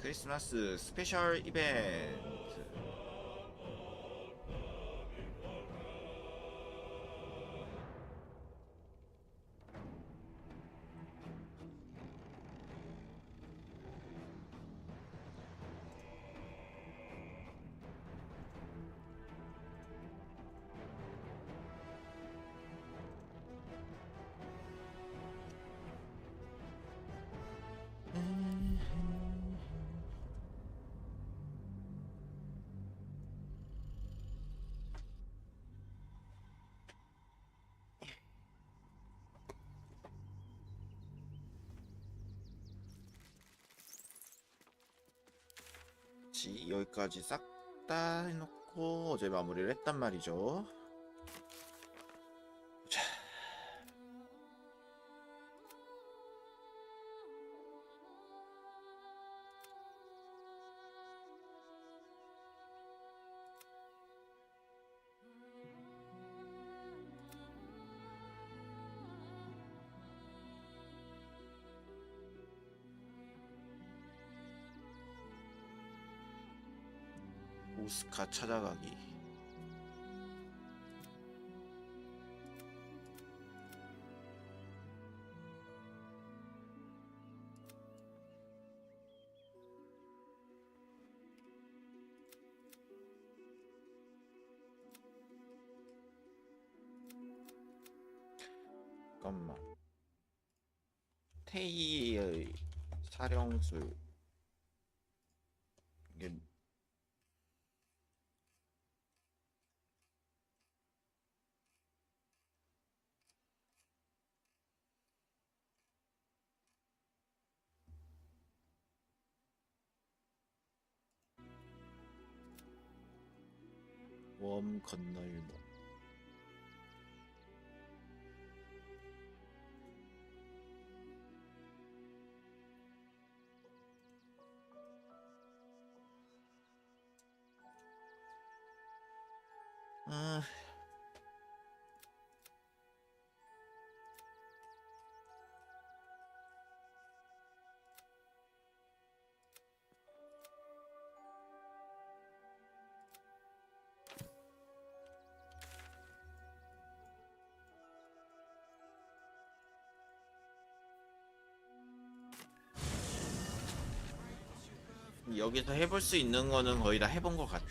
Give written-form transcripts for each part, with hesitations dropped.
크리스마스 스페셜 이벤트. 여기까지 싹 다 해놓고 어제 마무리를 했단 말이죠. 자. 오스카 찾아가기. 잠깐만. 테이의 사령술. 이게 웜 건널목. 아, 여기서 해볼 수 있는 거는 거의 다 해본 것 같아.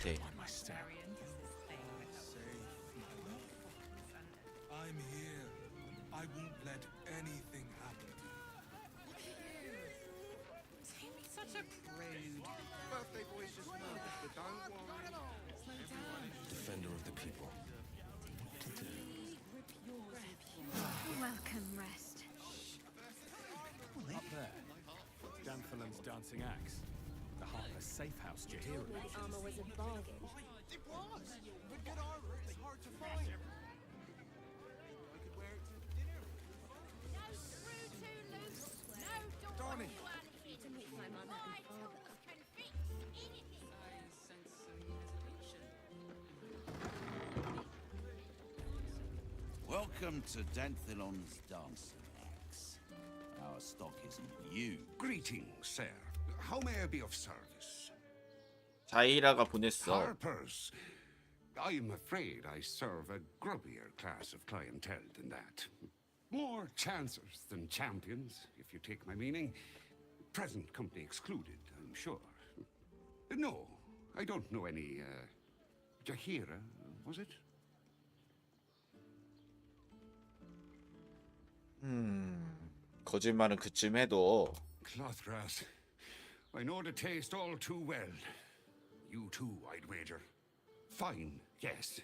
Defender of the people. Welcome, rest. Up there, Danthalan's dancing axe. The heart of a safe house, do you hear it? The armor was a bargain. It was! But good armor is hard to find. I could wear it to dinner. No screw too loose. No door Donnie. too uneven. To meet my mother My and father. tools can fix anything. Welcome to Danthalan's dancing axe. Our stock isn't you. Greetings, sir. How may I be of service? 자이라가 보냈어. Harpers. I'm afraid I serve a grubbier class of clientele than that. More chancers than champions, if you take my meaning. Present company excluded, I'm sure. No, I don't know any, Jahira, was it? 거짓말은 그쯤 해도. Clothras. I know the taste all too well. You too, I'd wager. Fine, yes.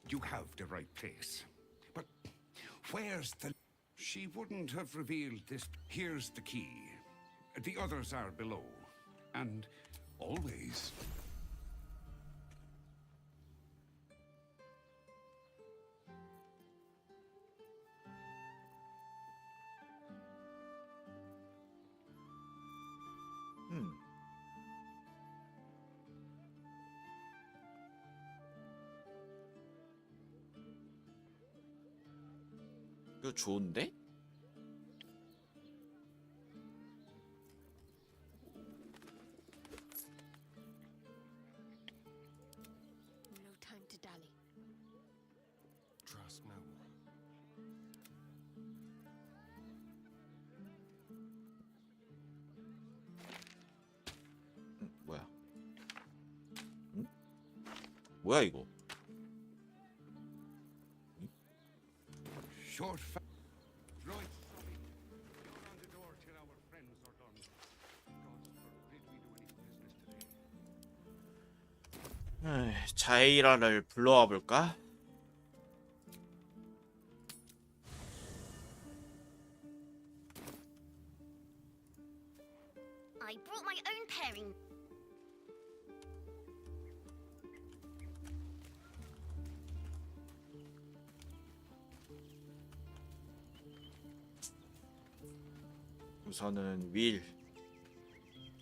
You have the right place. But where's the... She wouldn't have revealed this. Here's the key. The others are below. And always... 이거 좋은데? No time to dally. Trust no one. 뭐야? 응? 뭐야 이거? Short fa- Right, sorry. You're on the door till our friends are done. God forbid we do any business today. 자이라를 불러와 볼까? I brought my own pairing. 우선은 윌.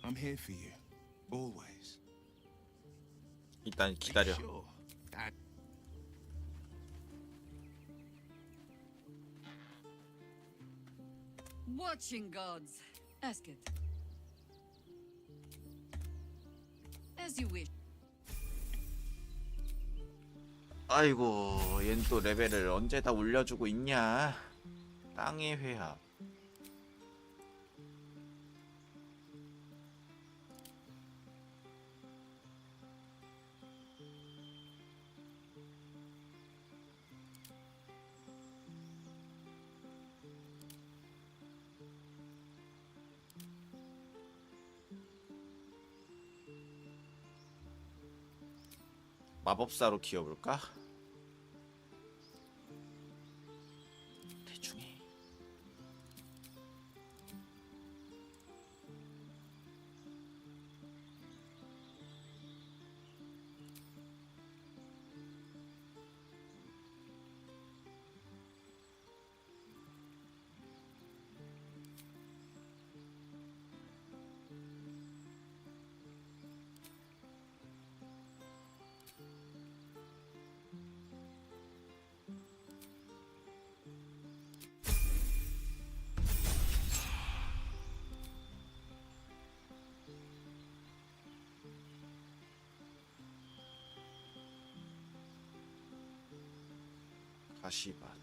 I'm here for you, always. 일단 기다려. Sure. Watching gods. Ask it. As you wish. 아이고, 얜 또 레벨을 언제 다 올려주고 있냐? 땅의 회합. 마법사로 키워볼까? 대충 해. 가시밭.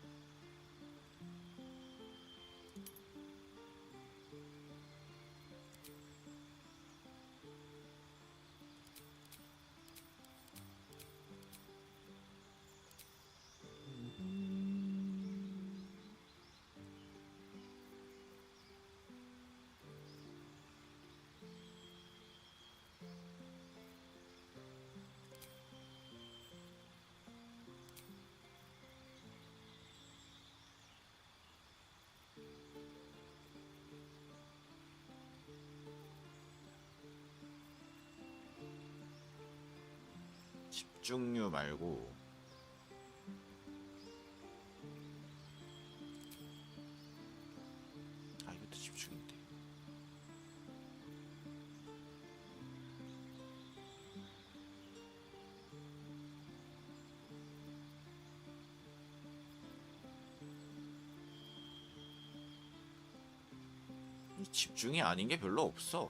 집중류 말고 아 이것도 집중인데. 이 집중이 아닌 게 별로 없어.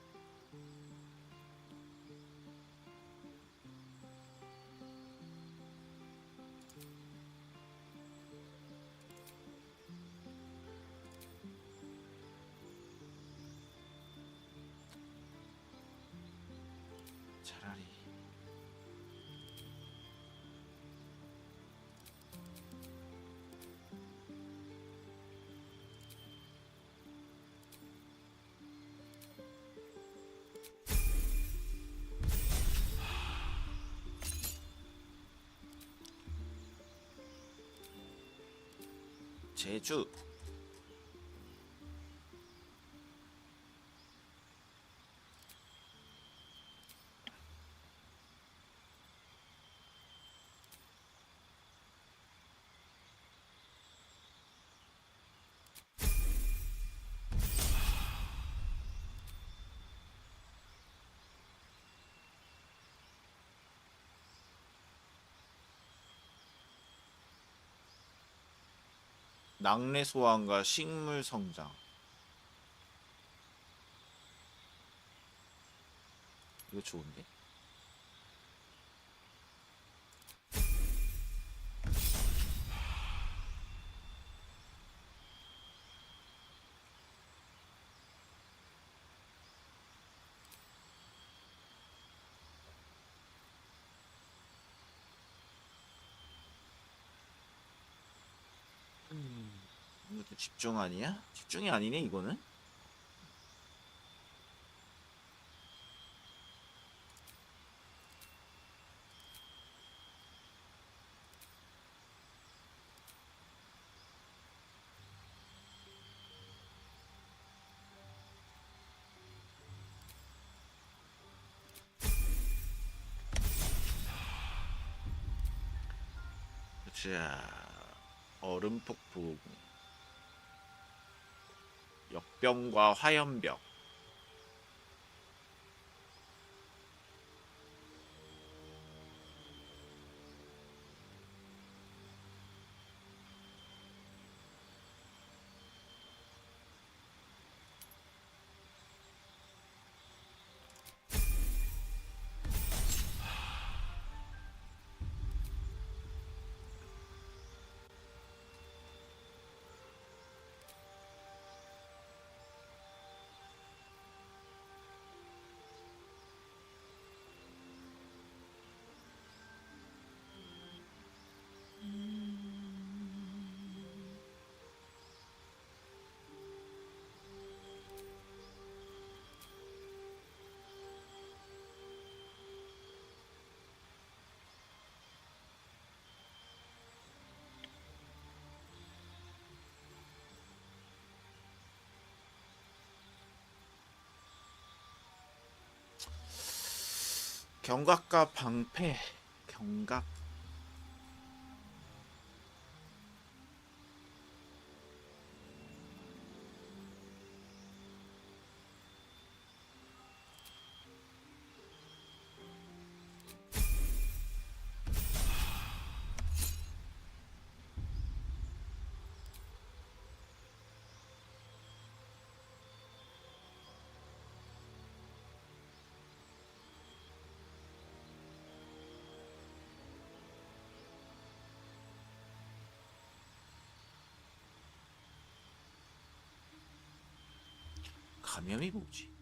차라리 제주. 낙뢰 소환과 식물 성장. 이거 좋은데? 이것도 집중 아니야? 집중이 아니네 이거는? 자, 얼음폭풍, 역병과 화염벽. 경각과 방패. 경각. 감염이 뭐지?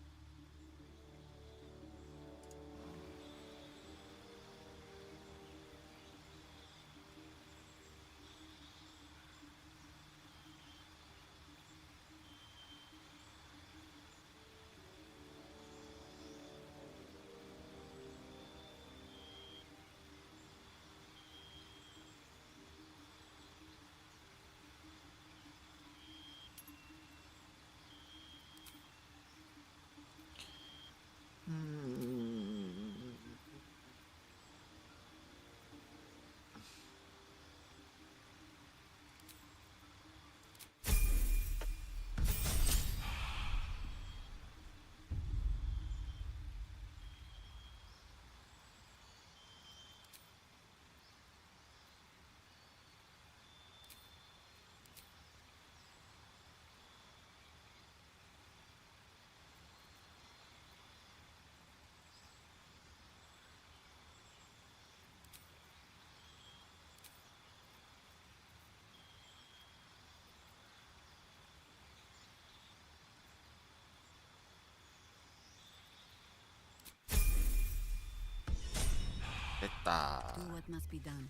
됐다. Do what must be done.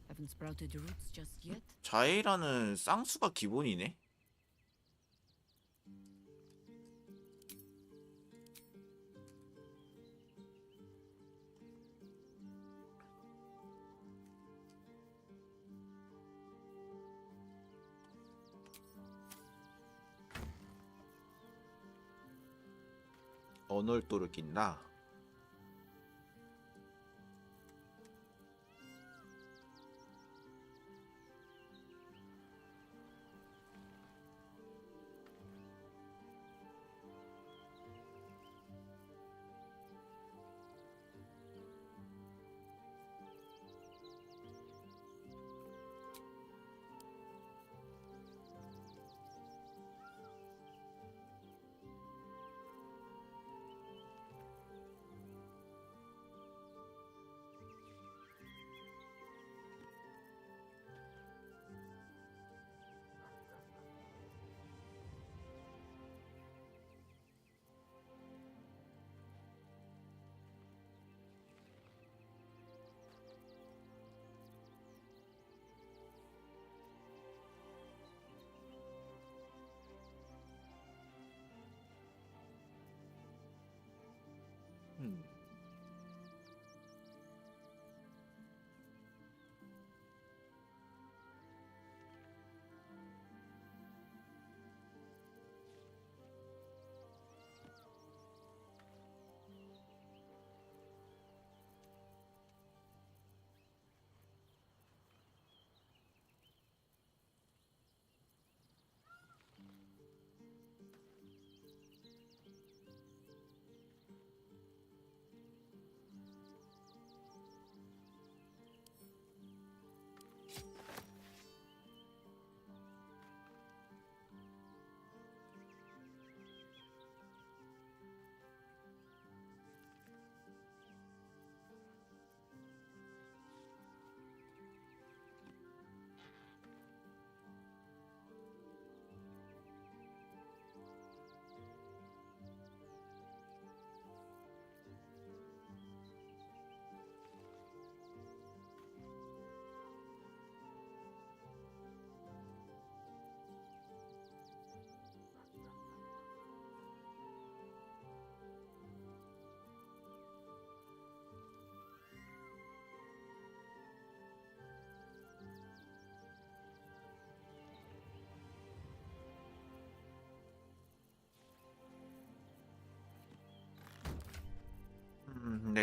Haven't sprouted roots just yet. 자에라는 쌍수가 기본이네. 언월도를 낀다.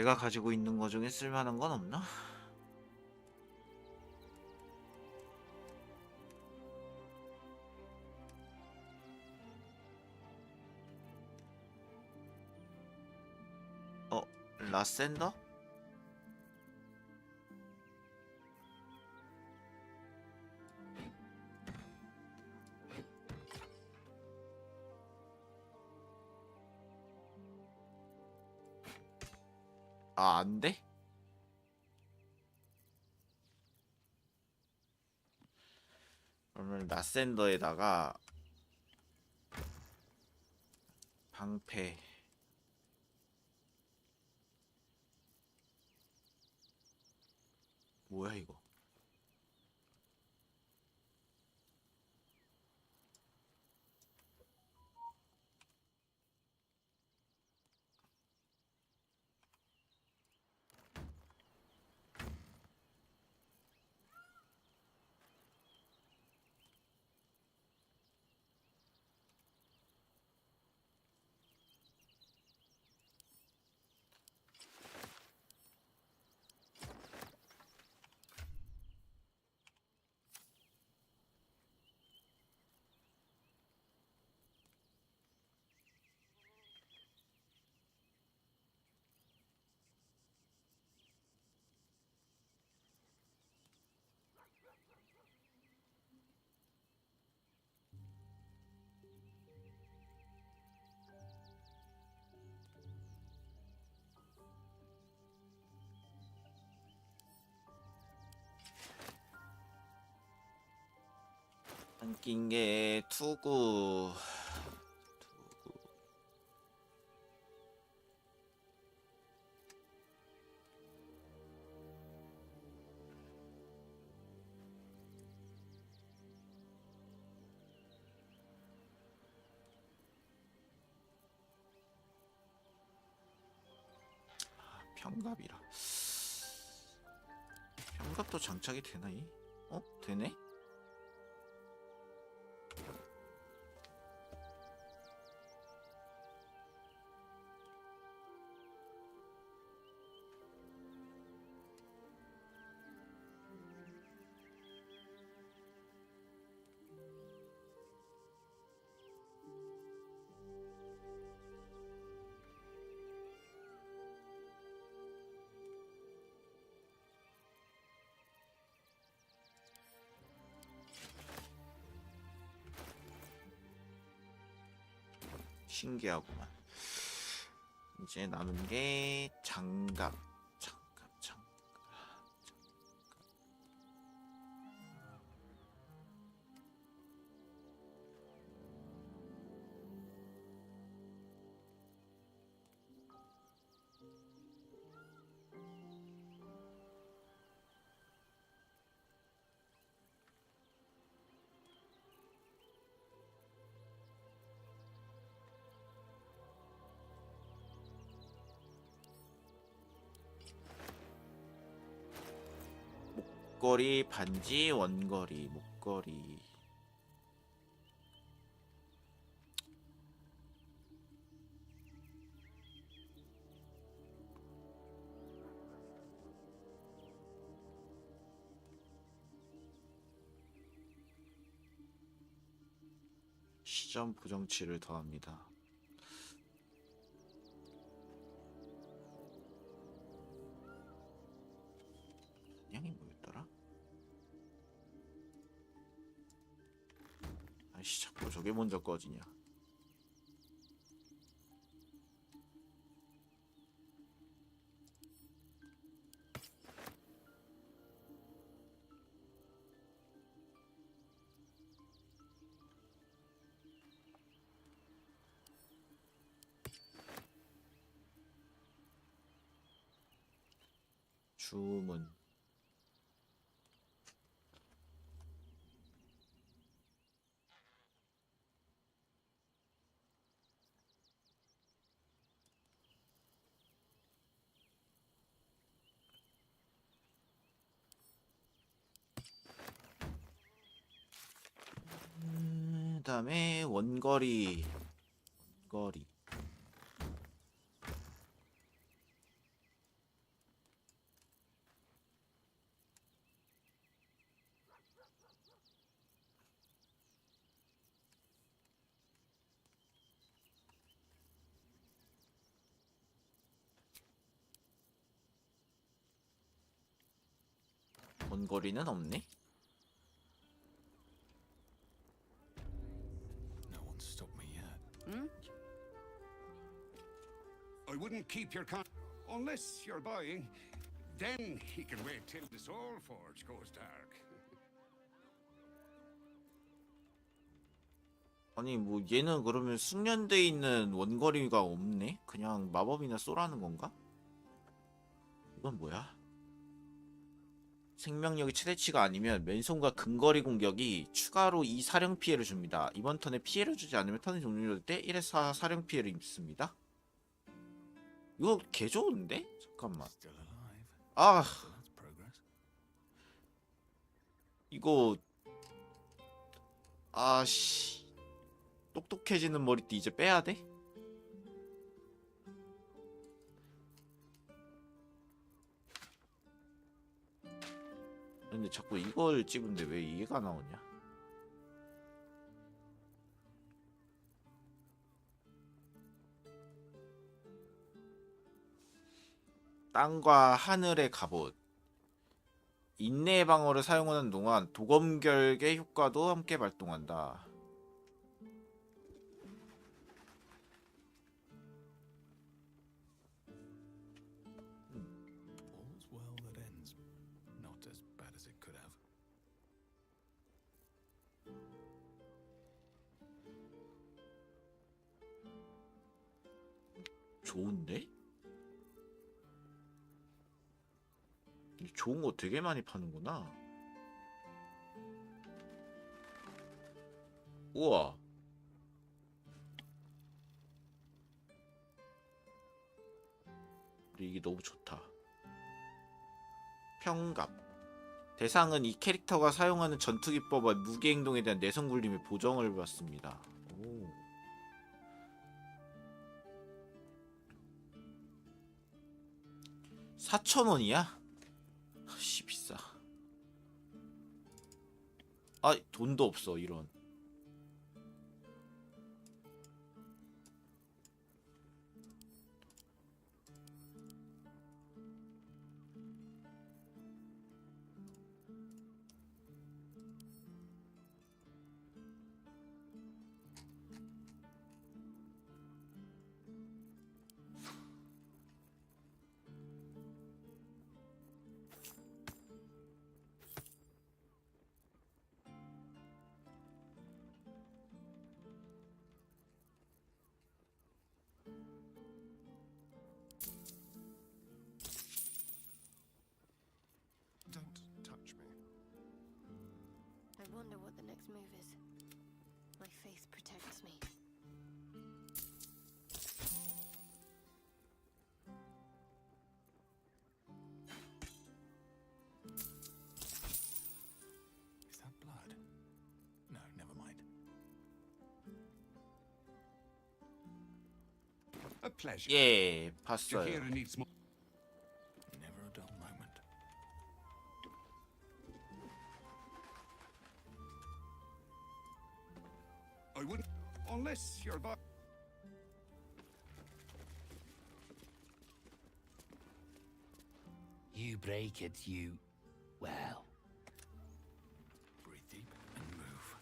내가 가지고 있는 거 중에 쓸만한 건 없나? 라센더? 아, 안 돼? 그러면 라센더에다가 방패 뭐야 이거? 낀 게 투구. 평갑이라. 평갑도 장착이 되나 이? 되네? 신기하구만. 이제 남은 게 장갑. 목걸이, 반지, 원걸이, 목걸이. 시점 보정치를 더합니다. 양이 뭐였더라? 아이씨, 자꾸 저게 먼저 꺼지냐. 주문. 그다음에 원거리. 원거리는 없네? No one's stopped me yet. I wouldn't keep your unless you're buying. Then he can wait till the Soul Forge goes dark. 아니 뭐 얘는 그러면 숙련돼 있는 원거리가 없네? 그냥 마법이나 쏘라는 건가? 이건 뭐야? 생명력이 최대치가 아니면 맨손과 근거리 공격이 추가로 2 사령 피해를 줍니다. 이번 턴에 피해를 주지 않으면 턴이 종료될 때 1에서 4 사령 피해를 입습니다. 이거 개 좋은데? 잠깐만. Still alive. 아 So that's progress. 이거 아씨 똑똑해지는 머리띠 이제 빼야 돼? 근데 자꾸 이걸 찍은데 왜 이해가 나오냐? 땅과 하늘의 갑옷. 인내의 방어를 사용하는 동안 도검결계 효과도 함께 발동한다. All's well that ends. Not as bad as it could have. 좋은데? 좋은 거 되게 많이 파는구나. 우와. 이게 너무 좋다. 평갑. 대상은 이 캐릭터가 사용하는 전투 기법과 무기 행동에 대한 내성 굴림의 보정을 받습니다. 오. $4,000원이야? 씨 비싸. 아 돈도 없어 이런. Don't touch me. I wonder what the next move is. My faith protects me. Is that blood? No, never mind. A pleasure. 예, Your 봤어요. hearing needs more. Never a dull moment. I wouldn't unless you're buying. You break it, you. Well. Breathe deep and move.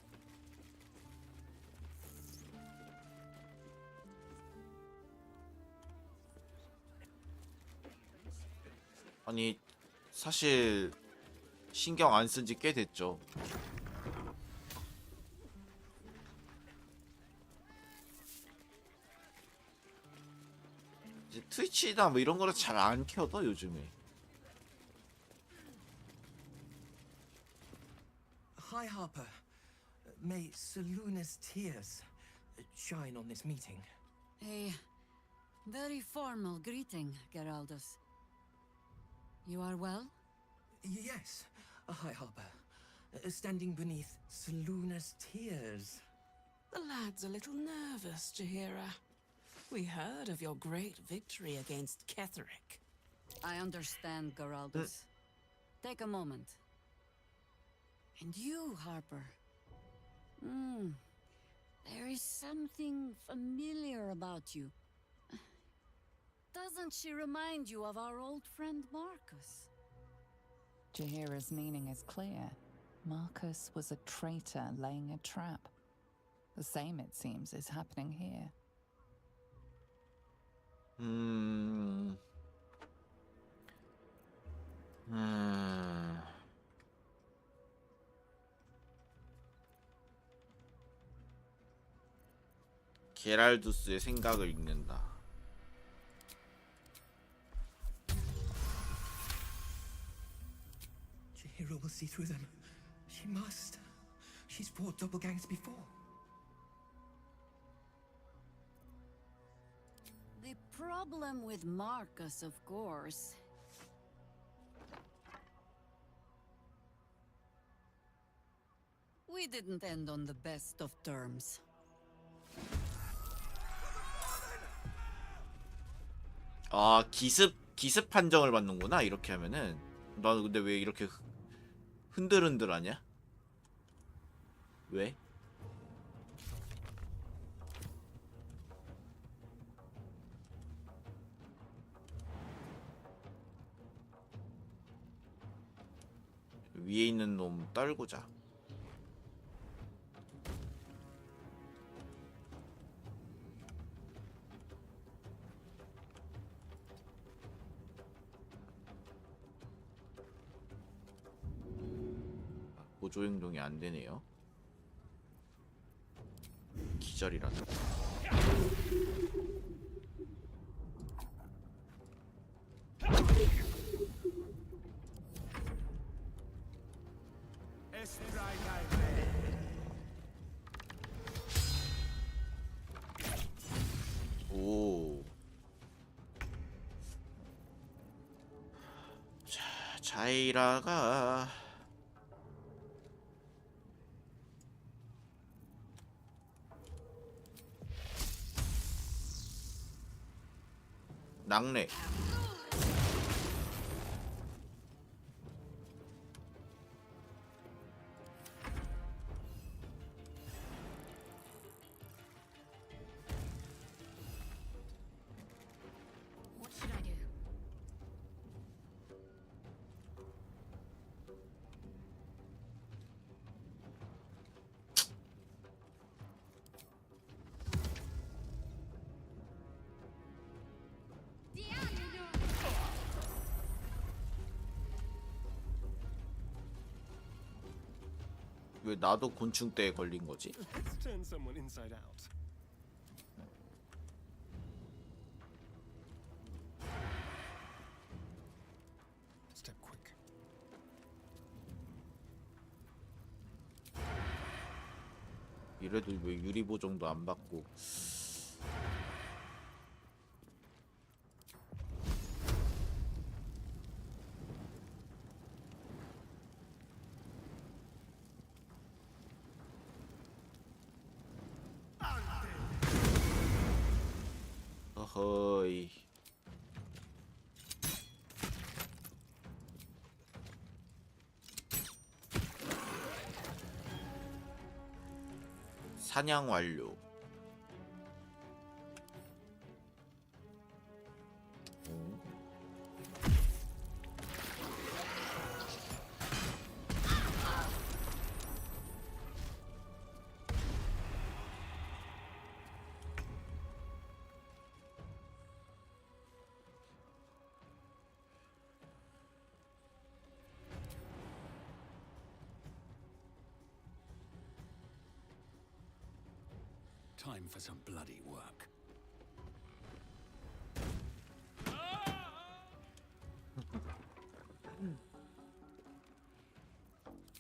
아니 사실 신경 안 쓴 지 꽤 됐죠. 이제 트위치나 뭐 이런 거를 잘 안 켜도 요즘에. Hi, Harper. May Seluna's tears shine on this meeting. A very formal greeting, Geraldus. You are well? Yes. Hi, Harper. Standing beneath Seluna's tears. The lad's a little nervous, Jahira. We heard of your great victory against Ketherick. I understand, Geraldus. Take a moment. And you, Harper. There is something familiar about you. Doesn't she remind you of our old friend Marcus? Jahira's meaning is clear. Marcus was a traitor laying a trap. The same, it seems, is happening here. 게랄두스의 생각을 읽는다. Jahira will see through them. She must. She's fought doppelgangers before. The problem with Marcus, of course. We didn't end on the best of terms. 아, 기습 판정을 받는구나. 이렇게 하면은. 나 근데 왜 이렇게 흔들흔들하냐? 왜? 위에 있는 놈 떨구자. 보조 행동이 안 되네요. 기절이라서. 오. 자, 자이라가 낙뢰. What should I do? 왜 나도 곤충대에 걸린 거지? Let's turn someone inside out. Step quick. 이래도 왜 유리 보정도 안 받고. 어허이. 사냥 완료. Time for some bloody work.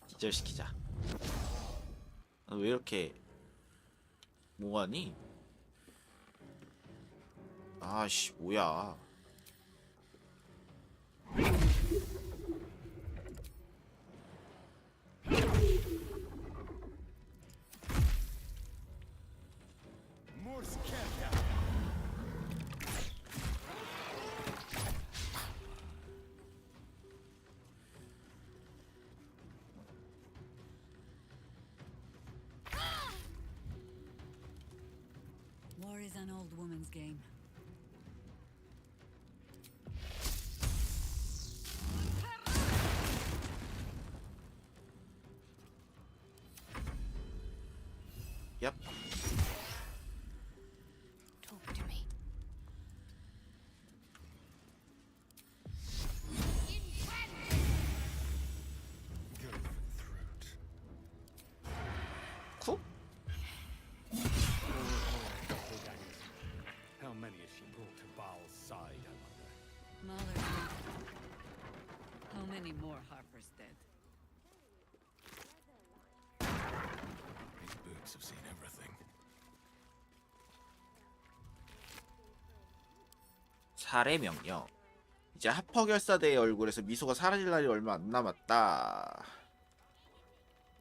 기절시키자. 왜 이렇게 뭐하니? 아씨 뭐야. War is an old woman's game. Yep. Talk to me. Go for the throat. 쿡? Doppelgangers. How many has she brought to Baal's side, I wonder? Mahler's dead. How many more Harper's dead? These boots have seen everything. 살해 명령. 이제 하퍼결사대의 얼굴에서 미소가 사라질 날이 얼마 안 남았다.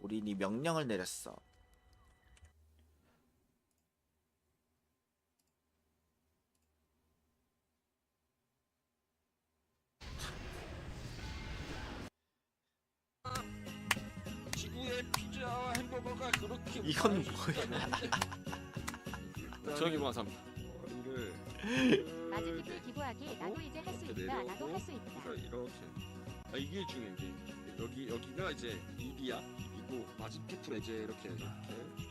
우린 이 명령을 내렸어. 지구의 피자와 햄버거가 그렇게 이건 뭐야? 저기 감사합니다. 마주키플 기부하기. 나도 이제 할 수 있다. 나도 할 수 있다. 이렇게. 아 이게 중요한 게 여기가 이제 입이야. 입이고 마지피플에 이제 이렇게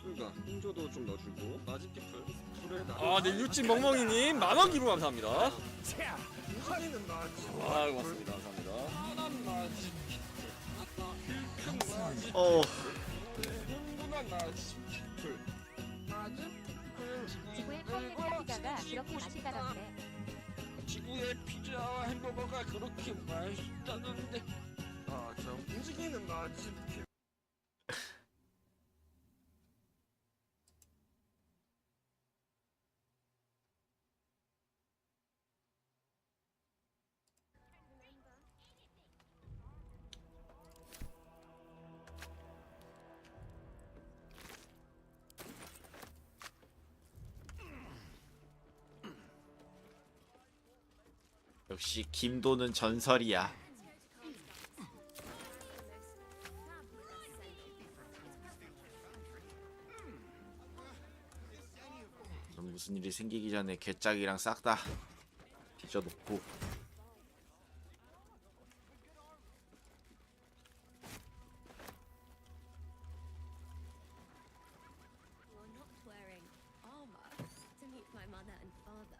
그러니까 홍조도 좀 넣어주고 마지피플 풀에다. 네 유치 멍멍이님 만원 기부 감사합니다. 아 고맙습니다. 감사합니다. 지구의 파이널 피자가 그렇게 맛있다던데. 지구의 피자와 햄버거가 그렇게 맛있다는데 저 움직이는 마지피플. 역시 김도는 전설이야. 그럼 무슨 일이 생기기 전에 괴짝이랑 싹 다 뒤져놓고. You're not wearing armor to meet my mother and father.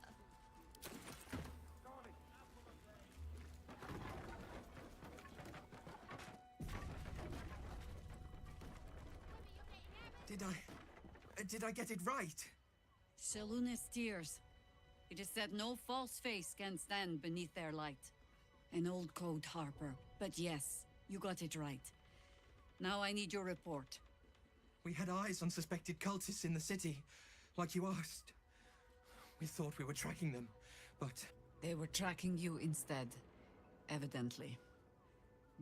Did I get it right? Seluna's tears. It is said no false face can stand beneath their light. An old code, Harper. But yes, you got it right. Now I need your report. We had eyes on suspected cultists in the city, like you asked. We thought we were tracking them, but... They were tracking you instead. Evidently.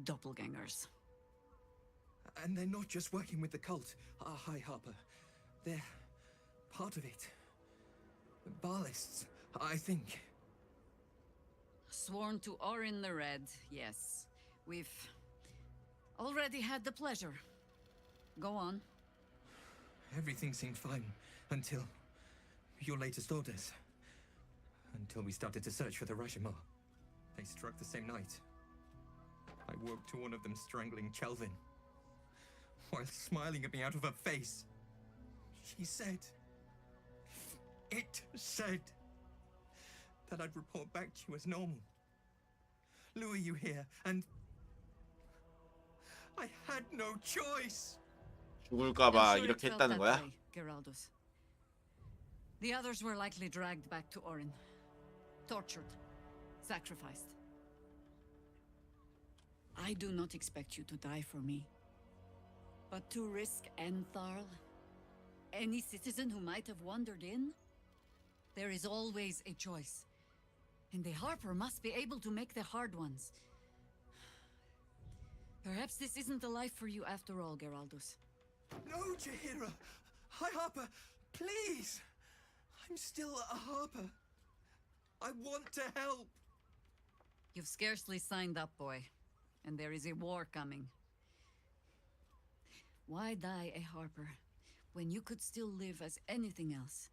Doppelgangers. And they're not just working with the cult. Hi, Harper. They're part of it. Baalists, I think. Sworn to Orin the Red, yes. We've already had the pleasure. Go on. Everything seemed fine until your latest orders. Until we started to search for the Rashomon. They struck the same night. I woke to one of them strangling Chelvin, while smiling at me out of her face. She said... It said that I'd report back to you as normal. Lure you here, and... I had no choice! 죽을까봐 I'm sure it 이렇게 felt 했다는 that 거야? way, Geraldus. The others were likely dragged back to Orin. Tortured. Sacrificed. I do not expect you to die for me. But to risk Entharl, any citizen who might have wandered in, there is always a choice. And the Harper must be able to make the hard ones. Perhaps this isn't the life for you after all, Geraldus. No, Jaheira! Hi, Harper! Please! I'm still a Harper. I want to help! You've scarcely signed up, boy. And there is a war coming. Why die a Harper when you could still live as anything else?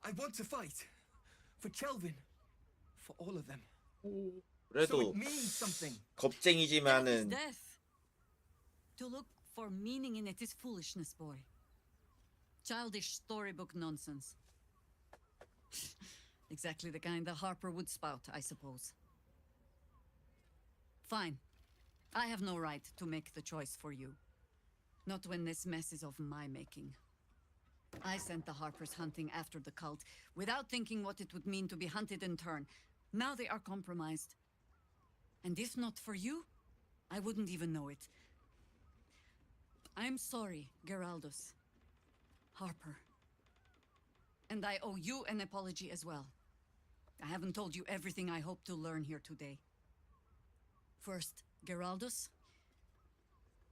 I want to fight. For Chelvin. for all of them. So 그래도 it means something. Death is 겁쟁이지만은 death. To look for meaning in it is foolishness, boy. Childish storybook nonsense. Exactly the kind the Harper would spout, I suppose. Fine. I have no right to make the choice for you. Not when this mess is of my making. I sent the Harpers hunting after the cult without thinking what it would mean to be hunted in turn. Now they are compromised. And if not for you, I wouldn't even know it. I'm sorry, Geraldos. Harper. And I owe you an apology as well. I haven't told you everything I hope to learn here today. First, Geraldos,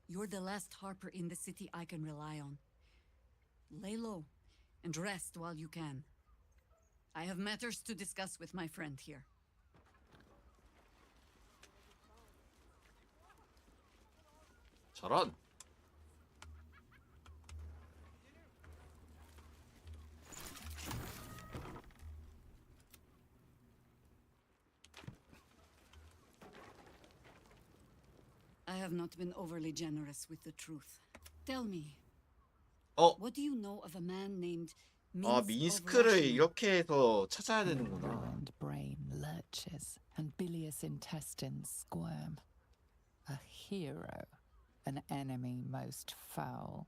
you're the last Harper in the city I can rely on. Lay low and rest while you can. I have matters to discuss with my friend here. 저런. I have not been overly generous with the truth. Tell me, 어, what do you know of a man named 아, Minsk of 민스크를 Russia? 이렇게 해서 찾아야 되는구나. Ruined brain lurches and bilious intestines squirm. A hero, an enemy most foul.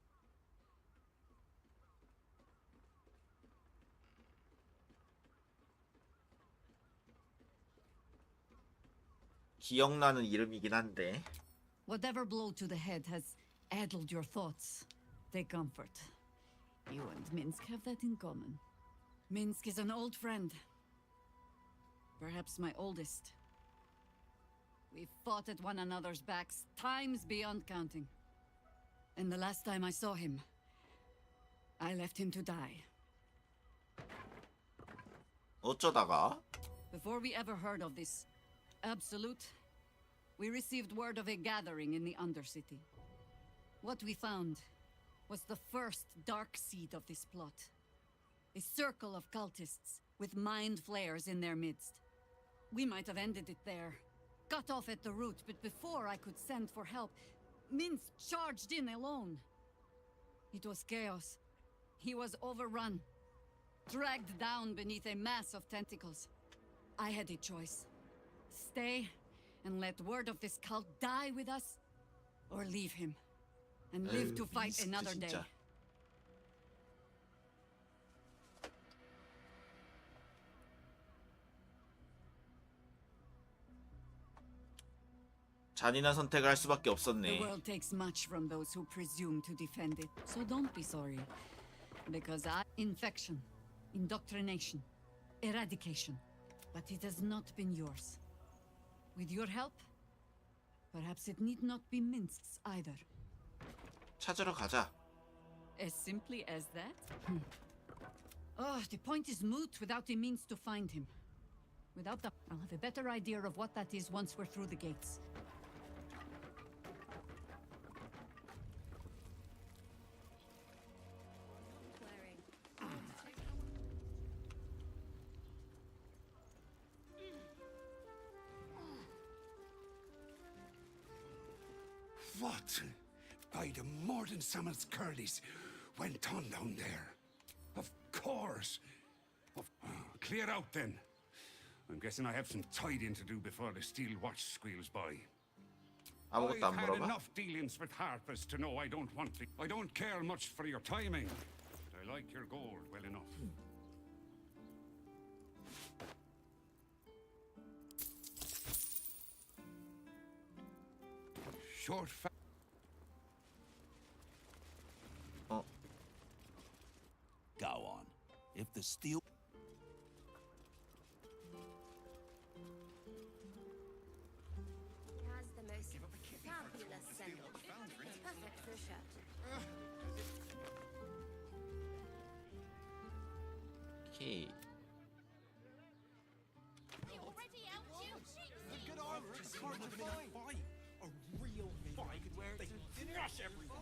기억나는 이름이긴 한데. Whatever blow to the head has addled your thoughts. Take comfort. You and Minsk have that in common. Minsk is an old friend. Perhaps my oldest. We've fought at one another's backs times beyond counting. And the last time I saw him, I left him to die. 어쩌다가? Before we ever heard of this Absolute, we received word of a gathering in the Undercity. What we found was the first dark seed of this plot. A circle of cultists with mind flayers in their midst. We might have ended it there, cut off at the root, but before I could send for help, Minsk charged in alone. It was chaos. He was overrun, dragged down beneath a mass of tentacles. I had a choice. Stay and let word of this cult die with us, or leave him and live to fight 민스크 another day. 진짜. 잔인한 선택을 할 수밖에 The 없었네. world takes much from those who presume to defend it, so don't be sorry. Because infection, indoctrination, eradication, but it has not been yours. With your help, perhaps it need not be Minsk's either. 찾으러 가자. As simply as that? Oh, the point is moot without a means to find him. Without the... I'll have a better idea of what that is once we're through the gates. What, by the Morden Summons Curlies, went on down there? Of course. Clear out then. I'm guessing I have some tidying to do before the steel watch squeals by. 아무것도 안 I've had 물어봐? enough dealings with Harpers to know I don't care much for your timing, but I like your gold well enough. Short Go on. If the steel... It has the most fabulous scent. Perfect for a shirt. 오케이. Already out, you A good armor is hard to find. A real fight. They crush everyone.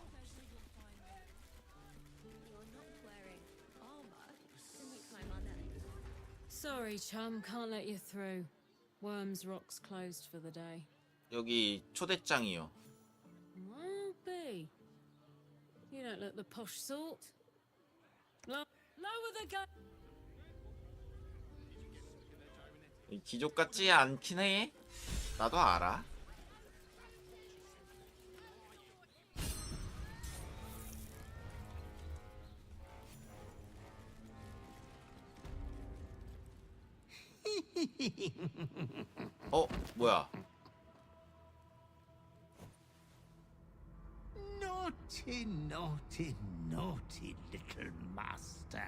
You're not wearing armor to meet my mother. Sorry, chum, can't let you through. Worms Rock's closed for the day. 여기 초대장이요. Well, be. You don't look the posh sort. Lower the gun. 귀족 같지 않긴 해. 나도 알아. 뭐야? Naughty, naughty, naughty little master.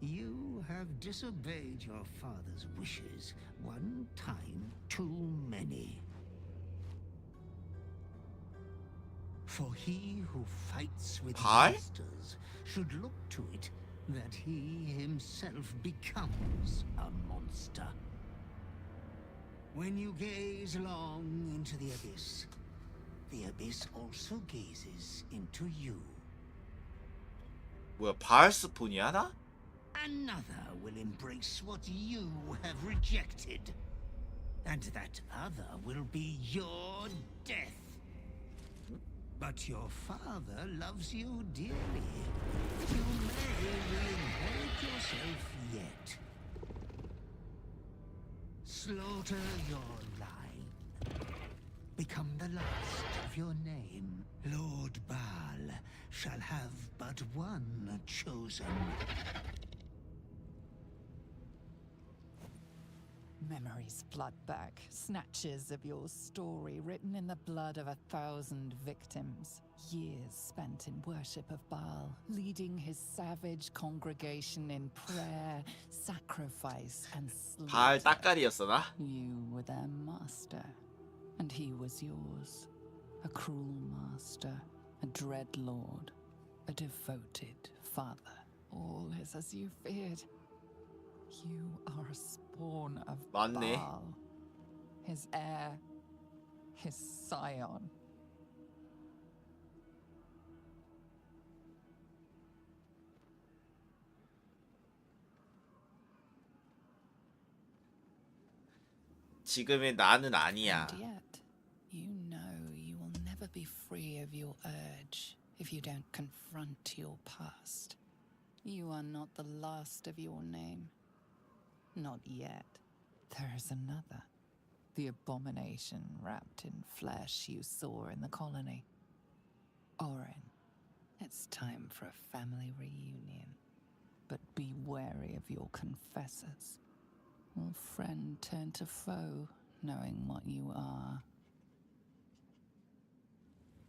You have disobeyed your father's wishes one time too many. For he who fights with 발? monsters should look to it that he himself becomes a monster. When you gaze long into the abyss also gazes into you. 뭐야, 바알 스폰이야 나? Another will embrace what you have rejected. And that other will be your death. But your father loves you dearly. You may reinherit yourself yet. Slaughter your line. Become the last of your name. Lord Baal shall have but one chosen. Memories flood back, snatches of your story written in the blood of 1,000 victims. Years spent in worship of Baal, leading his savage congregation in prayer, sacrifice, and 바알 slaughter. 따까리였어 나? You were their master, and he was yours. A cruel master, a dread lord, a devoted father. All is as you feared. You are a spawn of 맞네. Baal, his heir, his scion. 지금의 나는 아니야. And yet, you know you will never be free of your urge if you don't confront your past. You are not the last of your name. Not yet. There is another. The abomination wrapped in flesh you saw in the colony. Orin, it's time for a family reunion. But be wary of your confessors. Will friend turn to foe, knowing what you are?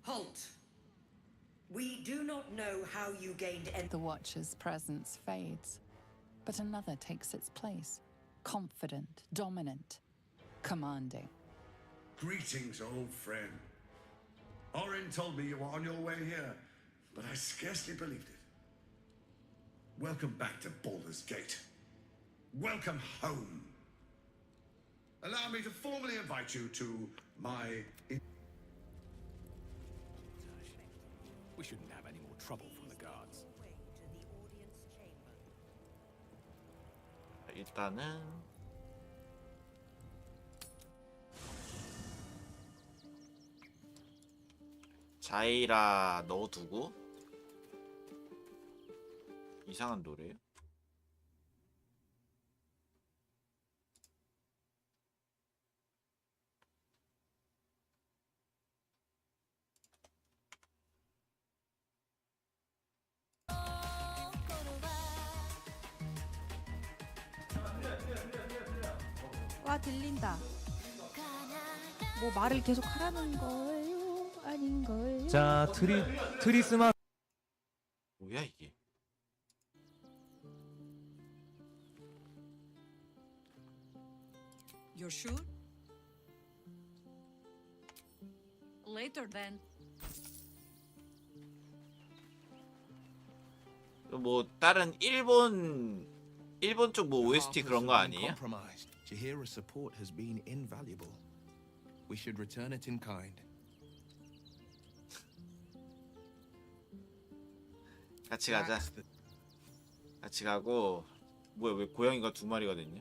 Halt! We do not know how you gained The Watcher's presence fades, but another takes its place. Confident, dominant, commanding. Greetings, old friend. Orin told me you were on your way here, but I scarcely believed it. Welcome back to Baldur's Gate. Welcome home. Allow me to formally invite you to my... We shouldn't have any more trouble from the guards. 일단은 자이라 넣어두고. 이상한 노래요? 와 들린다. 뭐 말을 계속 하라는 거예요? 아닌 거예요? 자, 트리스마. 뭐야 이게? You're sure? Later then. 뭐 다른 일본 쪽 뭐 OST 그런 거 아니에요? Chihira's support has been invaluable. We should return it in kind. 같이 가자. 같이 가고. 뭐야, 왜 고양이가 2마리가 됐냐?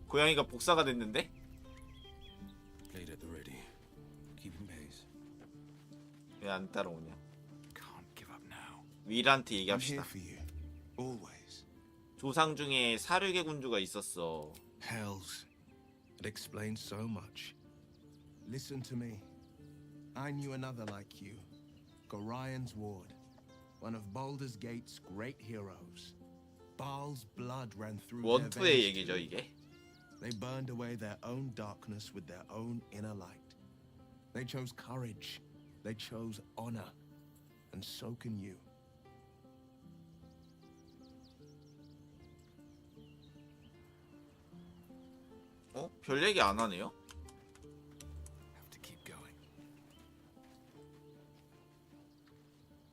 고양이가 복사가 됐는데? Gate at the ready. Keeping pace. 왜 안 따라오냐? Can't give up now. 윌한테 I'm 얘기합시다. here for you, always. 조상 중에 사륙의 군주가 있었어. Hells. It explains so much. Listen to me. I knew another like you. Gorion's ward. One of Baldur's Gate's great heroes. Baal's blood ran through their 원투의 veins 얘기죠, too. 이게. They burned away their own darkness with their own inner light. They chose courage. They chose honor. And so can you. 별 얘기 안 하네요? Have to keep going.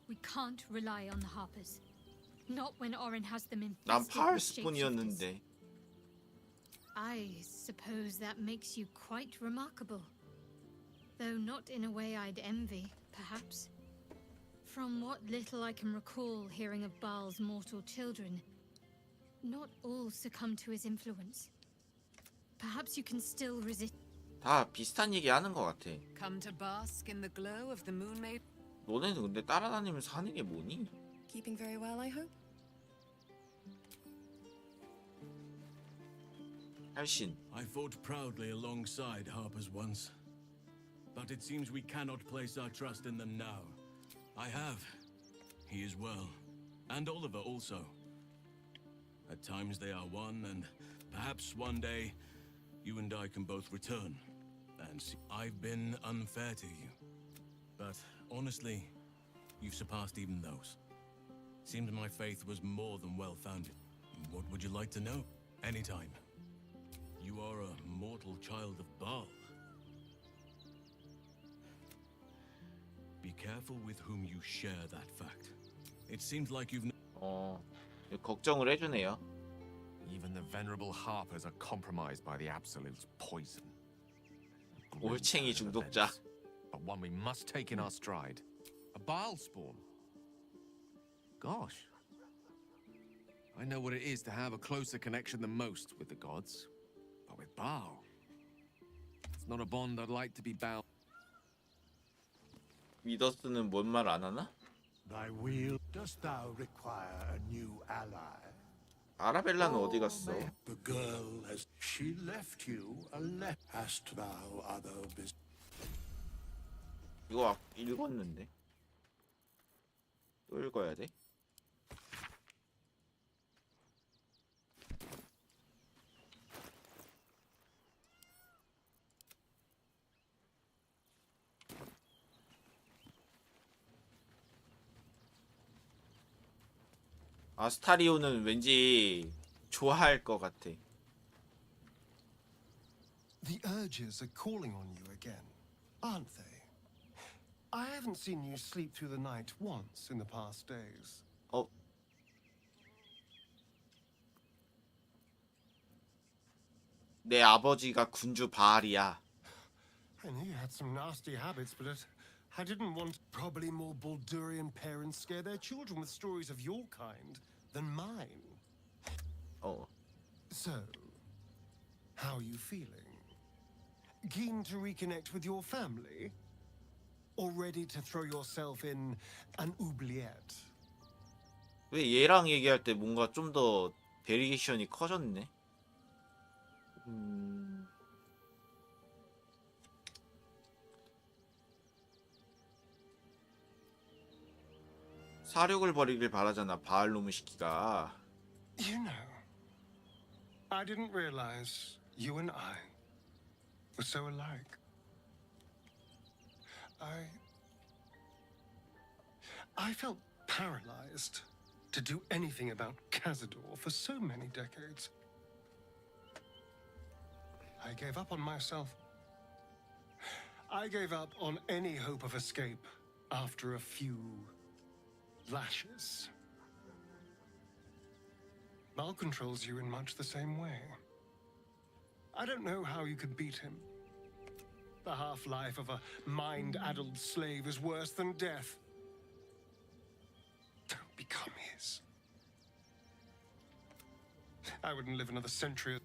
We can't rely on the Harpers. Not when Orin has them 난 infested 파울 with shapeshifters. 스푼이었는데. I suppose that makes you quite remarkable. Though not in a way I'd envy, perhaps. From what little I can recall hearing of Baal's mortal children, not all succumbed to his influence. Perhaps you can still resist. 다 비슷한 얘기 하는 것 같아. Come to bask in the glow of the moon maid. 너네는 근데 따라다니면서 하는 게 뭐니? Keeping very well, I hope. 할신. I fought proudly alongside Harpers once, but it seems we cannot place our trust in them now. I have. He is well, and Oliver also. At times they are one, and perhaps one day you and I can both return. And see, I've been unfair to you, but honestly, you've surpassed even those. Seems my faith was more than well-founded. What would you like to know? Anytime. You are a mortal child of Baal. Be careful with whom you share that fact. It seems like you've... 걱정을 해주네요. Even the venerable Harpers are compromised by the Absolute's poison. 올챙이 중독자. But one we must take in our stride. A Baal spawn. Gosh. I know what it is to have a closer connection than most with the gods. But with Baal, it's not a bond I'd like to be bound. 미더스는 뭔 말 안 하나? Thy will, dost thou require a new ally? 아라벨라는 어디 갔어? The girl has she left you a letter? Hast thou other business? 이거 읽었는데. 또 읽어야 돼? 아스타리오는 왠지 좋아할 것 같아. The urges are calling on you again, aren't they? I haven't seen you sleep through the night once in the past days. 내 아버지가 군주 바알이야. I knew you had some nasty habits, but I didn't want probably more Baldurian parents scare their children with stories of your kind than mine. So, how are you feeling? Keen to reconnect with your family? Or ready to throw yourself in an oubliette? 왜 얘랑 얘기할 때 뭔가 좀 더 베리에이션이 커졌네? 사륙을 벌이길 바라잖아, 바알놈의 시키가. You know, I didn't realize you and I were so alike. I felt paralyzed to do anything about Cazador for so many decades. I gave up on myself. I gave up on any hope of escape after a few lashes. Mal controls you in much the same way. I don't know how you could beat him, The half-life of a mind-addled slave is worse than death. Don't become his. I wouldn't live another century.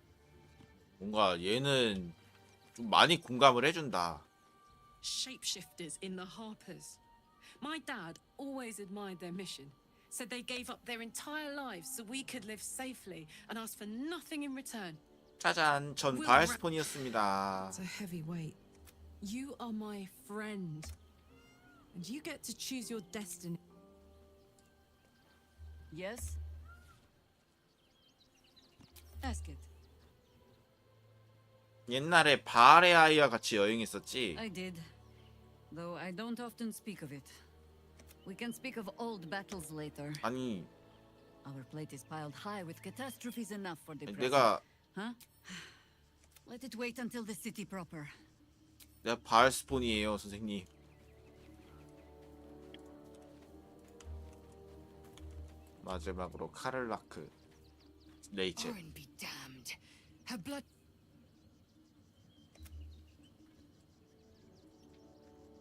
뭔가 얘는 좀 많이 공감을 해준다. Shapeshifters in the Harpers. My dad always admired their mission. Said they gave up their entire lives so we could live safely and asked for nothing in return. 짜잔, 전 바알스폰이었습니다. It's a heavy weight. You are my friend. And you get to choose your destiny. Yes? Ask it. 옛날에 바알의 아이와 같이 여행했었지. I did. Though I don't often speak of it. We can speak of old battles later. 아니, Our plate is piled high with catastrophes enough for the present. 내가 Huh? Let it wait until the city proper. 내가 바알스폰이에요, 선생님. 마지막으로 카를라크 레이첼. Orin be damned. Her blood.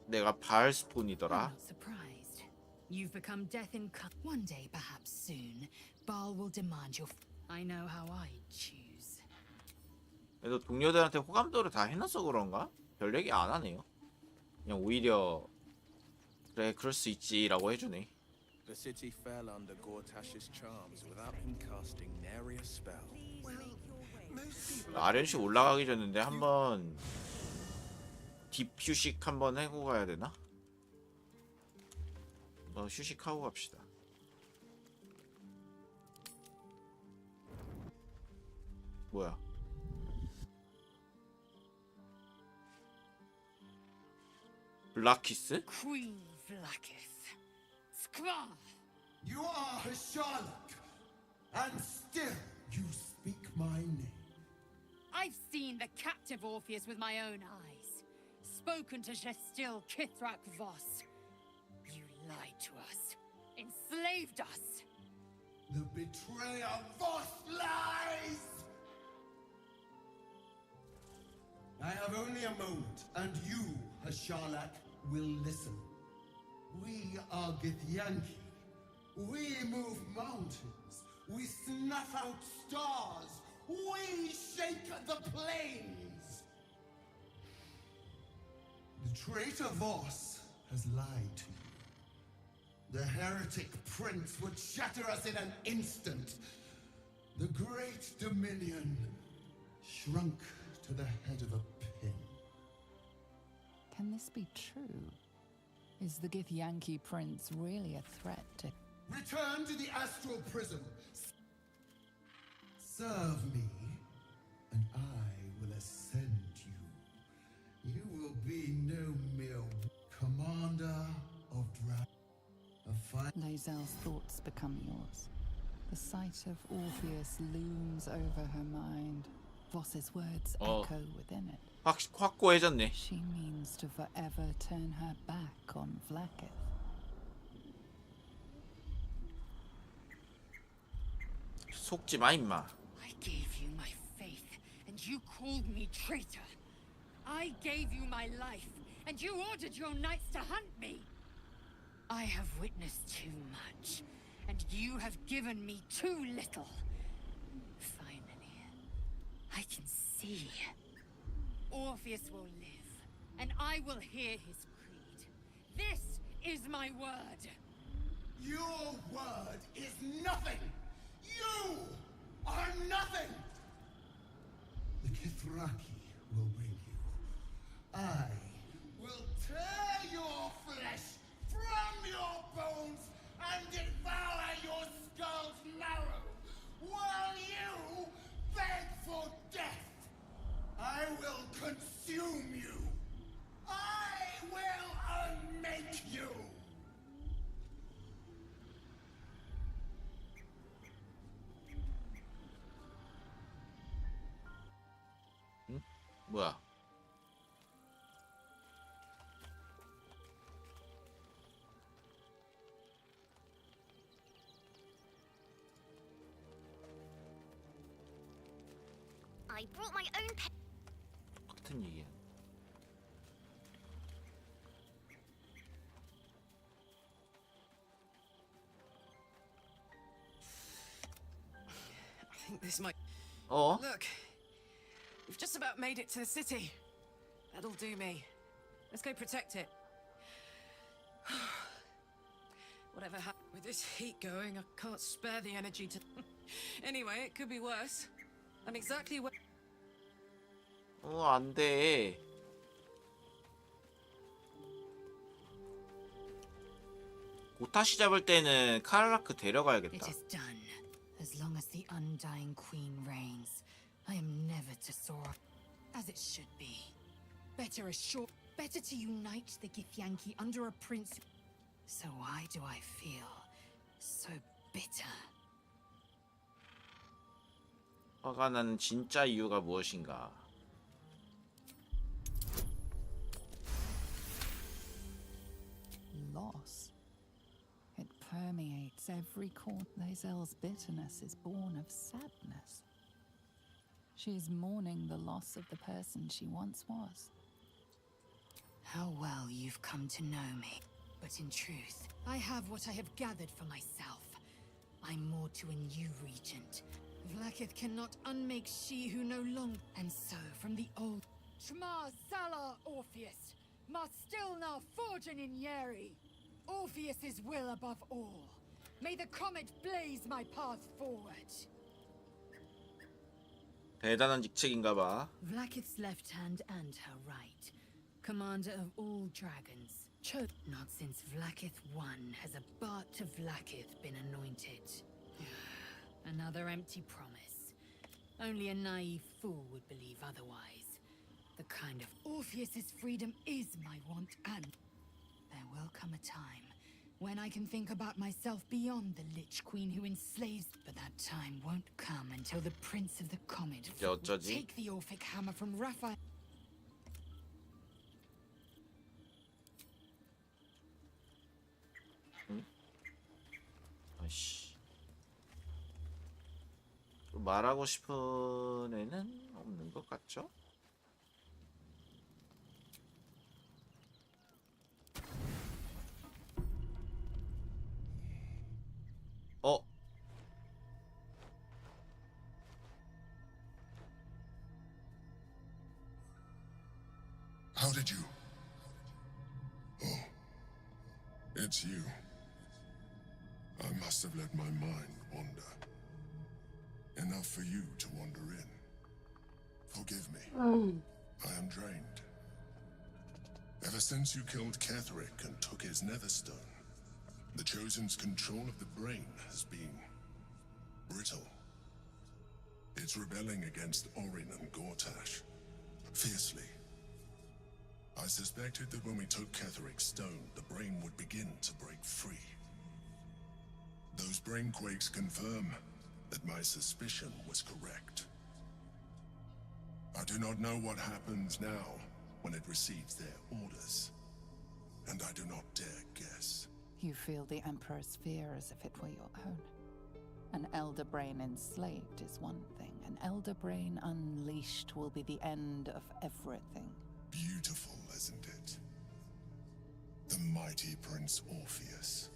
내가 바알스폰이더라. I'm not surprised. You've become death incarnate. One day, perhaps soon, Baal will demand your. I know how I choose. 그래도 동료들한테 호감도를 다 해놔서 그런가? 별 얘기 안 하네요. 그냥 오히려 그래 그럴 수 있지라고 해주네. The city fell under Gortash's charms without him casting nary a spell. 아련시 올라가기 전인데 한번 딥 휴식 한번 하고 가야 되나? 휴식하고 갑시다. 뭐야? 블라키스? Queen Vlakith. Skvar! You are a Charlotte, and still you speak my name. I've seen the captive Orpheus with my own eyes. Spoken to Gestil Kithrak Voss. You lied to us. Enslaved us. The betrayer Voss lies! I have only a moment, and you, Hasharlak, will listen. We are Githyanki. We move mountains. We snuff out stars. We shake the plains. The traitor Voss has lied to you. The heretic prince would shatter us in an instant. The great dominion shrunk to the head of a pin. Can this be true? Is the Githyanki prince really a threat to... Return to the astral prism. Serve me, and I will ascend you. You will be no mere commander of Lae'zel's thoughts become yours. The sight of Orpheus looms over her mind. Voss's words echo within it. 확고해졌네. She means to forever turn her back on Vlakith. 속지 마 임마. I gave you my faith, and you called me traitor. I gave you my life, and you ordered your knights to hunt me. I have witnessed too much, and you have given me too little. Finally, I can see. Orpheus will live, and I will hear his creed. This is my word. Your word is nothing! You are nothing! The Kithraki will bring you. I will tear your flesh from your bones and devour your skull's marrow, while you beg for death. I will consume you. I will unmake you. 뭐야? I brought my own pen. 같은 얘기야. This might. 어? Look, we've just about made it to the city. That'll do me. Let's go protect it. Whatever happened with this heat going, I can't spare the energy to. Anyway, it could be worse. I'm exactly where. 안 돼. 고타시 잡을 때는 카랄라크 데려가야겠다. It is done. As long as the undying queen reigns, I am never to soar as it should be. Better to unite the Githyanki under a prince. So why do I feel so bitter? 화가 나는 진짜 이유가 무엇인가? Loss. It permeates every corner. Lae'zel's bitterness is born of sadness. She's mourning the loss of the person she once was. How well you've come to know me. But in truth, I have what I have gathered for myself. I'm more to a new regent. Vlaakith cannot unmake she who no longer. And so, from the old Shma Salar Orpheus, must still now forging in Yeri. Orpheus's will above all. May the comet blaze my path forward. 대단한 직책인가봐. Vlaakith's left hand and her right. Commander of all dragons. Not since Vlaakith I has a Bart to Vlaakith been anointed. Another empty promise. Only a naive fool would believe otherwise. The kind of Orpheus's freedom is my want, and there will come a time when I can think about myself beyond the Lich Queen who enslaves. But that time won't come until the Prince of the Comet will take the Orphic hammer from Raphael. 아이씨. 좀 말하고 싶은 애는 없는 것 같죠? How did you? Oh, it's you. I must have let my mind wander. Enough for you to wander in. Forgive me. I am drained. Ever since you killed Ketherick and took his netherstone, the Chosen's control of the brain has been brittle. It's rebelling against Orin and Gortash fiercely. I suspected that when we took Ketherick's stone, the brain would begin to break free. Those brain quakes confirm that my suspicion was correct. I do not know what happens now when it receives their orders, and I do not dare guess. You feel the Emperor's fear as if it were your own. An elder brain enslaved is one thing. An elder brain unleashed will be the end of everything. Beautiful, isn't it? The mighty Prince Orpheus,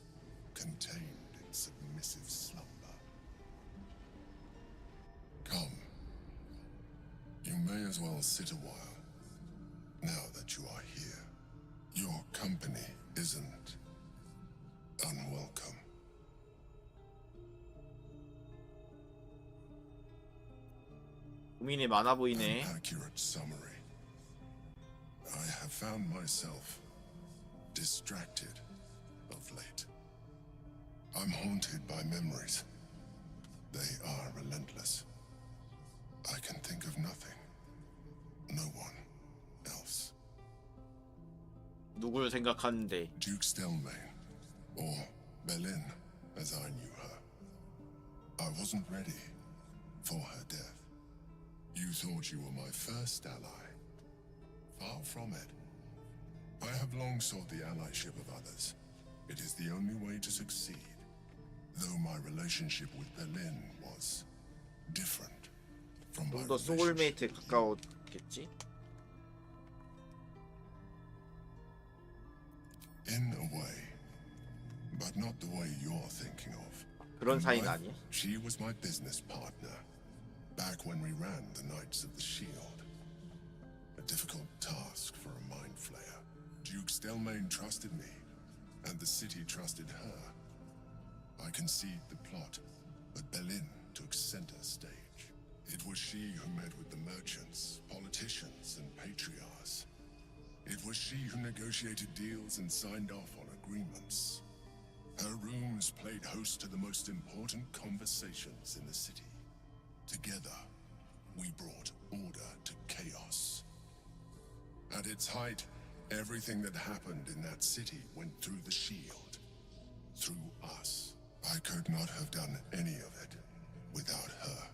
contained in submissive slumber. Come. You may as well sit a while, now that you are here. Your company isn't unwelcome. 고민이 많아 보이네. An accurate summary. I have found myself distracted of late. I'm haunted by memories. They are relentless. I can think of nothing. No one else. 누굴 생각하는데? Duke Stelmane, or Belin, as I knew her. I wasn't ready for her death. You thought you were my first ally. Far from it. I have long sought the allyship of others. It is the only way to succeed. Though my relationship with Belin was different from my 좀 더 소울메이트에 가까웠겠지? In a way, but not the way you're thinking of. 그런 사이는 In life, 아니야? She was my business partner, Back when we ran the Knights of the Shield. A difficult task for a mind flayer. Duke Stelmane trusted me, and the city trusted her. I conceived the plot, but Berlin took center stage. It was she who met with the merchants, politicians, and patriarchs. It was she who negotiated deals and signed off on agreements. Her rooms played host to the most important conversations in the city. Together, we brought order to chaos. At its height, everything that happened in that city went through the shield. Through us. I could not have done any of it without her.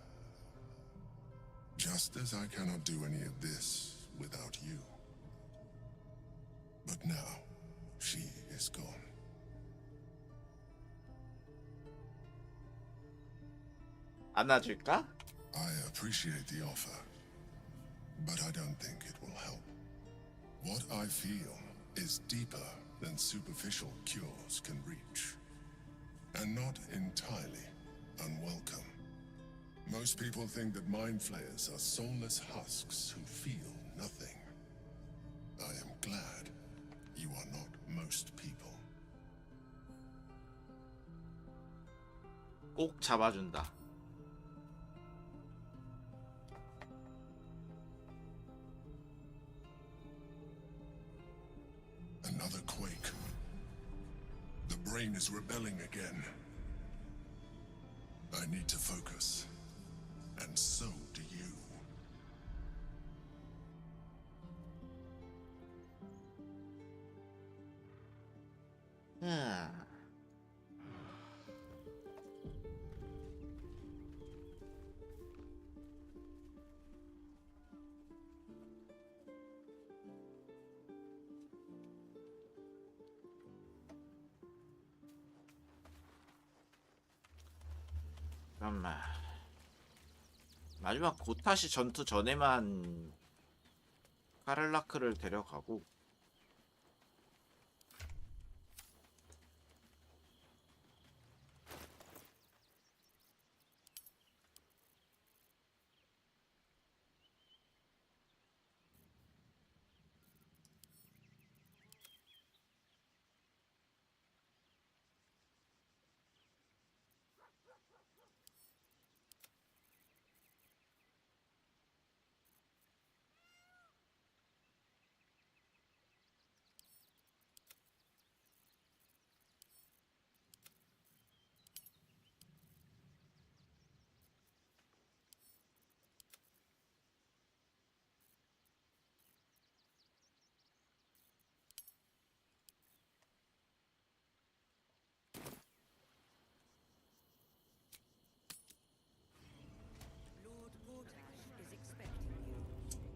Just as I cannot do any of this without you. But now, she is gone. 안아줄까? I appreciate the offer, but I don't think it will help. What I feel is deeper than superficial cures can reach, and not entirely unwelcome. Most people think that mind flayers are soulless husks who feel nothing. I am glad you are not most people. 꼭 잡아준다. Another quake. The brain is rebelling again. I need to focus. And so do you. 잠깐만. 마지막 고타시 전투 전에만 카를라크를 데려가고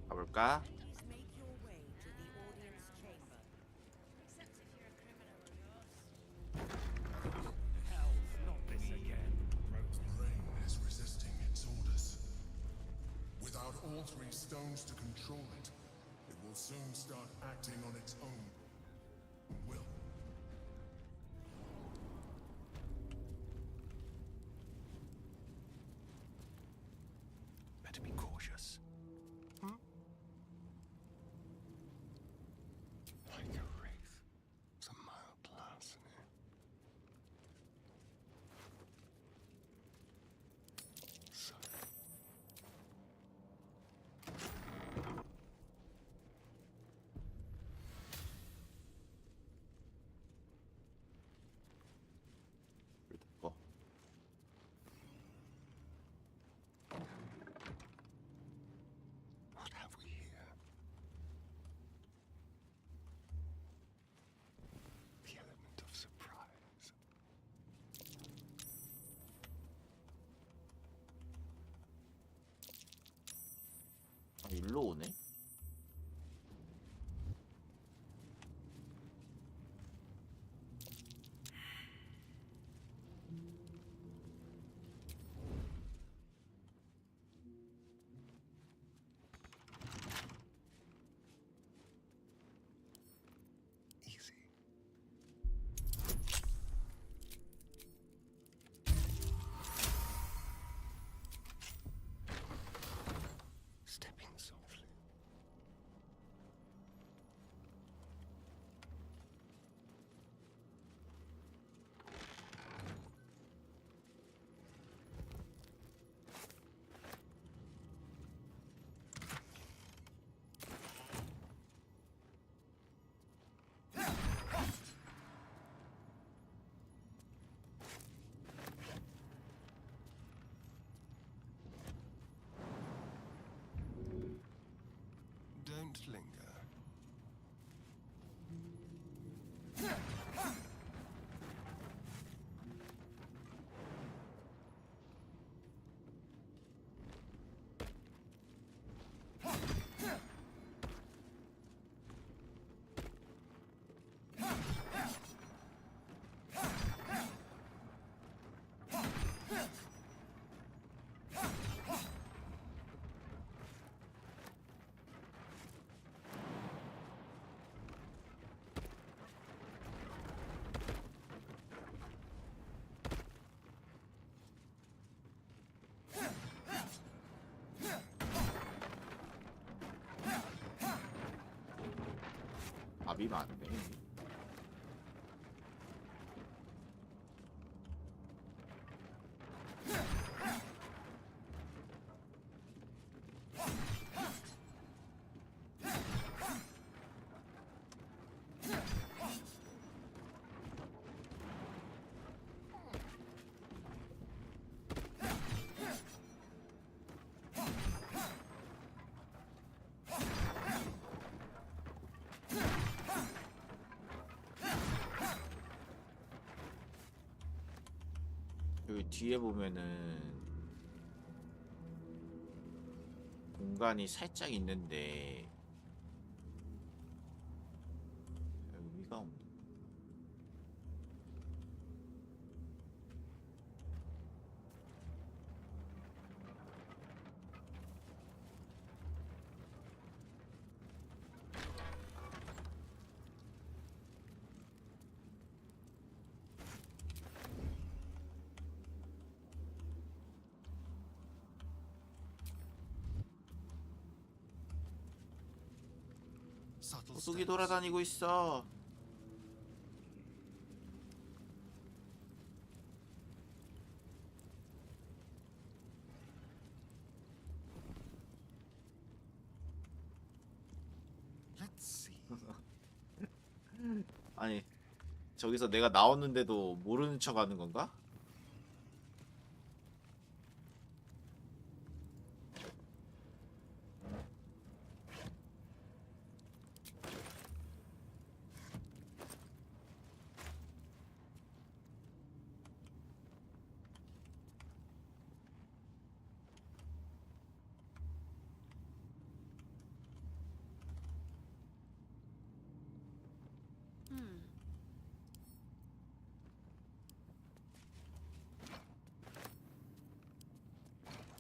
가볼까? Is resisting its orders. Without all three stones to control it, it will soon start acting on its own will. Better be cautious. Like a wraith. It's a mild larceny. So. What have we here? The element of surprise. 아, 일로 오네? Easy. don't linger. 밥이 많네. 여기 뒤에 보면은 공간이 살짝 있는데 의미가 없네. 도둑이 돌아다니고 있어. 아니, 저기서 내가 나왔는데도 모르는 척 하는 건가?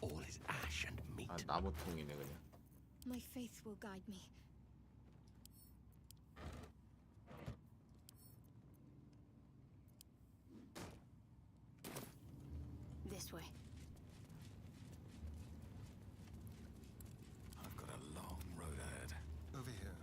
All is ash and meat. 아, 나무통이네 그냥. My faith will guide me. This way. I've got a long road ahead. Over here.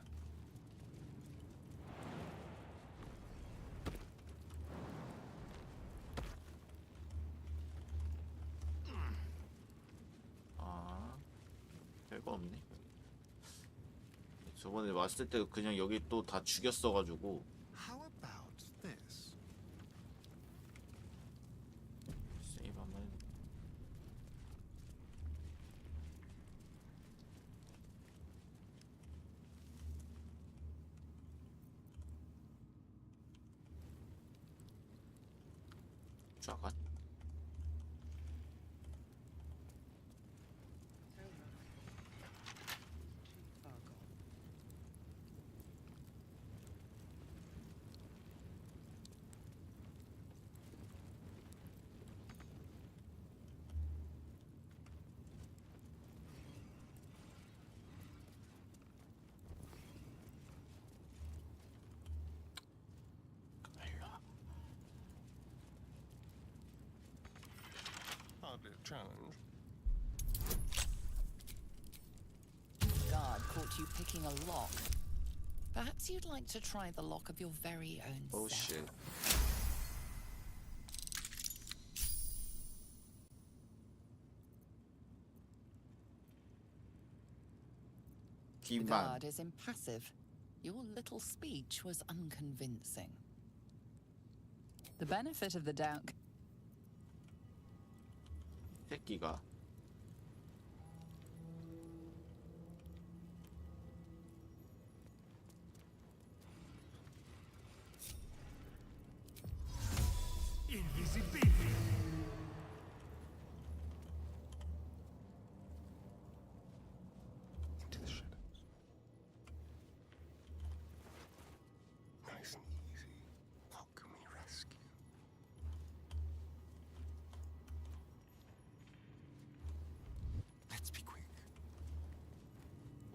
아, 별거 없네. 저번에 왔을 때 그냥 여기 또 다 죽였어가지고. How about this? 세이브 한번. 좌간. Hardly a challenge. Guard caught you picking a lock. Perhaps you'd like to try the lock of your very own Oh self. shit. The 기만. guard is impassive. Your little speech was unconvincing. The benefit of the doubt. 새끼가.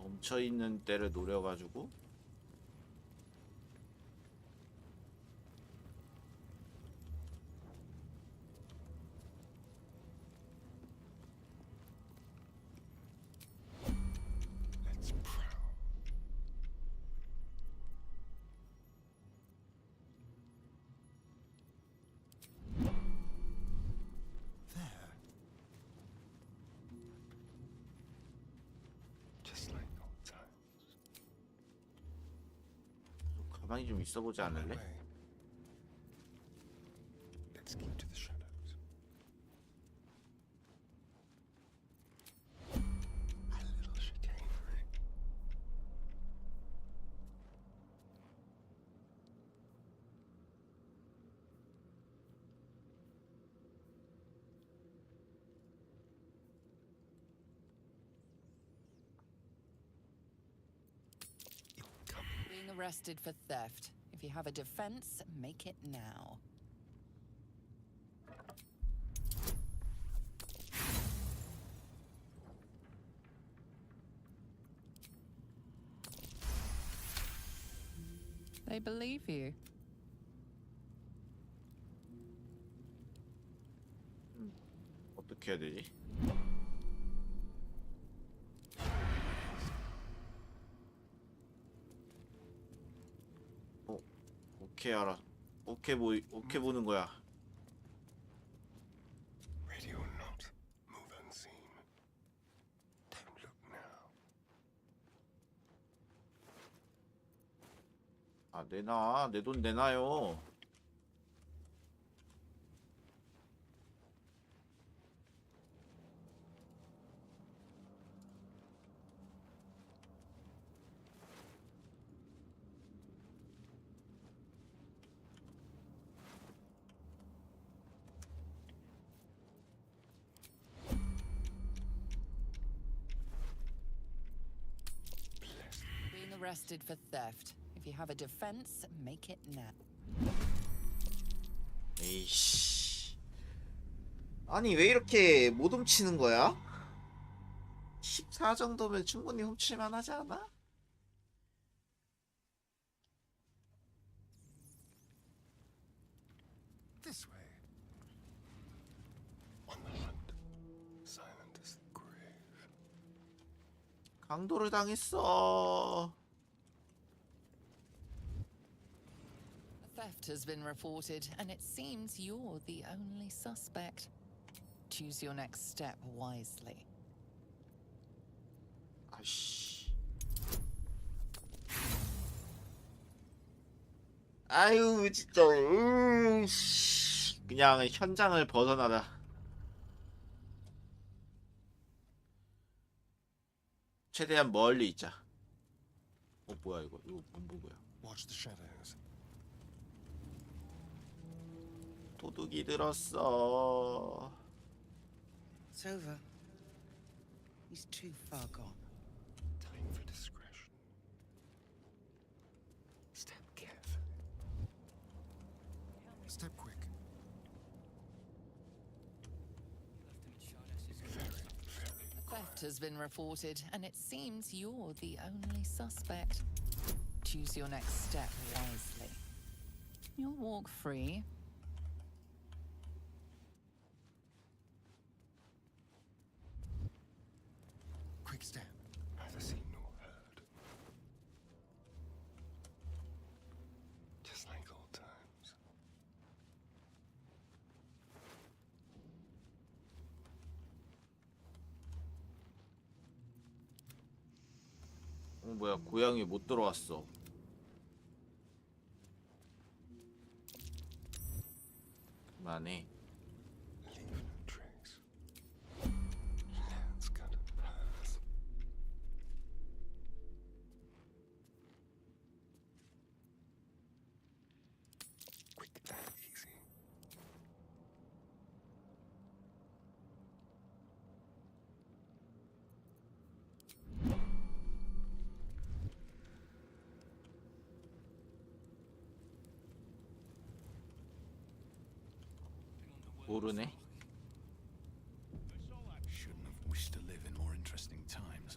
멈춰 있는 때를 노려가지고 Let's prowl. There. Just like old times. 가만히 좀 있어보지 않을래? Let's keep to the shadows. A little chicanery. Being arrested for theft. If you have a defense, make it now. They believe you. 어떻게 해야 되지? 오케이 알아. 오케이 보는 거야. Ready or not, move unseen. Don't look now. 아 내놔. 내 돈 내놔요. Being arrested for theft. If you have a defense, make it now. 에이씨. 아니 왜 이렇게 못 훔치는 거야? 14 정도면 충분히 훔칠만 하지 않아? This way. On the hunt. Silent as the grave. 강도를 당했어. A theft has been reported, and it seems you're the only suspect. Choose your next step wisely. 아씨. 아유 진짜. 그냥 현장을 벗어나다. 최대한 멀리 있자. 뭐야 이거 뭐야? Watch the shadows. 도둑이 들었어. It's over. He's too far gone. Time for discretion. Step carefully. Step quick. A theft has been reported, and it seems you're the only suspect. Choose your next step wisely. You'll walk free. Quick step. Neither seen nor heard. Just like old times. 뭐야 고양이 못 들어왔어. 그만해. Leave no trace. Let's cut a path. Quick, that easy. 모르네. Shouldn't have wished to live in more interesting times.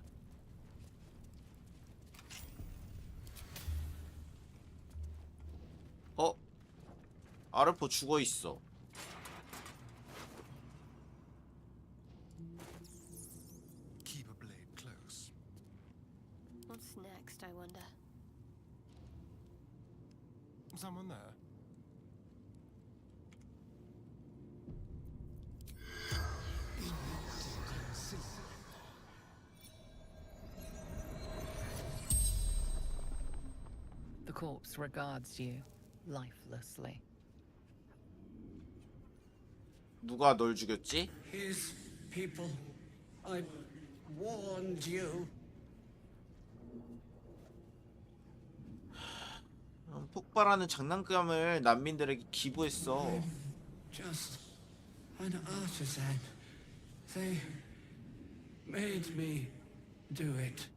아르포 죽어 있어. Keep a blade close. What's next, I wonder? Someone there? The corpse regards you lifelessly. 누가 널 죽였지? His people. I warned you. 폭발하는 장난감을 난민들에게 기부했어. Just an artisan. They made me do it.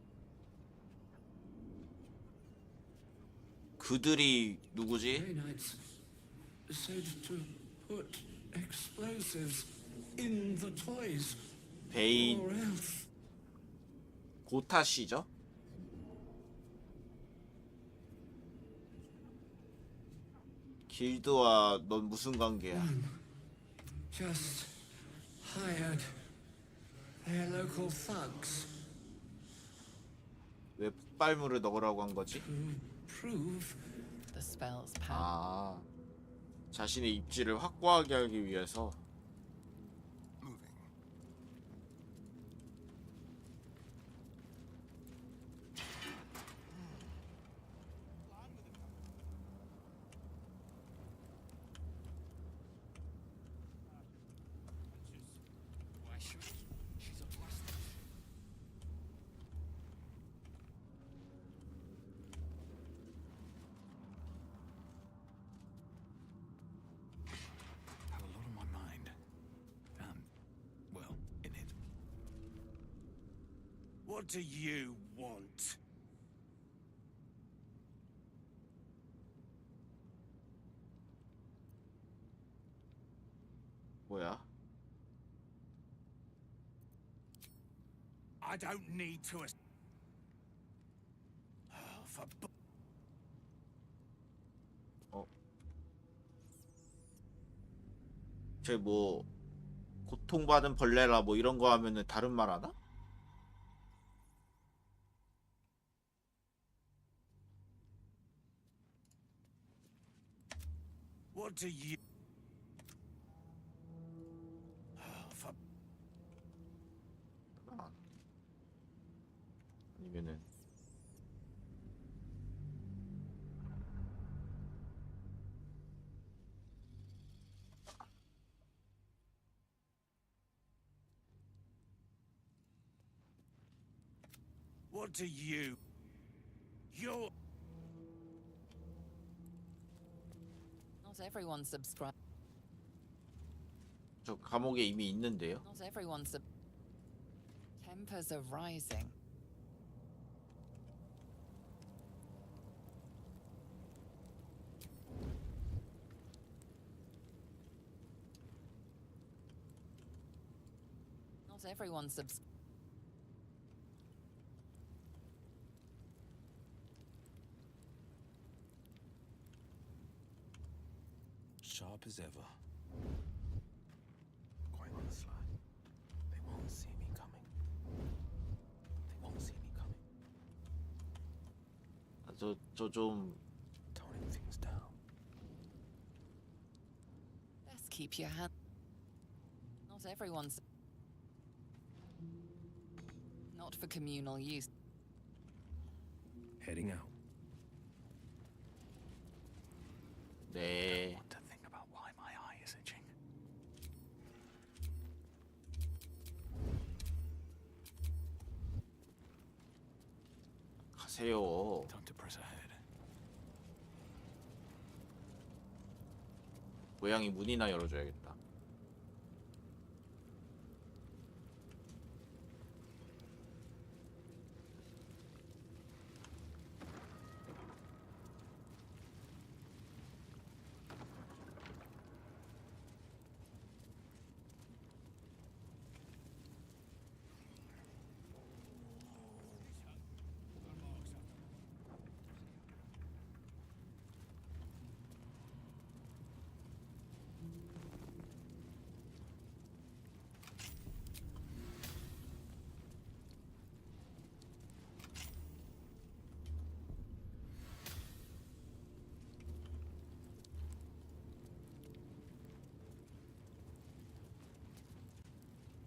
그들이 누구지? Knights said to put explosives in the toys. 베인 Or else. 고타시죠? 길드와 넌 무슨 관계야? Just hired their local thugs. 왜 폭발물을 넣으라고 한 거지? Prove The spell's power. 아, 자신의 입지를 확고하게 하기 위해서. Had a lot on my mind. And, well, in it. What do you want? 뭐야? I don't need to. For 쟤 뭐 고통받은 벌레라 뭐 이런 거 하면은 다른 말 하나? What do you? For 아니면은 what do you? You're. Not everyone subscribe. 저 감옥에 이미 있는데요. Not everyone sub. Tempers are rising. Not everyone subs. Sharp as ever. Quite on the sly. They won't see me coming. They won't see me coming. 저 좀 Toning things down. Best keep your hand. Not everyone's. Not for communal use. Heading out. 네. Want to think about why my eye is itching. 가세요. Time to press ahead. 고양이 문이나 열어줘야겠다.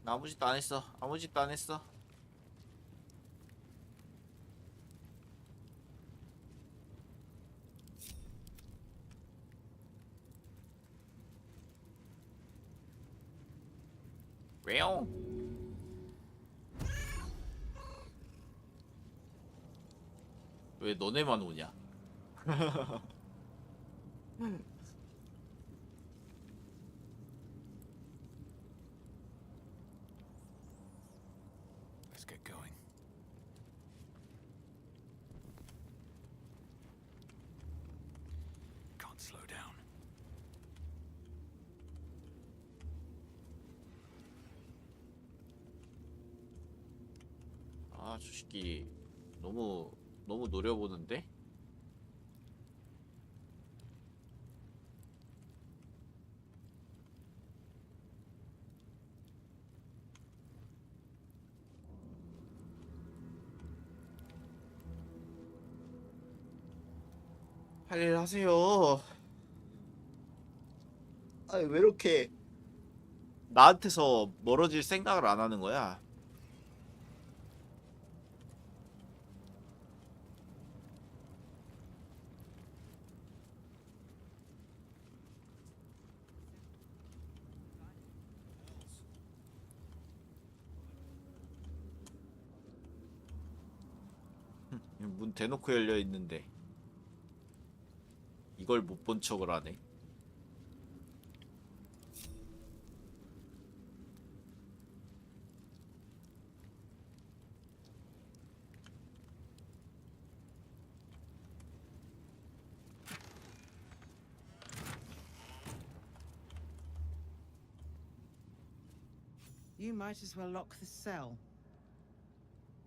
나 아무 짓도 안 했어. 아무 짓도 안 했어. 왜요? 왜 너네만 오냐? Let's get going. Can't slow down. 아, 저 새끼 너무 노려보는데? 할 일 하세요. 아니, 왜 이렇게 나한테서 멀어질 생각을 안 하는 거야? 문 대놓고 열려 있는데 이걸 못 본 척을 하네. You might as well lock the cell.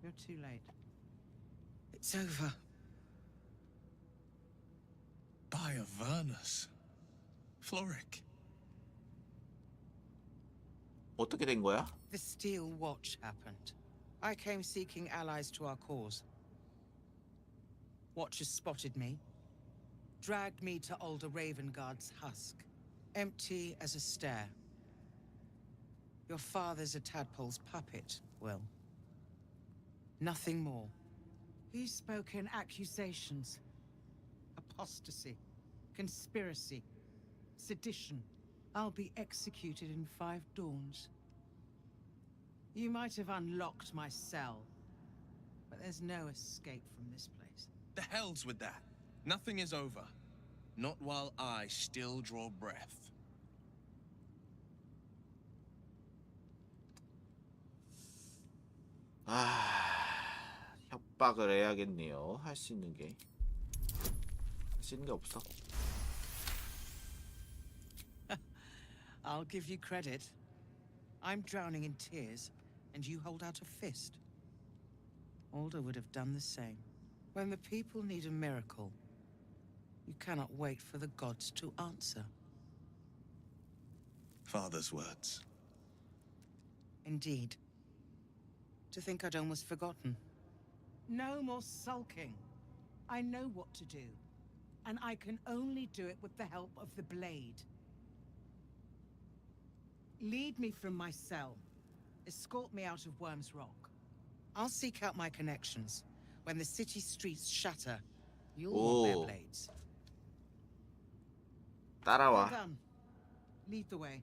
You're too late. It's over. By Avernus. Floric. 어떻게 된 거야? The Steel Watch happened. I came seeking allies to our cause. Watchers spotted me, dragged me to Older Ravengard's husk, empty as a stair. Your father's a tadpole's puppet, Will. Nothing more. He's spoken accusations. Apostasy, conspiracy, sedition. I'll be executed in 5 dawns. You might have unlocked my cell, but there's no escape from this place. The hell's with that? Nothing is over. Not while I still draw breath. 협박을 해야겠네요. 할 수 있는 게 없어. I'll give you credit. I'm drowning in tears, and you hold out a fist. Alder would have done the same. When the people need a miracle, you cannot wait for the gods to answer. Father's words. Indeed. To think I'd almost forgotten. No more sulking. I know what to do, and I can only do it with the help of the blade. Lead me from my cell. Escort me out of Worm's Rock. I'll seek out my connections. When the city streets shatter, you'll want their blades. 따라와. Well done. Lead the way.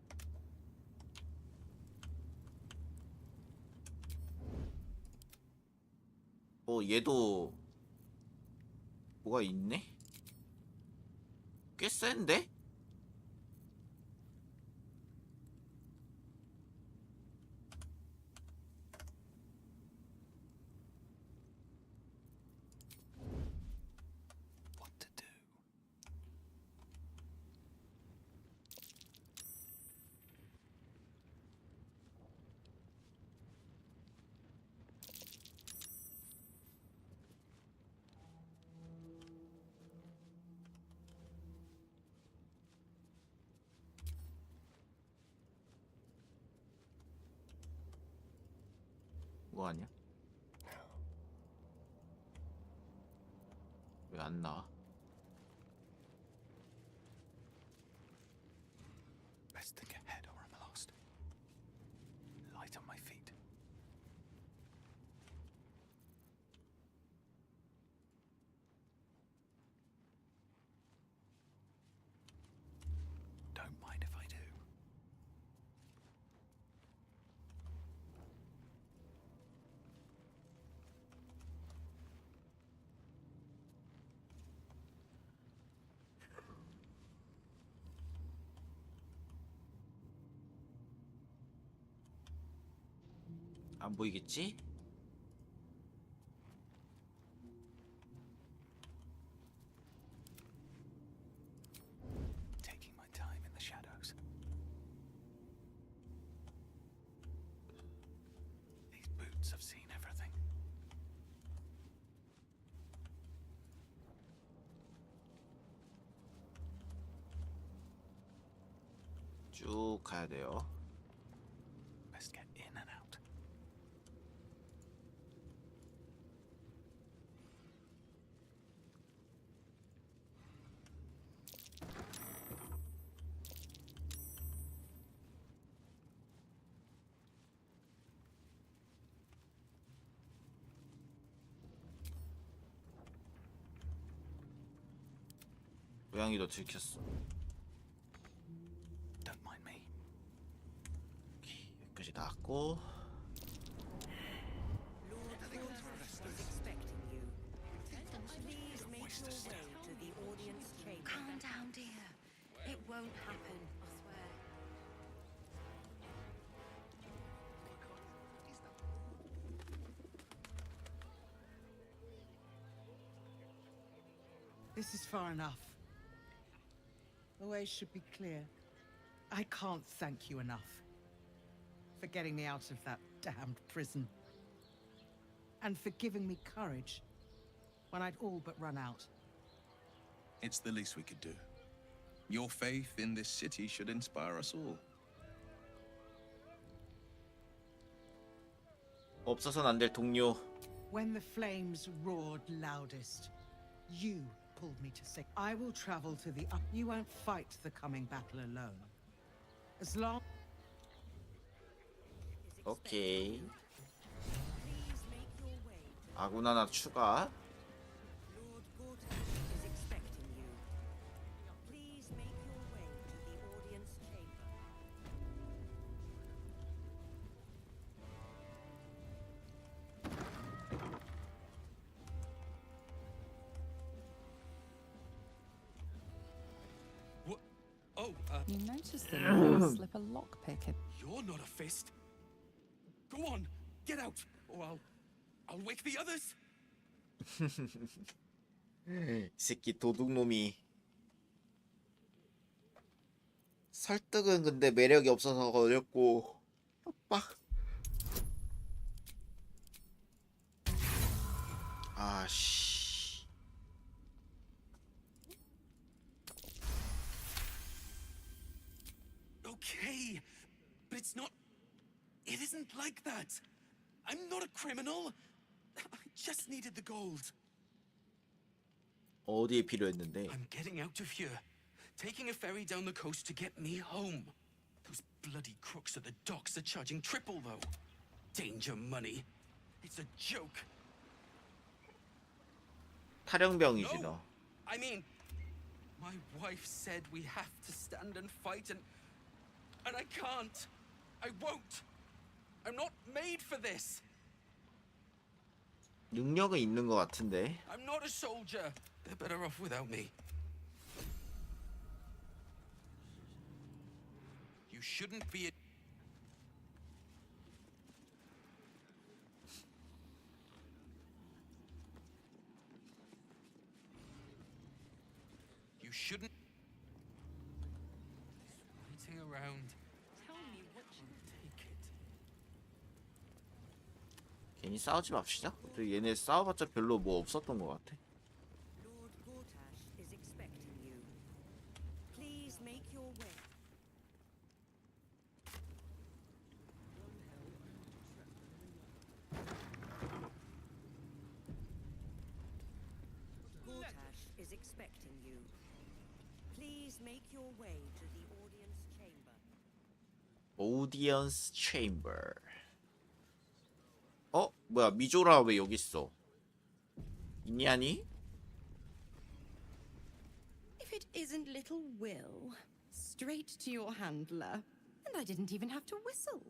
얘도 뭐가 있네? 꽤 센데? 뭐 아니야? 왜 안 나와? Best think ahead or I'm lost. light on my feet. Don't mind if I do. 안 보이겠지? Taking my time in the shadows. These boots have seen everything. 쭉 가야 돼요. Best get in and out. 고양이도 들켰어. Don't mind me. 여기까지 나왔고. Calm down, dear. It won't happen, I swear. This is far enough. The way should be clear. I can't thank you enough for getting me out of that damned prison. And for giving me courage when I'd all but run out. It's the least we could do. Your faith in this city should inspire us all. 없어선 안 될 동료. When the flames roared loudest, you pulled me to safety. I will travel to the up. You won't fight the coming battle alone. As long. 오케이. 아군 하나 추가. You notice that you slip a lockpick. You're not a fist. Go on, get out, or I'll wake the others. 이 새끼 도둑놈이. 설득은 근데 매력이 없어서 어렵고. 빡. 아씨. Okay, but it's not. It isn't like that. I'm not a criminal. I just needed the gold. 어디에 필요했는데? I'm getting out of here. Taking a ferry down the coast to get me home. Those bloody crooks at the docks are charging triple, though. Danger money. It's a joke. 탈영병이지 너. I mean, my wife said we have to stand and fight, and I can't. I won't. I'm not made for this. 능력은 있는 것 같은데. I'm not a soldier. They're better off without me. You shouldn't be a... You shouldn't... Waiting around. Tell me what you take it. 괜히 싸우지 맙시다. 얘네 싸워봤자 별로 뭐 없었던 것 같아. Lord Gortash is expecting you. Please make your way. Gortash is expecting you. Please make your way to the audience chamber. Audience chamber. 어? 뭐야 미조라 왜 여기 있어? 있냐니? If it isn't little Will, straight to your handler, and I didn't even have to whistle.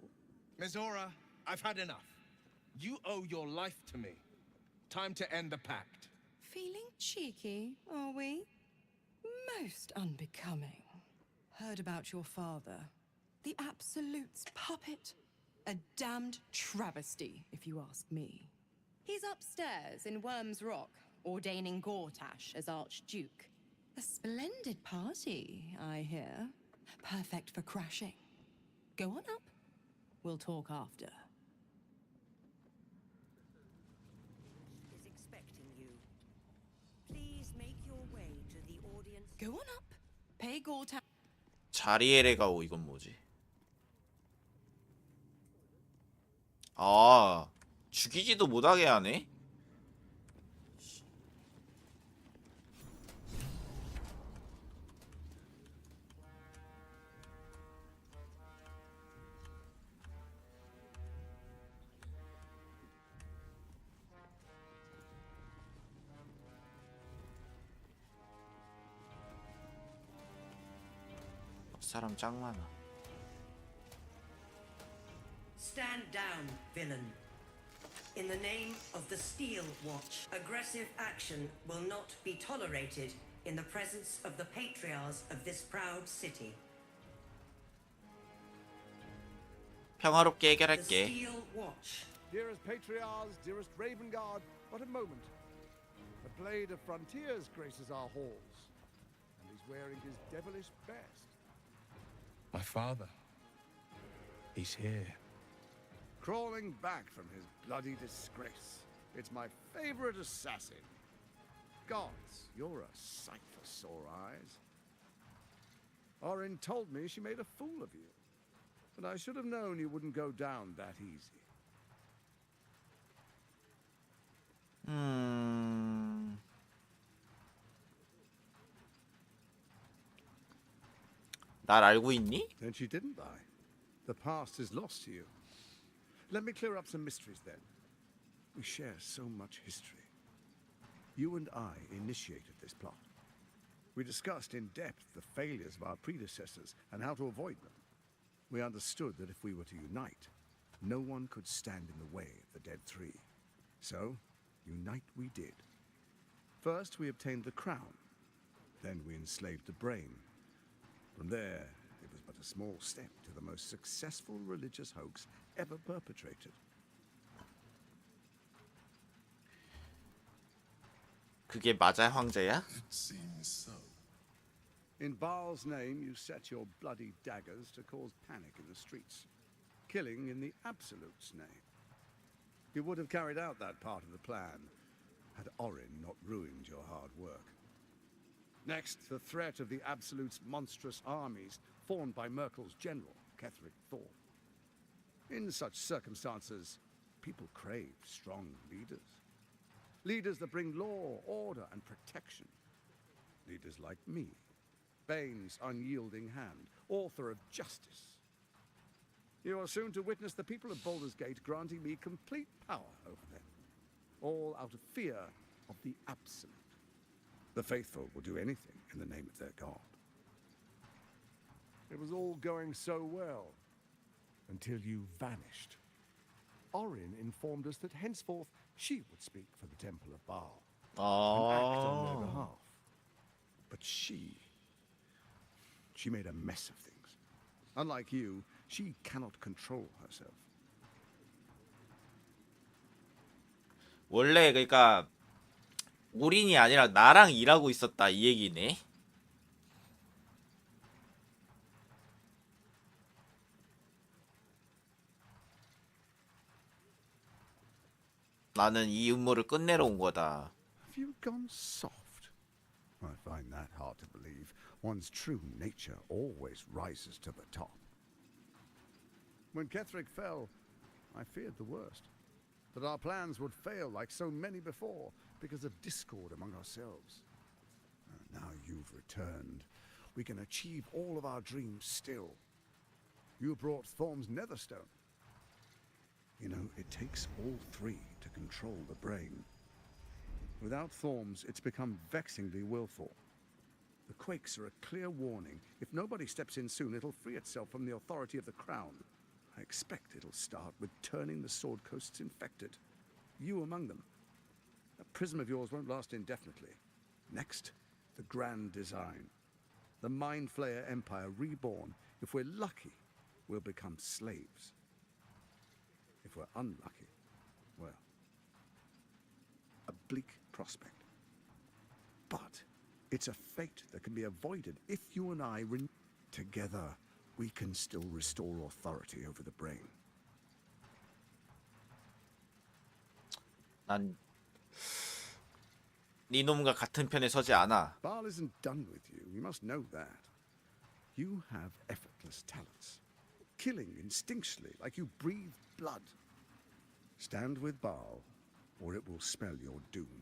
Mizora, I've had enough. You owe your life to me. Time to end the pact. Feeling cheeky, are we? Most unbecoming. Heard about your father. The Absolute's puppet. A damned travesty, if you ask me. He's upstairs in Worm's Rock, ordaining Gortash as Archduke. A splendid party, I hear. Perfect for crashing. Go on up. We'll talk after. Is expecting you. Please make your way to the audience. Go on up. Pay Gortash. 자리에레가오 이건 뭐지? 아 죽이지도 못하게 하네? 사람 짱 많아. Stand down, villain. In the name of the Steel Watch, aggressive action will not be tolerated in the presence of the patriarchs of this proud city. 평화롭게 The 해결할게. Steel Watch. Dearest Patriarchs, dearest Raven Guard, what a moment. The blade of frontiers graces our halls, and he's wearing his devilish best. My father. He's here. Crawling back from his bloody disgrace. It's my favorite assassin. Gods, you're a sight for sore eyes. Orin told me she made a fool of you, but I should have known you wouldn't go down that easy. 날 알고 있니? Then she didn't lie. The past is lost to you. Let me clear up some mysteries then. We share so much history. You and I initiated this plot. We discussed in depth the failures of our predecessors and how to avoid them. We understood that if we were to unite, no one could stand in the way of the Dead Three. So, unite we did. First, we obtained the crown. Then we enslaved the brain. From there, it was but a small step to the most successful religious hoax ever perpetrated. 그게 맞아 황제야? It seems so. In Baal's name, you set your bloody daggers to cause panic in the streets, killing in the Absolute's name. You would have carried out that part of the plan had Orin not ruined your hard work. Next, the threat of the Absolute's monstrous armies formed by Merkel's general, Ketheric Thor. In such circumstances, people crave strong leaders. Leaders that bring law, order, and protection. Leaders like me, Bane's unyielding hand, author of justice. You are soon to witness the people of Baldur's Gate granting me complete power over them, all out of fear of the Absolute. The faithful will do anything in the name of their god. It was all going so well, until you vanished. Orin informed us that henceforth she would speak for the Temple of Baal and act on their behalf. But she made a mess of things. Unlike you, she cannot control herself. 원래 그러니까 오린이 아니라 나랑 일하고 있었다 이 얘기네. 나는 이 음모를 끝내러 온 거다. Have you gone soft? I find that hard to believe. One's true nature always rises to the top. When Ketheric fell, I feared the worst. That our plans would fail like so many before because of discord among ourselves. Now you've returned. We can achieve all of our dreams still. You brought Thorm's Netherstone. You know, it takes all three to control the brain. Without Thorms, it's become vexingly willful. The quakes are a clear warning. If nobody steps in soon, it'll free itself from the authority of the crown. I expect it'll start with turning the Sword Coasts infected. You among them. That prism of yours won't last indefinitely. Next, the grand design. The Mind Flayer Empire reborn. If we're lucky, we'll become slaves. If we're unlucky, well, a bleak prospect. But it's a fate that can be avoided if you and I together, we can still restore authority over the brain. 난 네 놈과 같은 편에 서지 않아. Baal isn't done with you. You must know that. You have effortless talents. Killing instinctually, like you breathe blood. Stand with Baal, or it will spell your doom.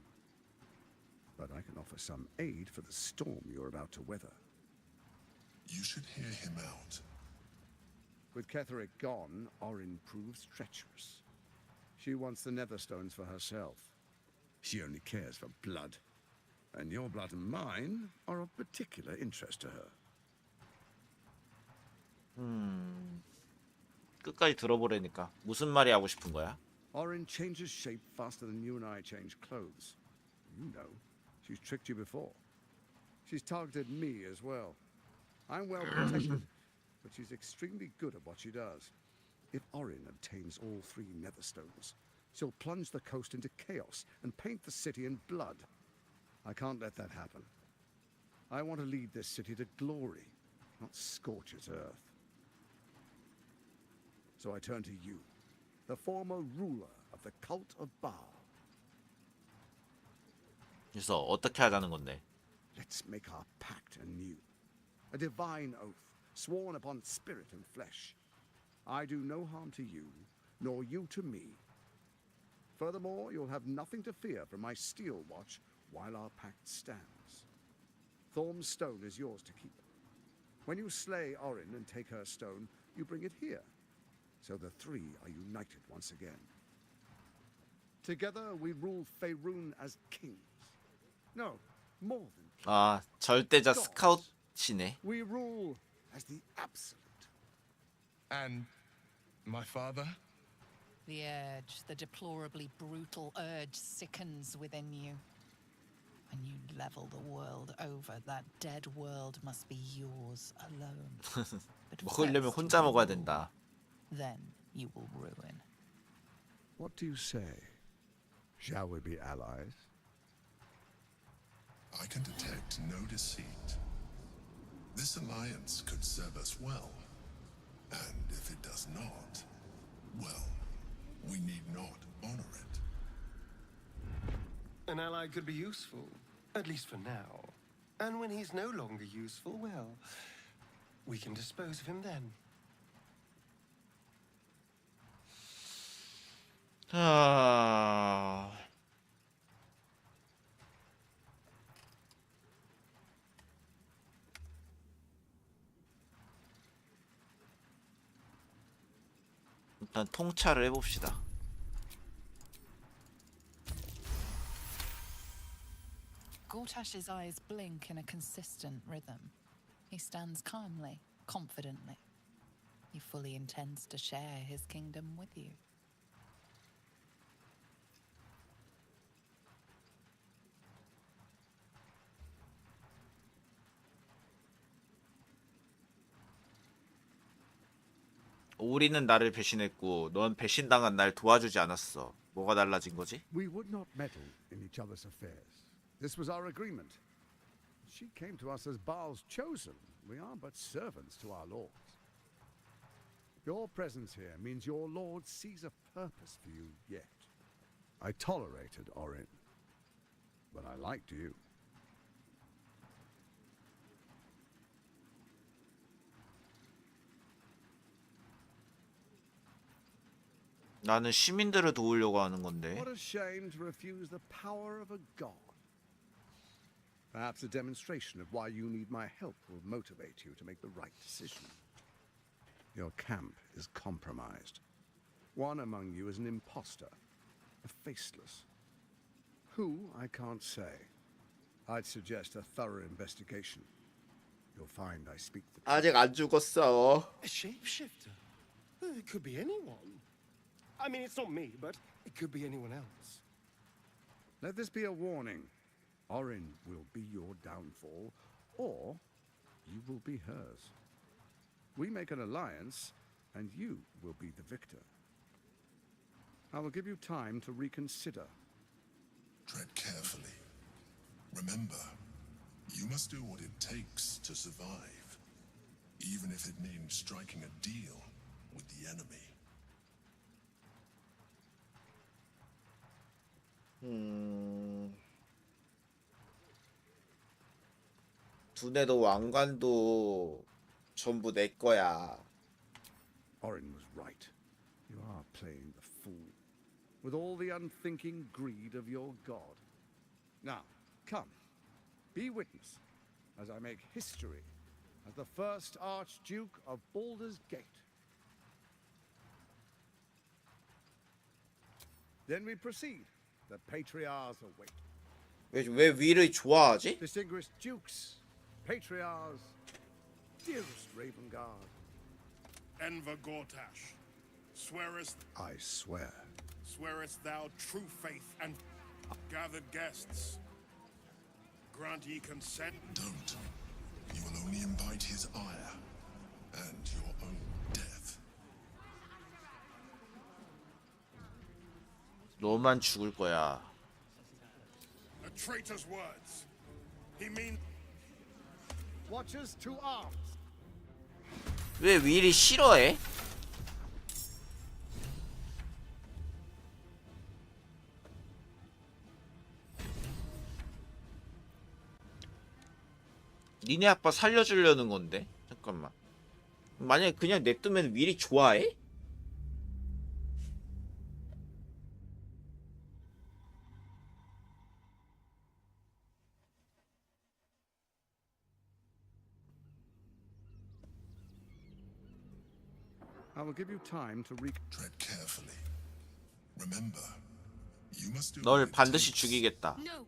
But I can offer some aid for the storm you're about to weather. You should hear him out. With Ketheric gone, Orin proves treacherous. She wants the Netherstones for herself. She only cares for blood. And your blood and mine are of particular interest to her. 끝까지 들어보라니까. 무슨 말이 하고 싶은 거야? Orin changes shape faster than you and I change clothes. You know, she's tricked you before. She's targeted me as well. I'm well protected, but she's extremely good at what she does. If Orin obtains all three Netherstones, she'll plunge the coast into chaos and paint the city in blood. I can't let that happen. I want to lead this city to glory, not scorch its earth. So I turn to you, the former ruler of the cult of Baal. 그래서 어떻게 하자는 건데? Let's make our pact anew. A divine oath, sworn upon spirit and flesh. I do no harm to you, nor you to me. Furthermore, you'll have nothing to fear from my steel watch while our pact stands. Thorm's stone is yours to keep. When you slay Orin and take her stone, you bring it here. So the three are united once again. Together we rule Faerun as kings. No, more than kings. 아, 절대자 스카웃이네. We rule as the absolute. And my father? The urge, the deplorably brutal urge sickens within you. When you level the world over, that dead world must be yours alone. But 먹으려면 first 혼자 you 먹어야 rule, 된다. then you will ruin. What do you say? Shall we be allies? I can detect no deceit. This alliance could serve us well. And if it does not, well, we need not honor it. An ally could be useful, at least for now. And when he's no longer useful, well, we can dispose of him then. 일단 통찰을 해봅시다. Gortash's eyes blink in a consistent rhythm. He stands calmly, confidently. He fully intends to share his kingdom with you. 오리는 나를 배신했고 넌 배신당한 날 도와주지 않았어. 뭐가 달라진 거지? We would not meddle in each other's affairs. This was our agreement. She came to us as Baal's chosen. We are but servants to our lords. Your presence here means your lord sees a purpose for you yet. I tolerated Orin, but I liked you. 나는 시민들을 도우려고 하는 건데. What a shame to refuse the power of a god. Perhaps a demonstration of why you need my help will motivate you to make the right decision. Your camp is compromised. One among you is an imposter, a faceless. Who, I can't say. I'd suggest a thorough investigation. You'll find I speak the truth. 아직 안 죽었어. A shapeshifter? It could be anyone. I mean, it's not me, but it could be anyone else. Let this be a warning. Orin will be your downfall, or you will be hers. We make an alliance, and you will be the victor. I will give you time to reconsider. Tread carefully. Remember, you must do what it takes to survive, even if it means striking a deal with the enemy. 두뇌도 왕관도 전부 내 거야. Orin was right. You are playing the fool, with all the unthinking greed of your god. Now, come, be witness, as I make history as the first Archduke of Baldur's Gate. Then we proceed. The patriarchs await. 왜 위를 좋아하지? Distinguished dukes, patriarchs, dearest Ravengard. Enver Gortash, swearest... I swear. Swearest thou true faith and gathered guests? Grant ye consent? Don't. You will only invite his ire and your own death. 너만 죽을 거야. A traitor's words. He means... Watchers to arms. 왜 위리 싫어해? 니네 아빠 살려주려는 건데. 잠깐만. 만약에 그냥 냅두면 위리 좋아해? I will give you time to tread carefully. Remember, you must do 널 what it 반드시 takes. 죽이겠다. No.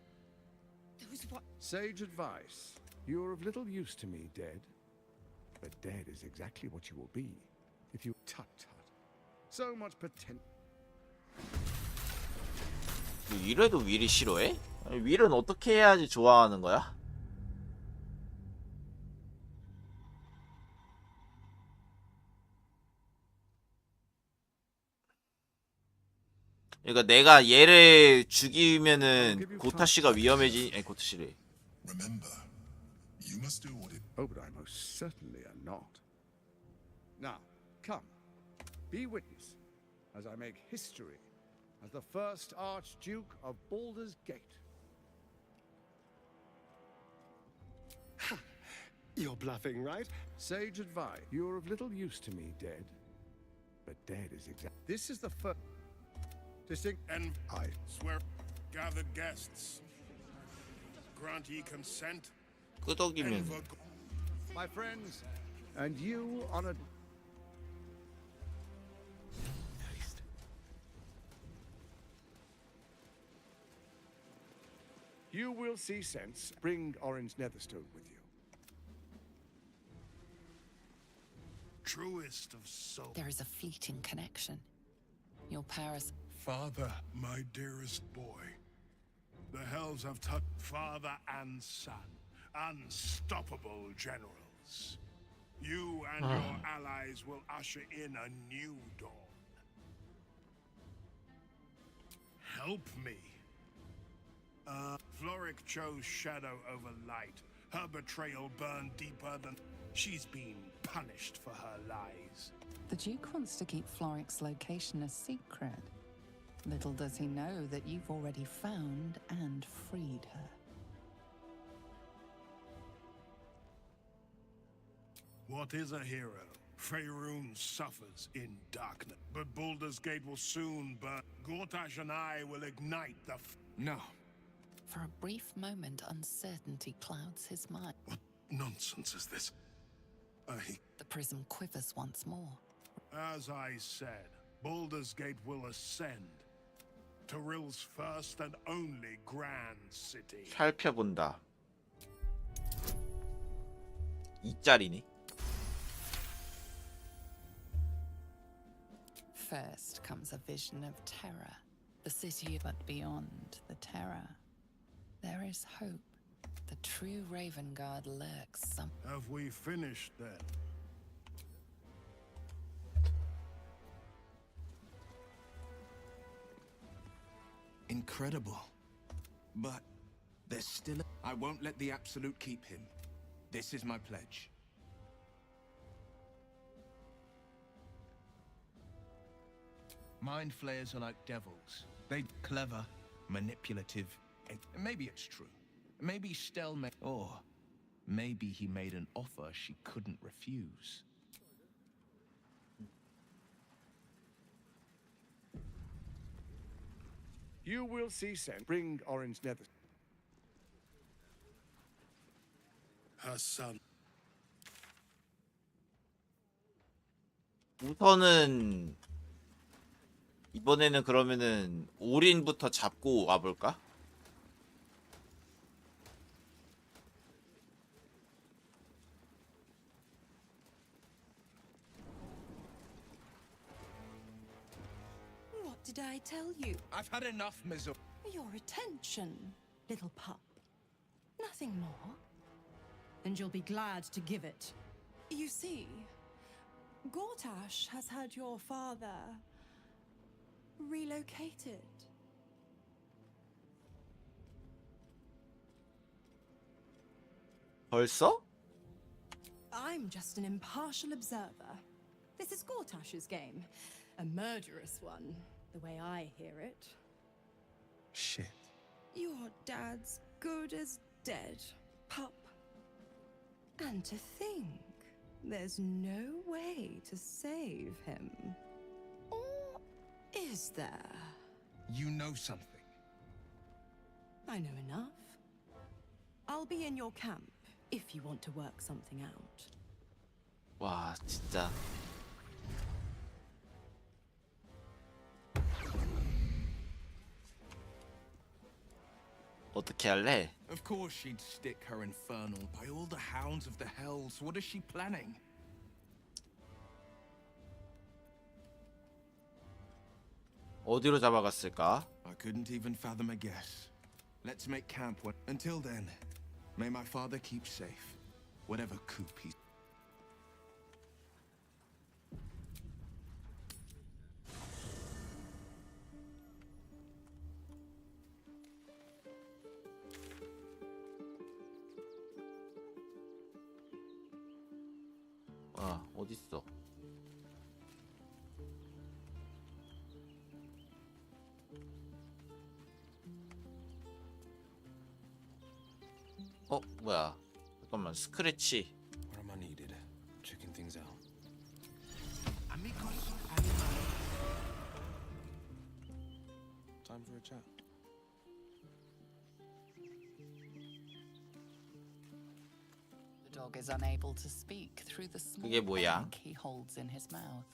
Those what? Sage advice. You are of little use to me, dead. But dead is exactly what you will be if you tut-tut. So much potential. 이래도 위리 싫어해? 아니, 윌은 어떻게 해야지 좋아하는 거야? 그러니까 내가 얘를 죽이면은 고타 씨가 위험해지. 아니 고타 씨래. Remember, you must do what it. Oh, but I most certainly am not. Now, come, be witness, as I make history as the first Archduke of Baldur's Gate. You're bluffing, right? Sage advice. You are of little use to me, dead. But dead is exact. This is the first. And I swear, gathered guests. Grant ye consent? 끄덕이면. My friends, and you honored. You will see sense. Bring Orange Netherstone with you. Truest of souls. There is a fleeting connection. Your Paris. Father, my dearest boy. The hells have touched father and son. Unstoppable generals. You and your allies will usher in a new dawn. Help me. Floric chose shadow over light. Her betrayal burned deeper than... She's been punished for her lies. The Duke wants to keep Floric's location a secret. Little does he know that you've already found and freed her. What is a hero? Faerun suffers in darkness. But Baldur's Gate will soon burn. Gortash and I will ignite the... No. For a brief moment, uncertainty clouds his mind. What nonsense is this? The prism quivers once more. As I said, Baldur's Gate will ascend. Torill's first and only grand city. 살펴본다. 2짜리네. First comes a vision of terror, the city, but beyond the terror, there is hope. The true Raven Guard lurks some. Have we finished then? Incredible. But there's still I won't let the Absolute keep him. This is my pledge. Mind flayers are like devils. They clever, manipulative. Maybe it's true. Maybe Stell made, or maybe he made an offer she couldn't refuse. You will see Sen. Bring Orange Nether. Her son. 우선은 이번에는 그러면은 올인부터 잡고 와볼까? What did I tell you? I've had enough, Mizzle. Your attention, little pup. Nothing more. And you'll be glad to give it. You see, Gortash has had your father relocated. 벌써? I'm just an impartial observer. This is Gortash's game. A murderous one, the way I hear it. Shit. Your dad's good as dead, pup. And to think, there's no way to save him. Or is there? You know something. I know enough. I'll be in your camp if you want to work something out. 와, 진짜. 어떻게 할래? Of course she'd stick her infernal by all the hounds of the hells. What is she planning? 어디로 잡아갔을까? I couldn't even fathom a guess. Let's make camp when... Until then, may my father keep safe. Whatever coop he's... 아, 어딨어? 뭐야? 잠깐만, 스크래치. Where am I needed? Checking things out. Amigos, animal. Time for a chat. The dog is unable to speak through the small 그게 뭐야? bag he holds in his mouth.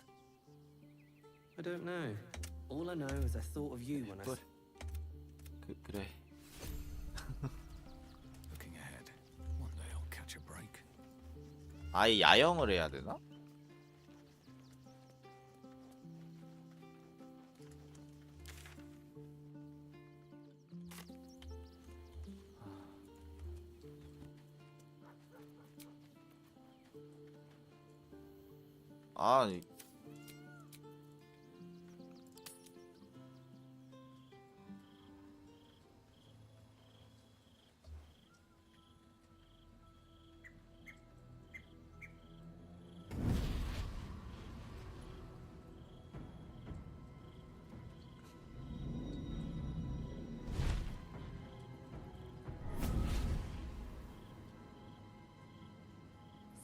I don't know. All I know is I thought of you when I... 그래. Looking ahead. One day I'll catch a break. 아예 야영을 해야 되나? 아,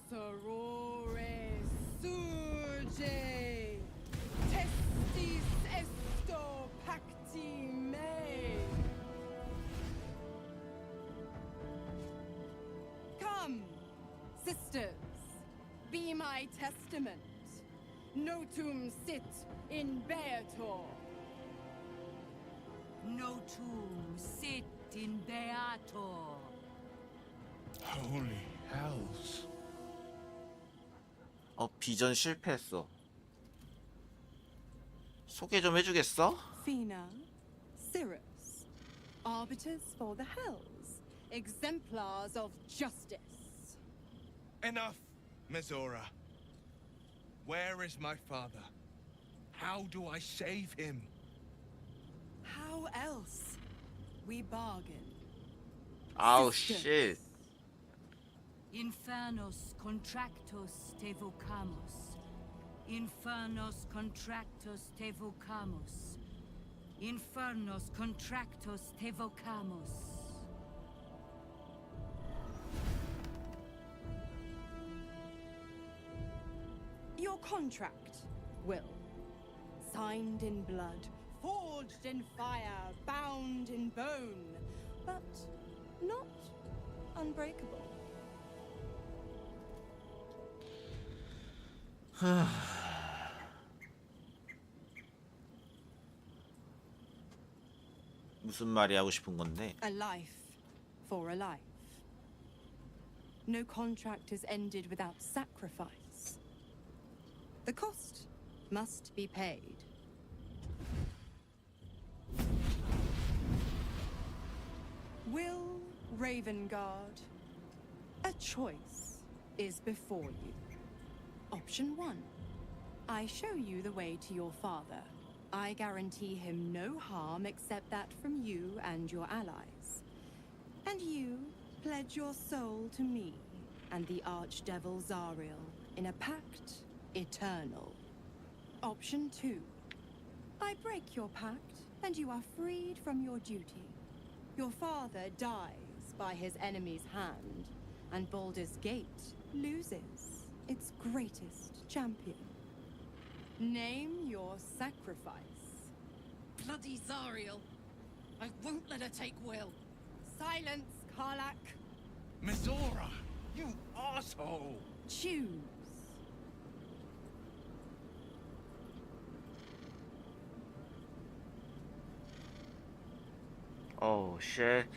Sorore surge, testis esto pacti me. Come, sisters, be my testament. Notum sit in Beator. Notum sit in Beator. Holy hells. 비전 실패했어. 소개 좀 해주겠어? Fina, Cyrus, arbiters for the hells, exemplars of justice. Enough, Mizora. Where is my father? How do I save him? How else? We bargain. 아우 쉣. Infernos contractos te vocamos. Infernos contractos te vocamos. Infernos contractos te vocamos. Your contract, Will. Signed in blood, forged in fire, bound in bone, but not unbreakable. 무슨 말이 하고 싶은 건데? A life for a life. No contract is ended without sacrifice. The cost must be paid. Will Ravengard, a choice is before you. Option 1. I show you the way to your father. I guarantee him no harm except that from you and your allies. And you pledge your soul to me and the archdevil Zariel in a pact eternal. Option 2. I break your pact and you are freed from your duty. Your father dies by his enemy's hand, and Baldur's Gate loses its greatest champion. Name your sacrifice. Bloody Zariel. I won't let her take Will. Silence, Karlak. Mizora, you asshole! Choose. Oh shit.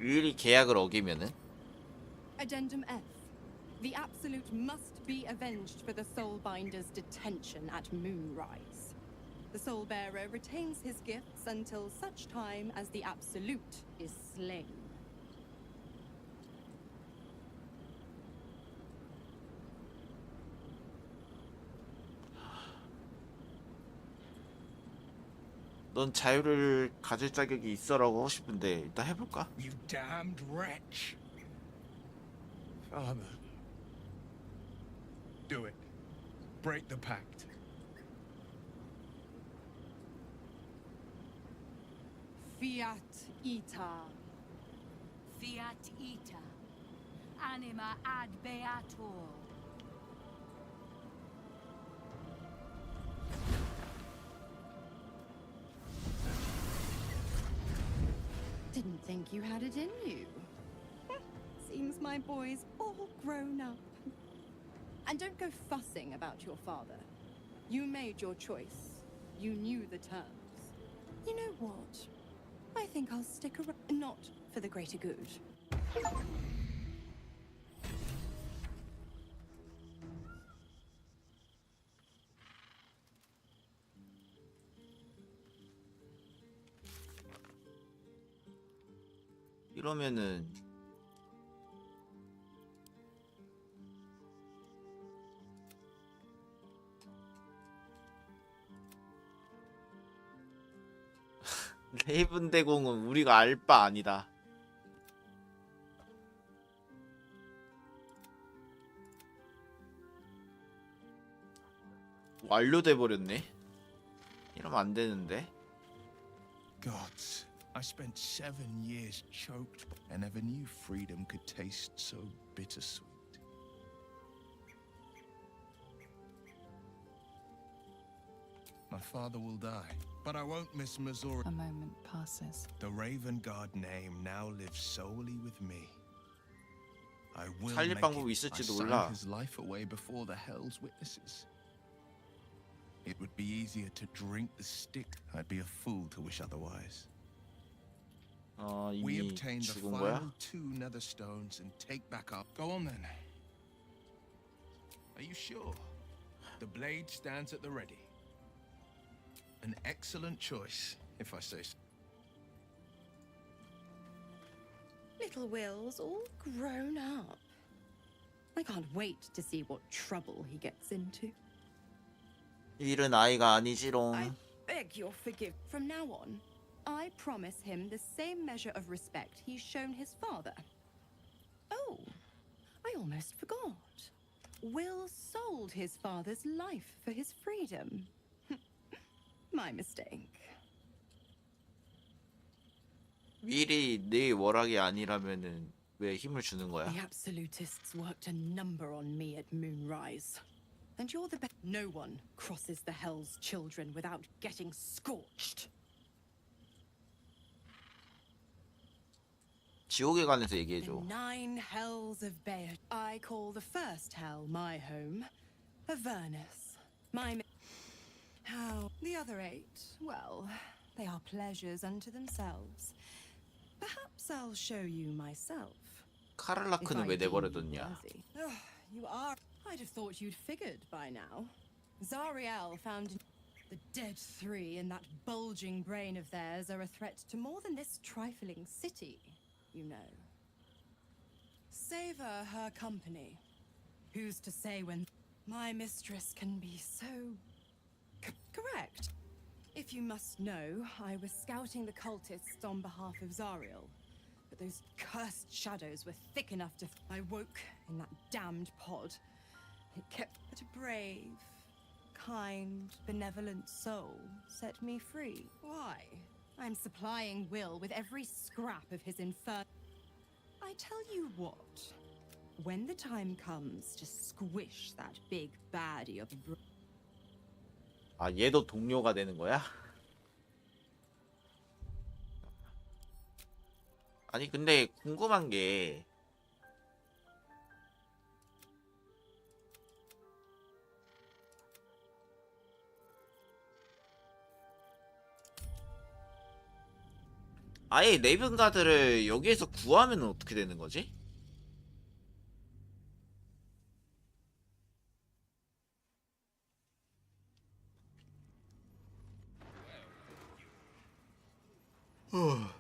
유일이 계약을 어기면은? Addendum F. The Absolute must be avenged for the Soulbinder's detention at Moonrise. The Soulbearer retains his gifts until such time as the Absolute is slain. 넌 자유를 가질 자격이 있어라고 하고 싶은데 일단 해볼까? You damned wretch. Father. Do it. Break the pact. Fiat Ita. Fiat ita. Anima ad beator. Didn't think you had it in you. Seems my boy's all grown up. And don't go fussing about your father. You made your choice. You knew the terms. You know what? I think I'll stick around. Not for the greater good. 이러면은 레이븐 대공은 우리가 알 바 아니다. 완료돼 버렸네. 이러면 안 되는데. Gods, I spent 7 years choked. I never knew freedom could taste so bittersweet. My father will die, but I won't miss Mizora. A moment passes. The Raven Guard name now lives solely with me. I will 살릴 make 방법이 it. I 있을지도 signed 몰라. his life away before the Hell's witnesses. It would be easier to drink the stick. I'd be a fool to wish otherwise. We 이미 obtain the 죽은 거야? final 2 nether stones and take back up. Go on then. Are you sure? The blade stands at the ready. An excellent choice, if I say so. Little Will's all grown up. I can't wait to see what trouble he gets into. 일은 아이가 아니지롱. I beg your forgive. From now on, I promise him the same measure of respect he's shown his father. Oh, I almost forgot. Will sold his father's life for his freedom. My mistake. 윌이 네 워락이 아니라면은 왜 힘을 주는 거야? The absolutists worked a number on me at Moonrise. And you're the best. No one crosses the Hell's children without getting scorched. 지옥에 관해서 The 얘기해줘. 9 hells of Bayer. I call the first hell my home, Avernus. How the other 8? Well, they are pleasures unto themselves. Perhaps I'll show you myself. 카를라크는 왜 내버려뒀냐? You are. I'd have thought you'd figured by now. Zariel found the dead 3 in that bulging brain of theirs are a threat to more than this trifling city, you know. Savor her company. Who's to say when my mistress can be so correct? If you must know, I was scouting the cultists on behalf of Zariel. But those cursed shadows were thick enough to... I woke in that damned pod. It kept... But a brave, kind, benevolent soul set me free. Why? I'm supplying Will with every scrap of his infernal... I tell you what. When the time comes to squish that big baddie of a... 아, 얘도 동료가 되는 거야? 아니 근데 궁금한 게 아예 레이븐가드를 여기에서 구하면 어떻게 되는 거지? 어.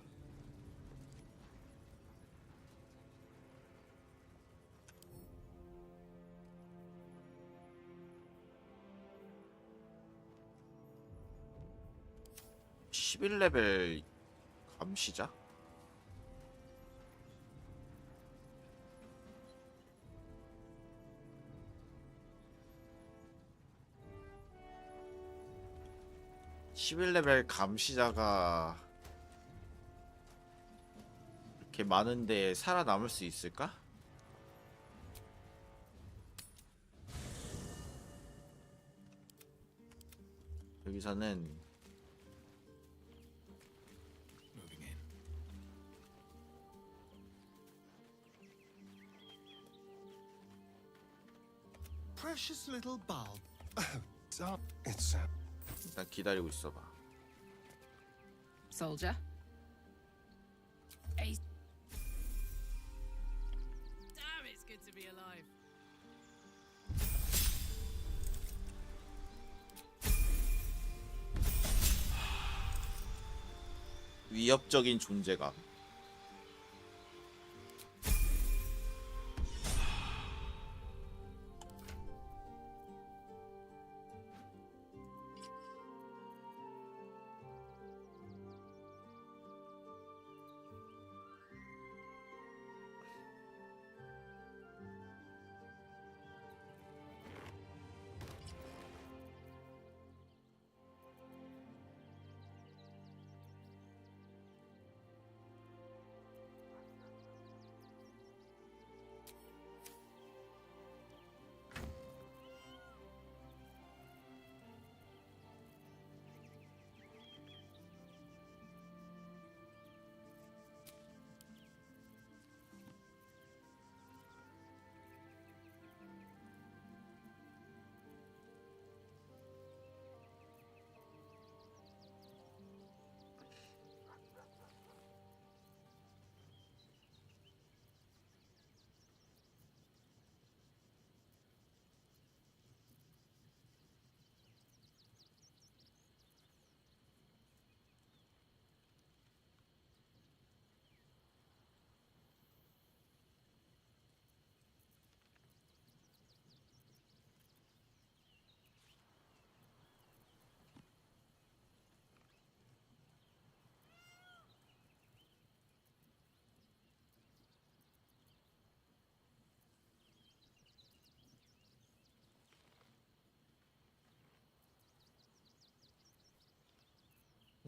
11레벨 감시자? (11레벨) 감시자가 이렇게 많은데 살아남을 수 있을까? 여기서는 Precious little bulb. Oh, it's 일단 기다리고 있어봐. Soldier. Damn, it's good to be alive. 위협적인 존재감.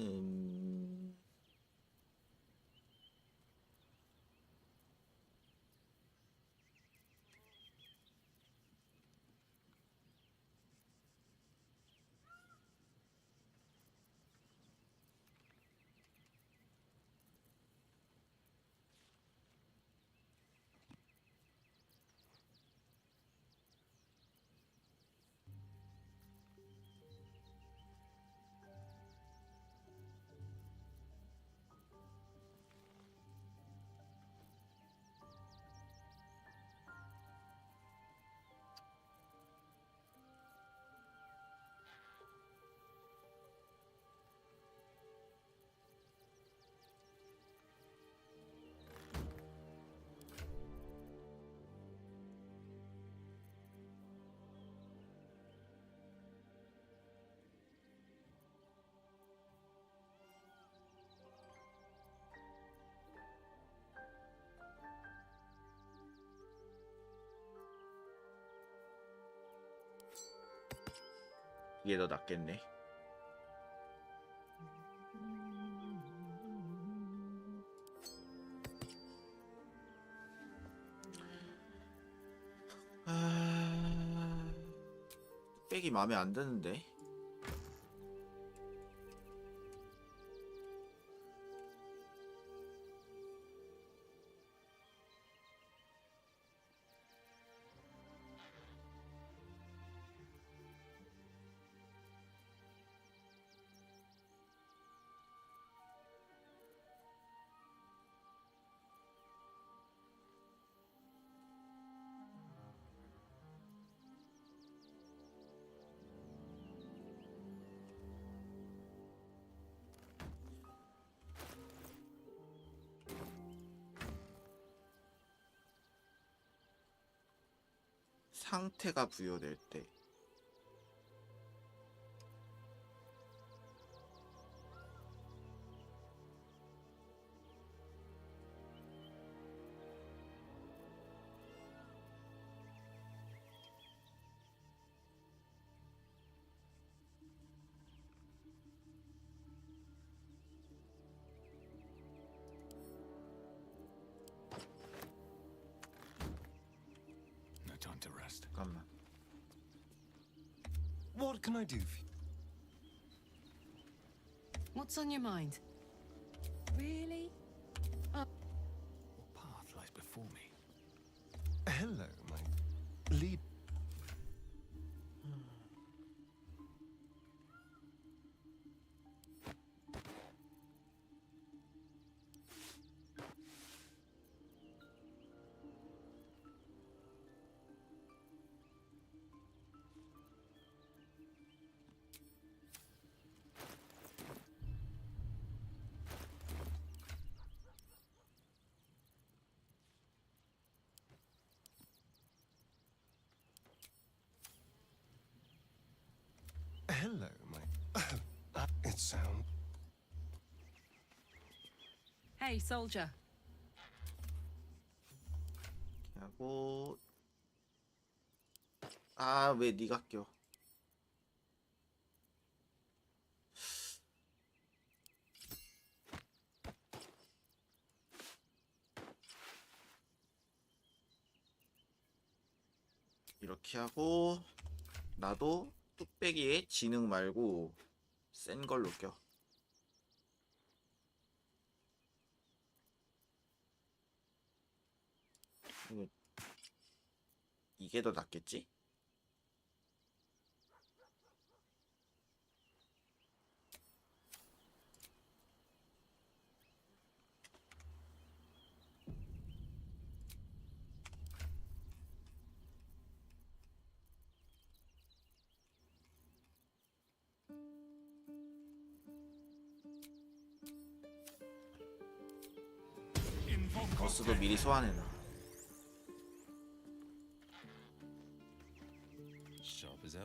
음... 이게 더 낫겠네. 뚝배기 마음에 안 드는데. 상태가 부여될 때 No time to rest. 잠깐만. What can I do for you? What's on your mind? Really? What path lies before me? Hello, my lead. Hello, my. It sounds. Hey, soldier. 하고 아, 왜 네가 껴? 이렇게 하고 나도 뚝배기에 지능 말고 센 걸로 껴. 이게 더 낫겠지? 버스도 미리 소환해놔.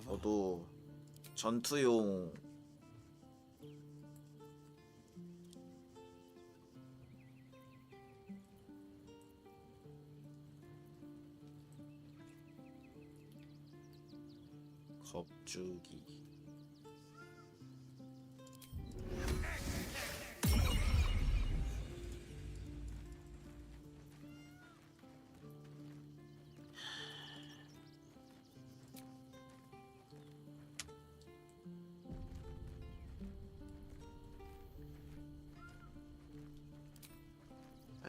저도 전투용 겁주기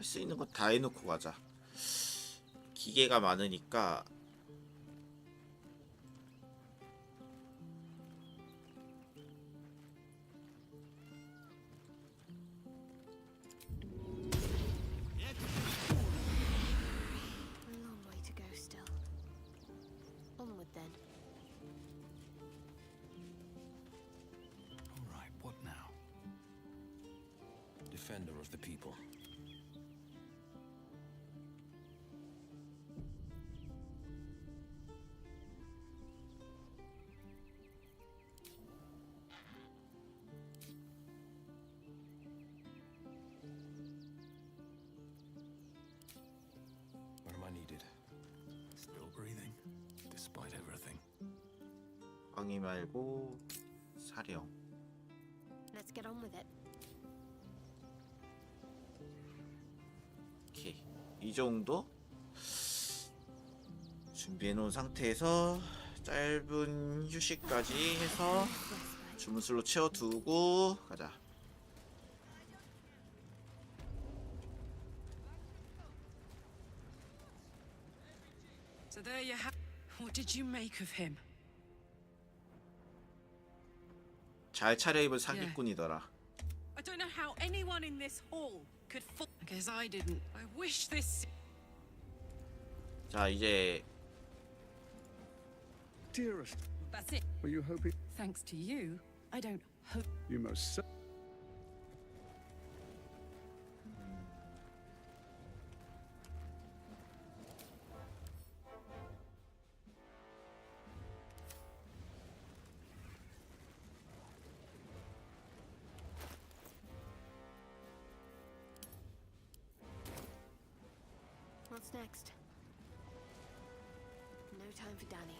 할 수 있는 거 다 해놓고 가자. 기계가 많으니까. A long way to go still. Onward then. All right, what now? Defender of the people. Where am I needed? Still breathing, despite everything. 광희 말고 사령. Let's get on with it. 오케이. 이 정도 준비해 놓은 상태에서 짧은 휴식까지 해서 주문술로 채워두고 가자. So there you have. What did you make of him? 잘 차려입은 사기꾼이더라. I don't know how anyone in this hall could fall. I guess I didn't. I wish this. 자, 이제 Dearest, That's it. were you hoping? Thanks to you, I don't hope. You most cer- What's next? No time for Danny.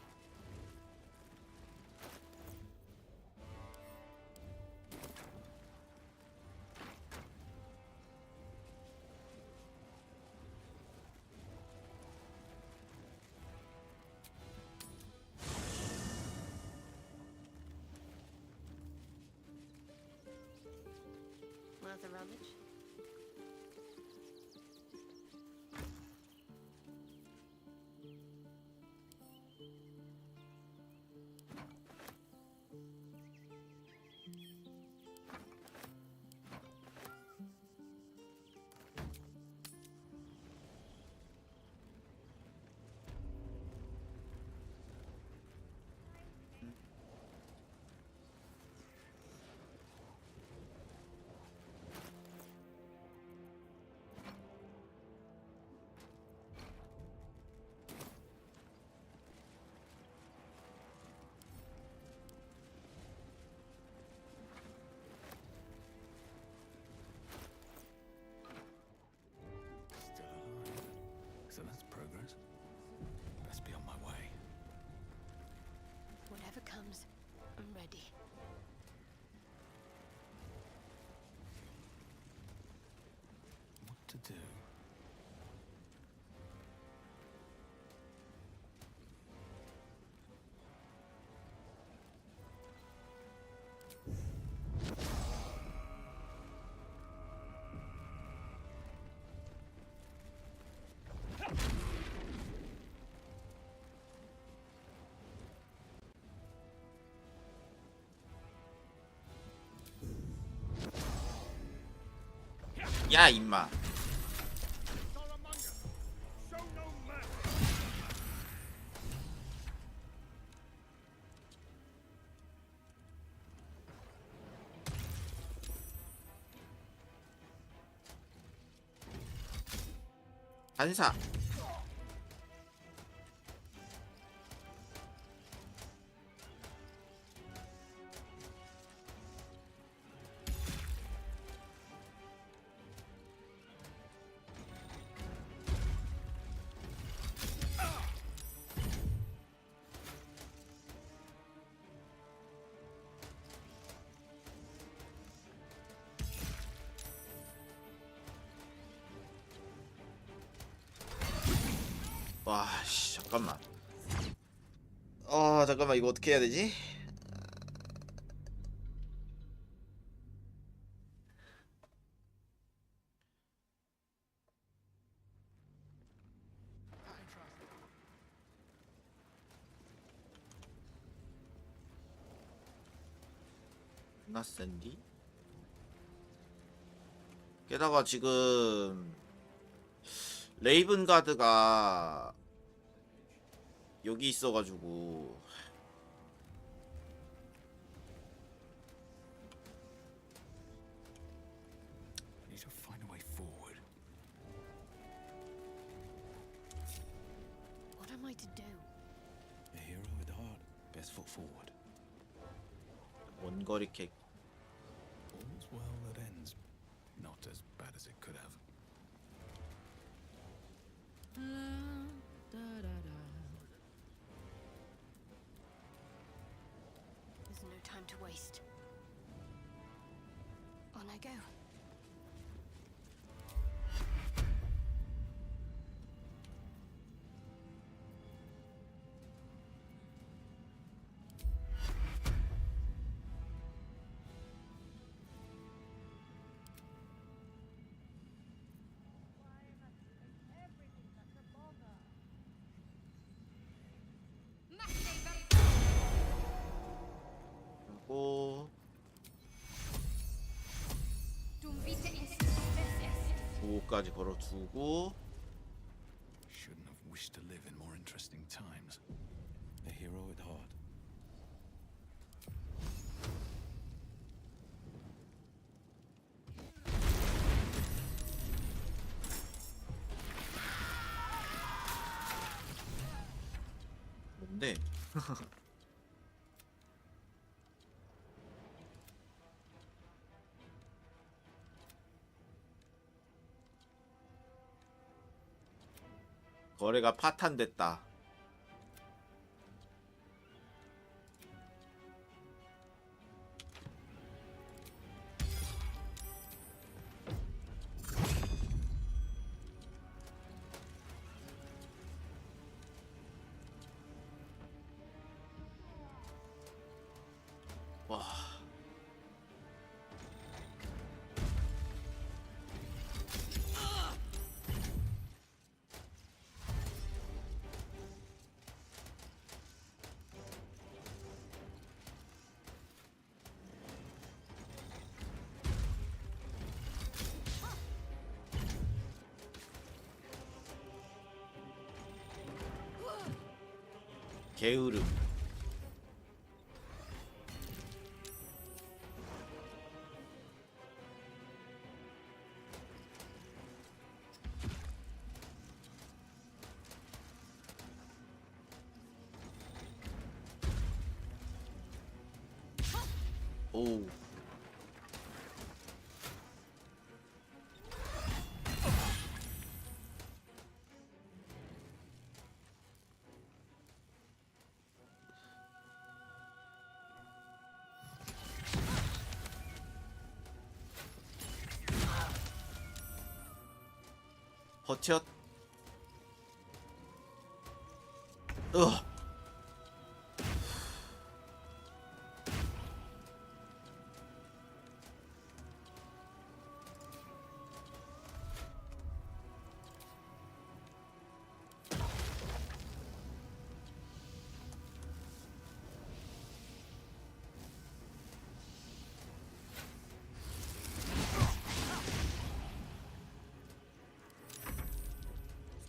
Worth a rummage? Still alive. So that's progress. Best be on my way. Whatever comes, I'm ready. What to do? 야 임마. 반사. 와, 씨, 잠깐만. 잠깐만, 이거 어떻게 해야 되지? 존나 센디? 게다가 지금 레이븐 가드가 여기 있어가지고 Need to find a way forward. What am I to do? A hero with heart. Best foot forward. 원거리 킥. All's well that ends. Not as bad as it could have. There's no time to waste. On I go. 그리고 5까지 걸어두고 Shouldn't have wished to live in more interesting times. A hero with heart. 뭔데? 거래가 파탄됐다. 와. 게으름. 오. 버텼.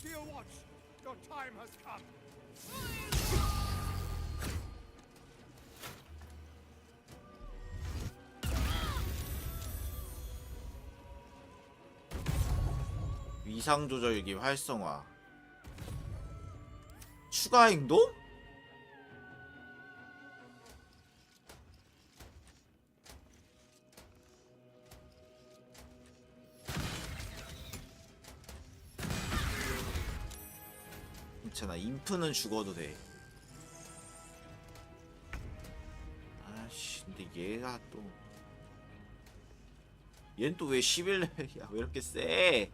Steel Watch, your time has come. 위상 조절기 활성화. 추가 행동? 괜찮아. 인프는 죽어도 돼. 아씨, 근데 얘가 또 얘는 또 왜 11레벨이야? 왜 이렇게 세?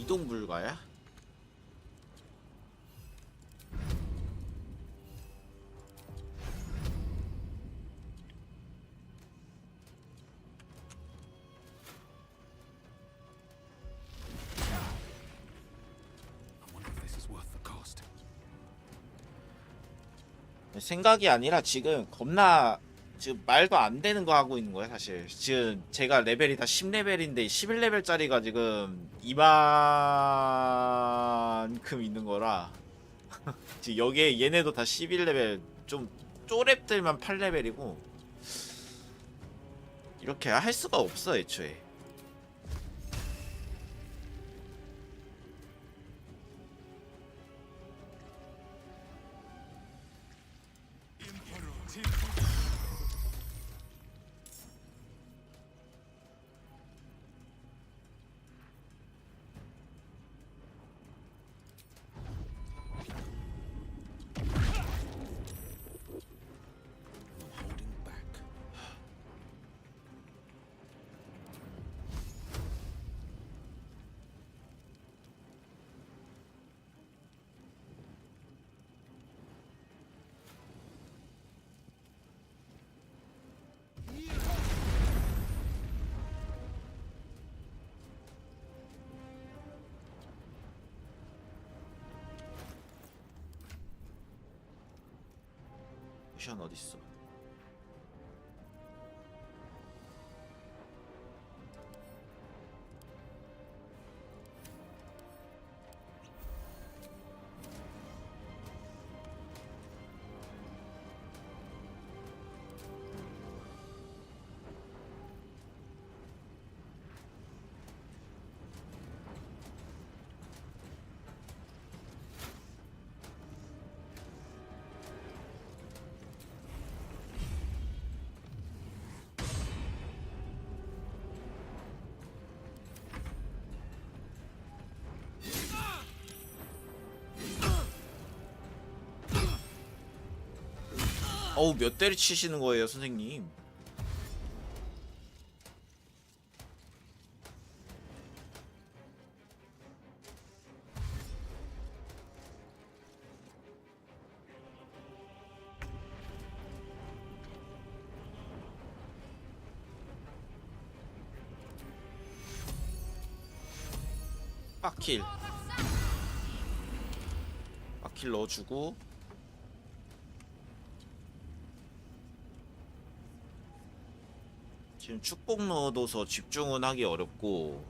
이동 불가야? 생각이 아니라 지금 겁나 지금 말도 안 되는 거 하고 있는 거예요 사실. 지금 제가 레벨이 다 10레벨인데 11레벨짜리가 지금 이만큼 있는 거라 지금 여기에 얘네도 다 11레벨, 좀 쪼랩들만 8레벨이고 이렇게 할 수가 없어 애초에. 쿠션 어딨어? 어우, 몇 대를 치시는 거예요, 선생님? 빡킬. 빡킬 넣어주고. 지금 축복 넣어둬서 집중은 하기 어렵고.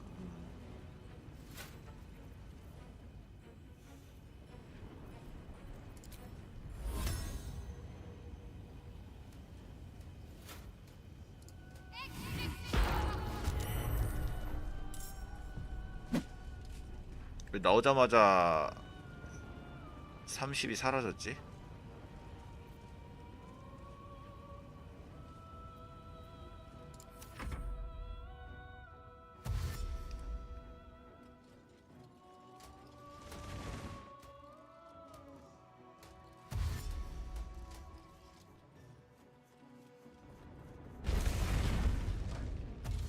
왜 나오자마자 30이 사라졌지?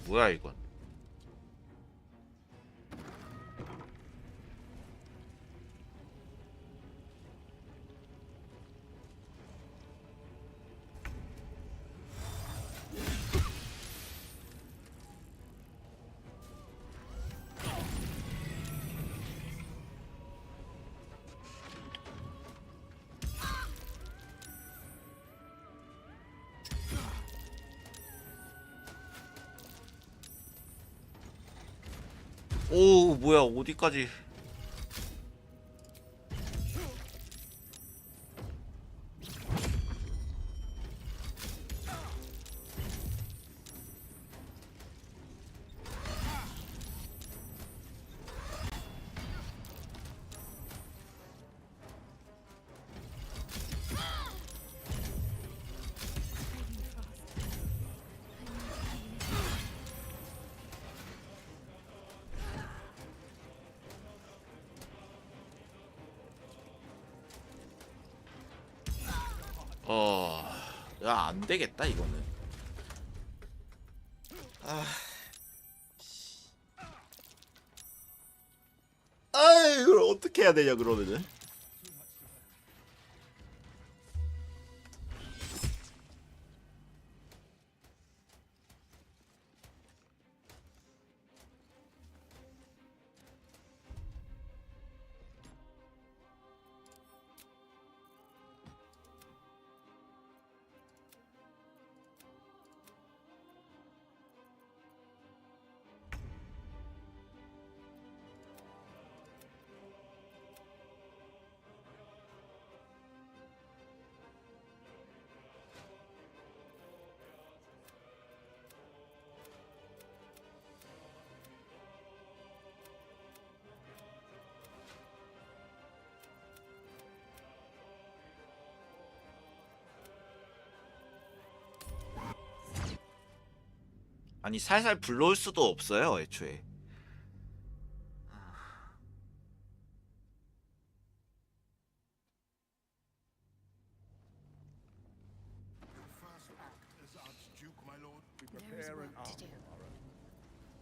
뭐야 이건? 오, 뭐야, 어디까지? 야, 안 되겠다, 이거는. 아. 이걸 어떻게 해야 되냐 그러면은. 아니 살살 불러올 수도 없어요 애초에.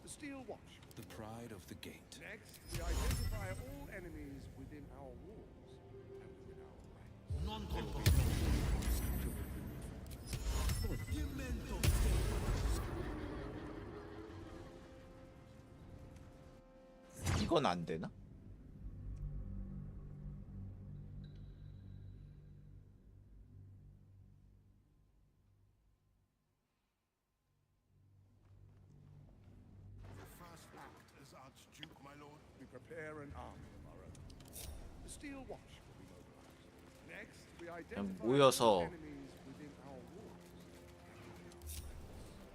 The Steel Watch. The pride of the gate. Next, we identify all enemies within our walls and within our 이건 안 되나? We prepare an army of our own. The Steel Watch will be mobilized. Next, we identify 모여서 all enemies within our walls.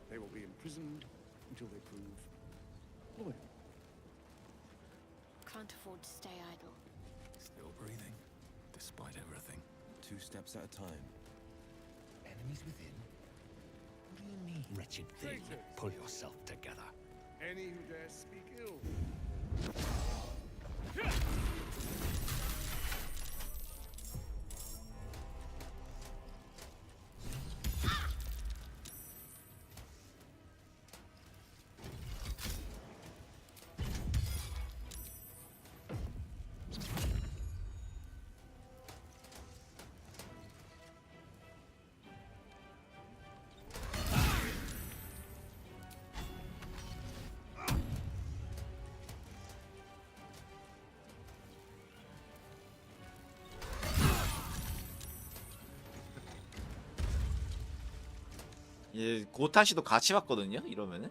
They will be imprisoned until they prove loyal. Can't afford to stay idle. Still breathing, despite everything. 2 steps at a time. Enemies within? What do you mean? Wretched thing, pull yourself together. Any who dare speak ill. 예, 고탄 씨도 같이 봤거든요. 이러면은.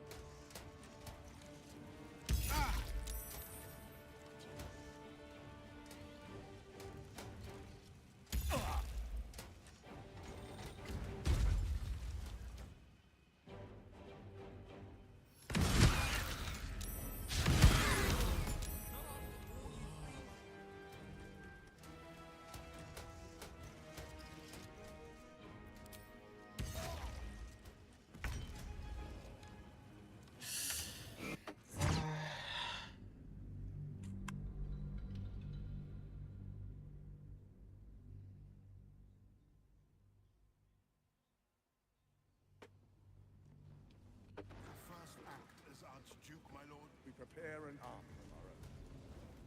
We prepare an army of our own.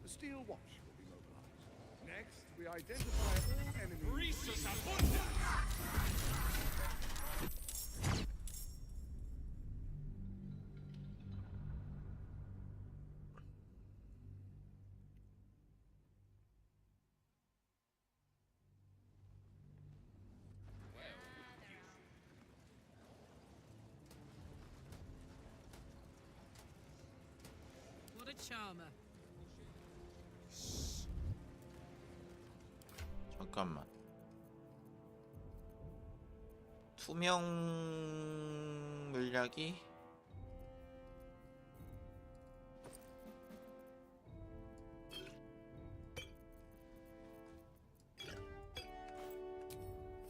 The Steel Watch will be mobilized. Next, we identify all enemies. What a charmer. 잠깐만. 투명 물약이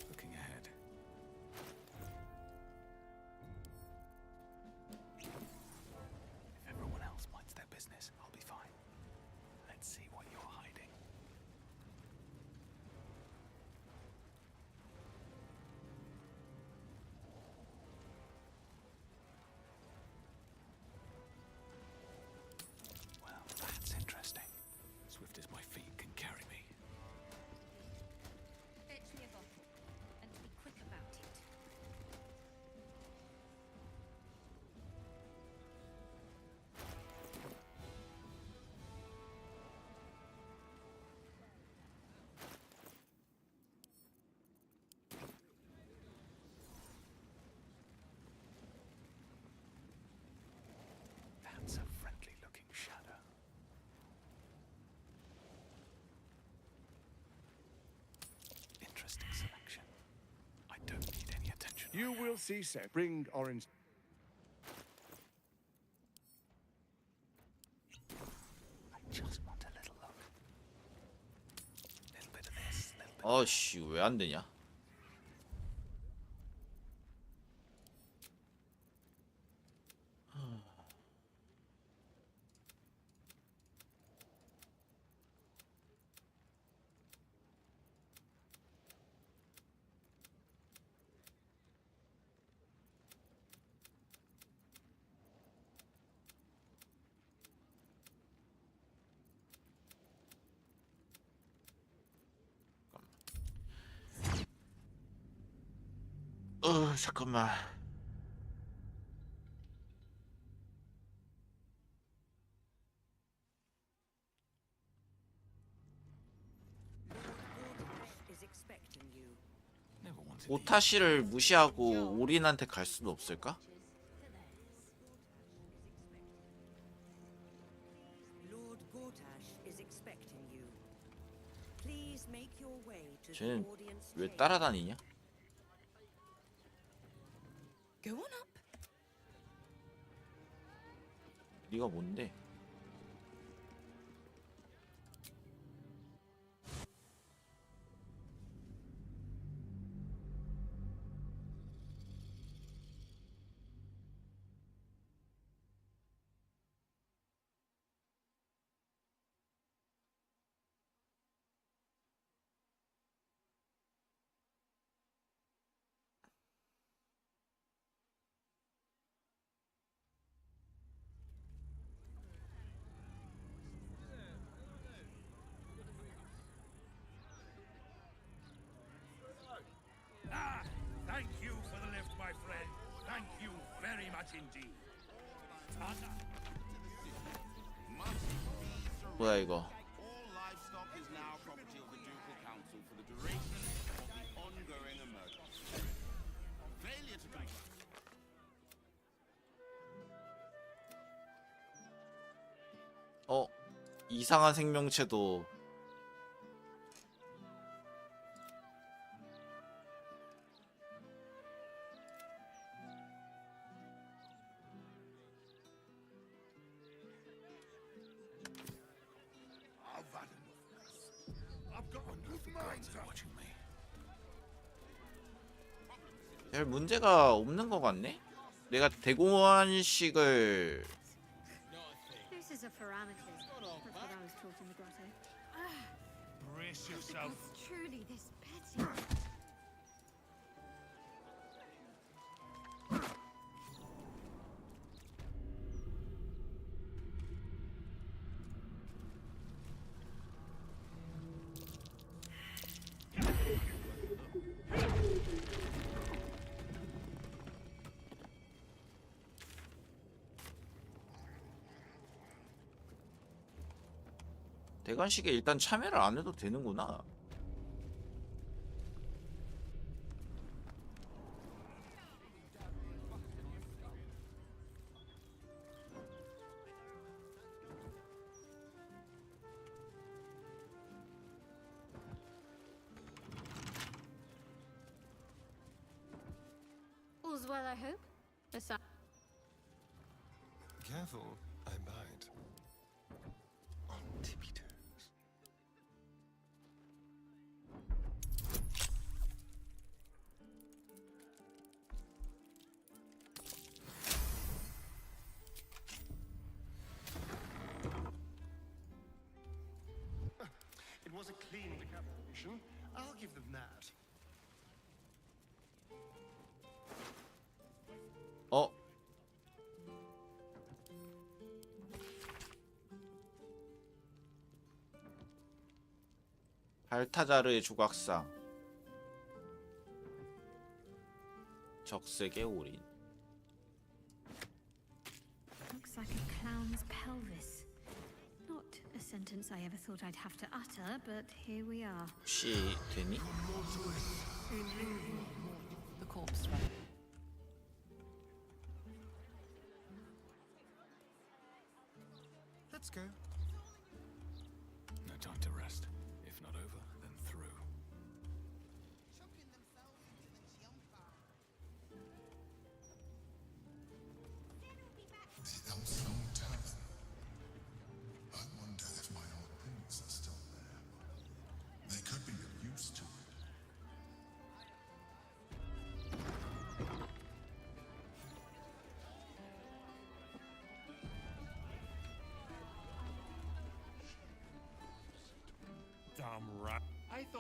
Looking ahead. If everyone else minds their business, I'll be fine. Let's see what you're hiding. You will see set. Bring orange. I just want a little look. Little bit of this, little bit. 어씨 왜 안 되냐? 잠깐만. 오타시를 무시하고 오린한테 갈 수는 없을까? Lord Gortash is expecting you. Please make your way to the 쟤는 audience 왜 chamber. 따라다니냐? Go on up. 네가 뭔데? Thank you for the lift, my friend. Thank you very much indeed. 뭐야 이거? All livestock is now property of the Ducal Council for the duration of the ongoing emergency. Failure to comply. 이상한 생명체도 I've got enough minds watching me. 별 문제가 없는 것 같네? 내가 대공환식을 This is a parameters. That's what I was taught in the grotto. Brace If yourself. it's truly this petty. 대관식에 일단 참여를 안 해도 되는구나. All's well, I hope. Aside. Careful, I might. On tippy toes. It was a clean decapitation. I'll give them that. 발타자르의 조각상 적색의 올인. Looks like a clown's pelvis. Not a sentence I ever thought I'd have to utter, but here we are. 혹시 되니? The corpse run. Let's go. No time to rest. If not over, then through.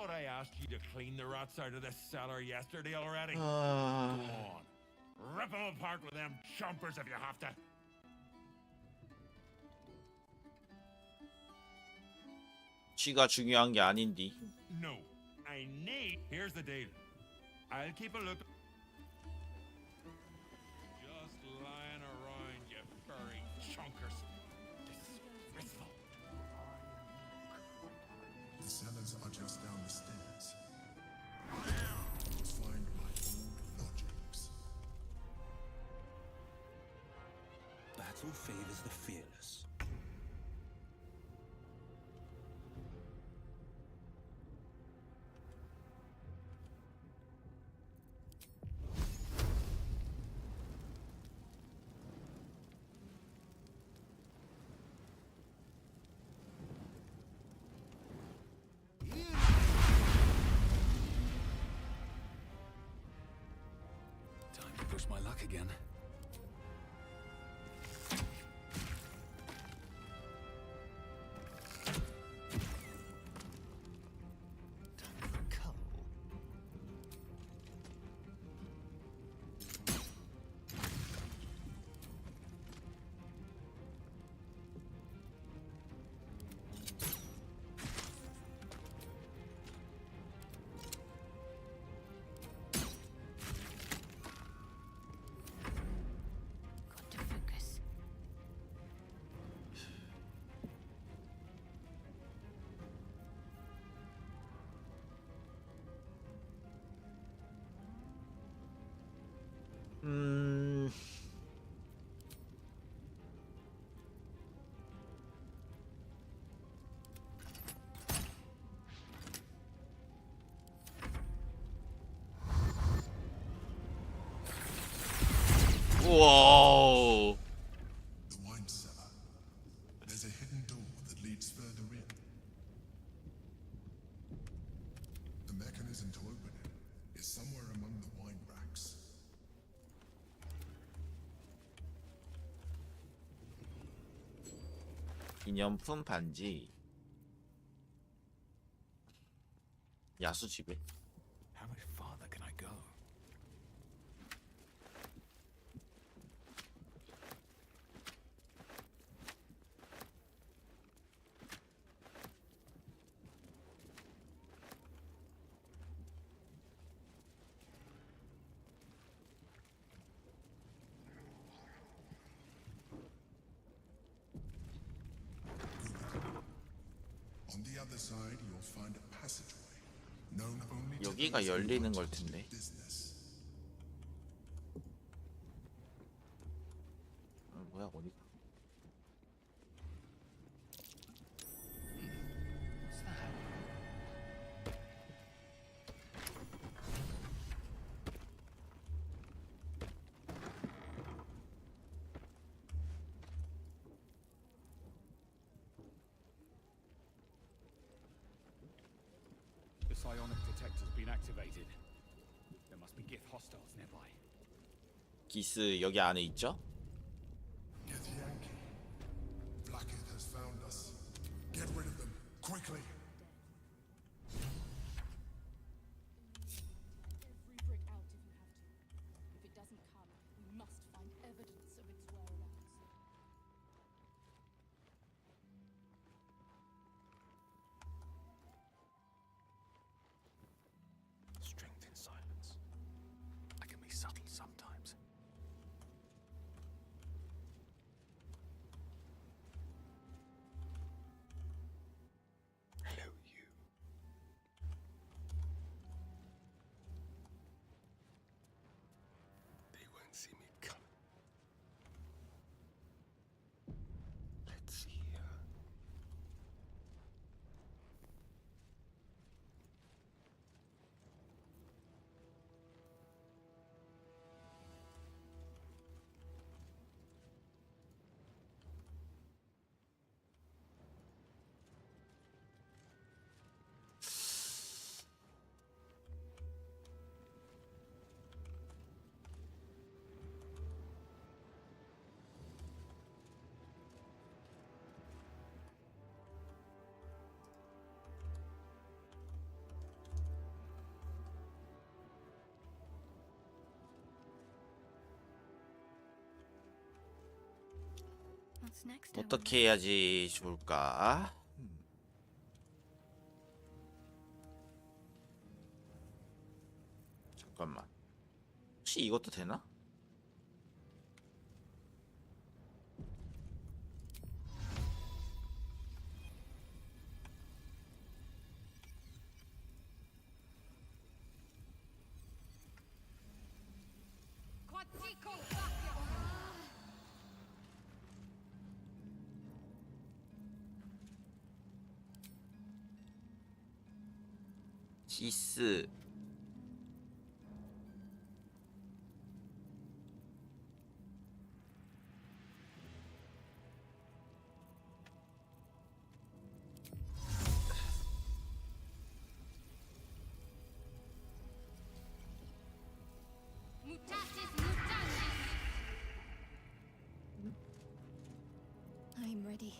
thought I asked you to clean the rats out of this cellar yesterday already? Go 아, on. Rip them apart with them chompers if you have to. 쥐가 중요한 게 아닌디. No. I need... Here's the deal. I'll keep a look... Just lying around, you furry chunkers. Disgraceful. The cellars are just down the stairs. You'll find my old lodgings. Battle favors the fearless. Time to push my luck again. Time for a cuddle. Got to focus. 음, 우와. The wine cellar. There's a hidden door that leads further in. The mechanism to open it is somewhere among the wine racks. 기념품 반지. 야수 집에. How much farther can I go? On the other side, you'll find a passageway known only to 여기가 those who 열리는 want 걸 to do 텐데. business. 뭐야 어디? The psionic detector's been activated. There must be Gith hostiles nearby. 기스 여기 안에 있죠? Get Yankee. Blackhead has found us. Get rid of them, quickly. Every brick out if you have to. If it doesn't come, we must find evidence of its whereabouts. Strength in silence. I can be subtle sometimes. What's next? I wonder? 어떻게 해야지 좋을까? 잠깐만. 혹시 이것도 되나? 지스. I'm ready.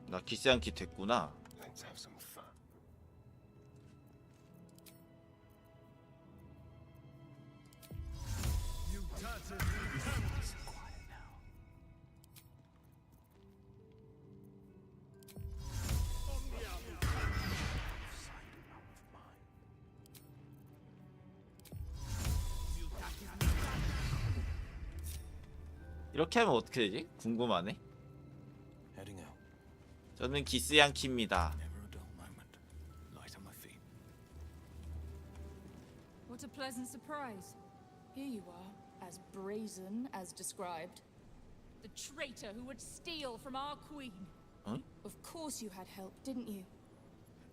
나 기스양키 됐구나. Let's have some fun. 이렇게 하면 어떻게 되지? 궁금하네. Heading out. 저는 기스양키입니다. Never a dull moment. Light on my feet. What a pleasant surprise. Here you are, as brazen as described. The traitor who would steal from our queen. Huh? Of course you had help, didn't you?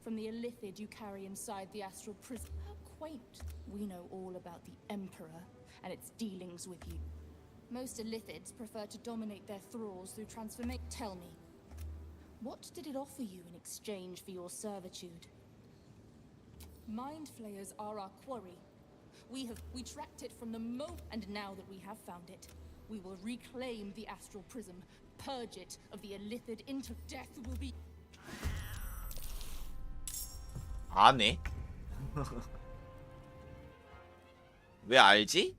From the illithid you carry inside the astral prison. How quaint. We know all about the Emperor and its dealings with you. Most illithids prefer to dominate their thralls through transformation. Tell me, what did it offer you in exchange for your servitude? Mind flayers are our quarry. We tracked it from the and now that we have found it, we will reclaim the astral prism, purge it of the illithid into death will be. 아네? 왜 알지?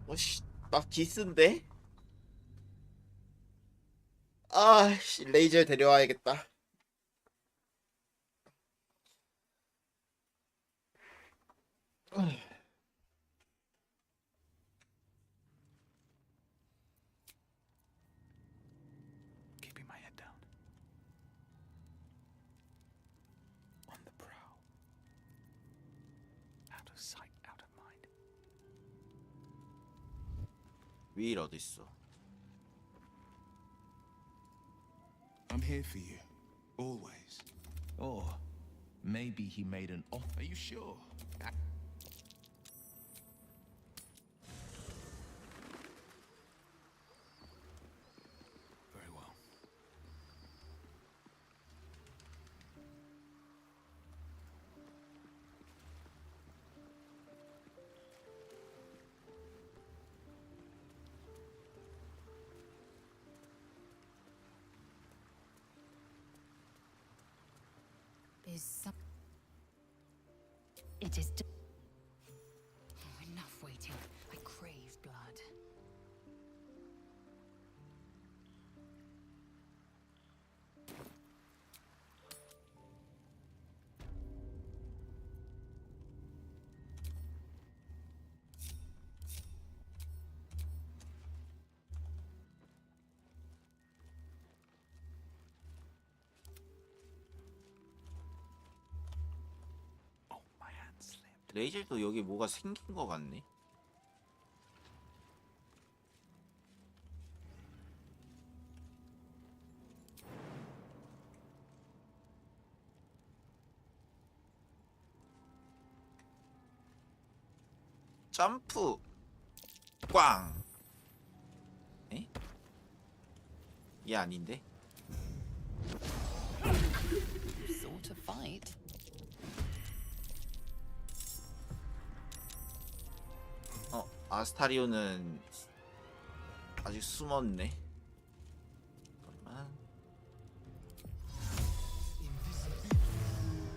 어씨, 나 기스인데? 아씨, 레이저 데려와야겠다. Keeping my head down. On the prowl. Out of sight, out of mind. 윌 어딨어? I'm here for you, always. Or maybe he made an offer. Are you sure? Very well. Is some... It is... Enough waiting. I crave blood. 레이저도 여기 뭐가 생긴 거 같네. 점프 꽝. 에? 얘 아닌데? Sort of fight. 아스타리오는 아직 숨었네. 잠깐만.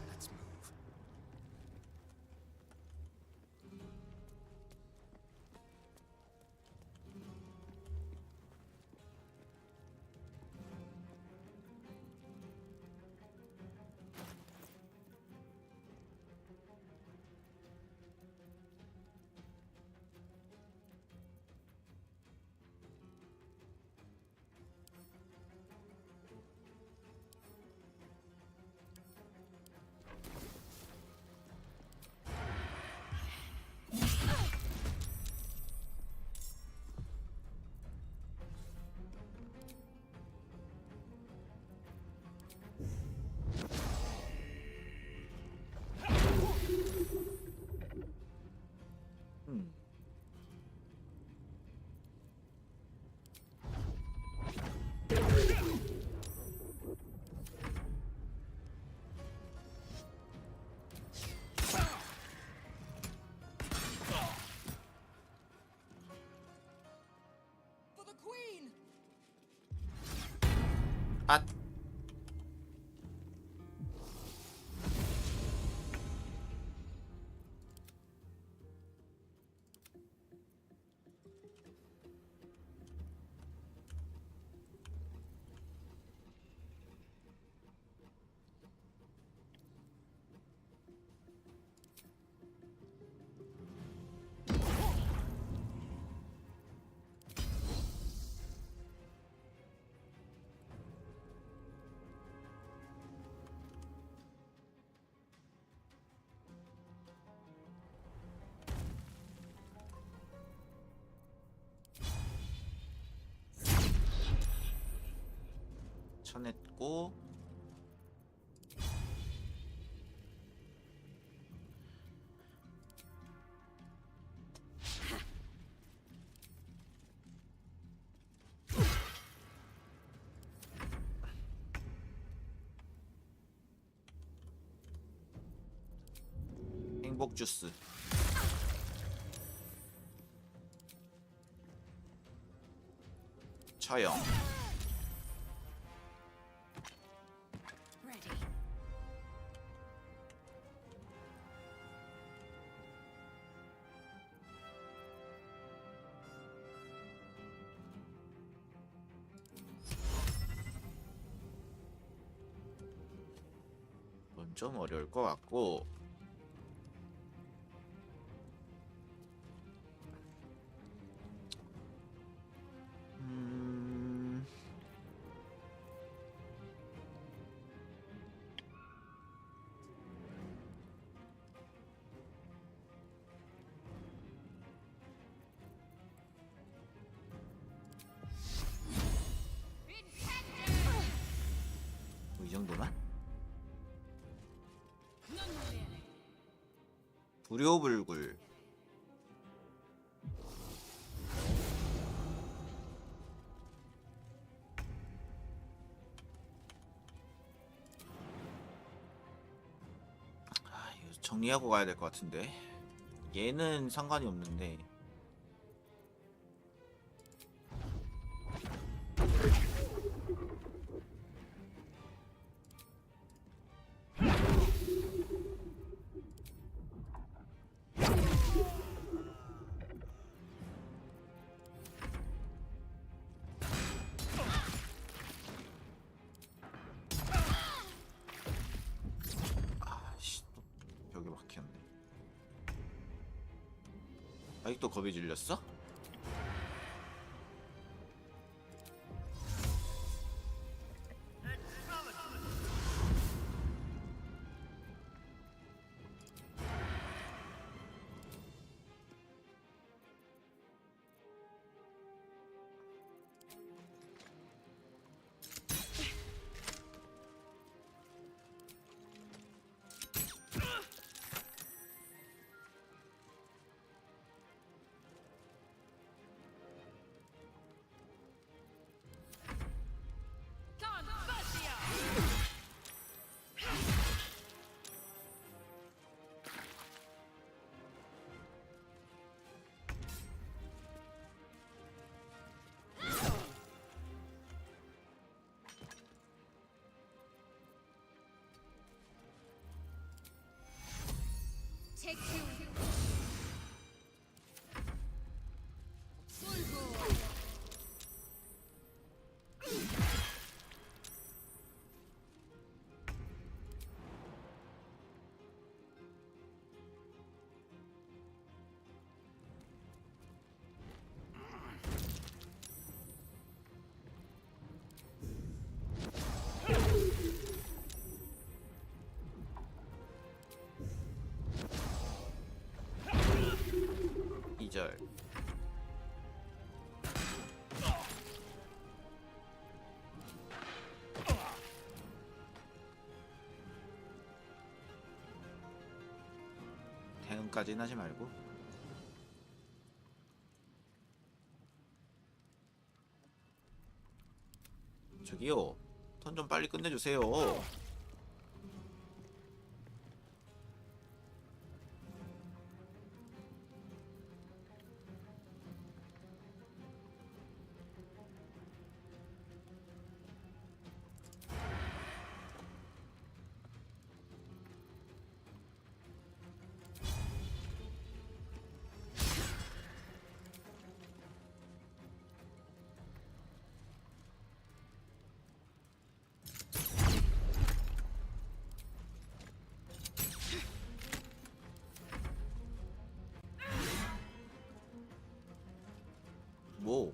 Let's move. For the Queen! 아, 쳐냈고 행복 주스. 처형. Ready. 이건 좀 어려울 것 같고. 뭐 이 정도만? 불효불굴. 아, 이거 정리하고 가야 될 것 같은데. 얘는 상관이 없는데. 아씨, 또 벽에 막혔네. 아직도 겁이 질렸어? Take two. 이절. 대응까지는 하지 말고. 저기요, 턴 좀 빨리 끝내주세요. 뭐?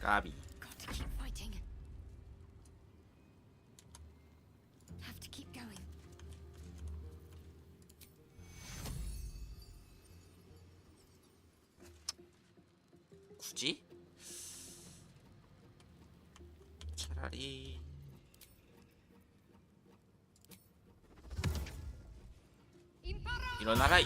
까비. Got to keep fighting. Have to keep going. 굳이? 차라리 일어나라.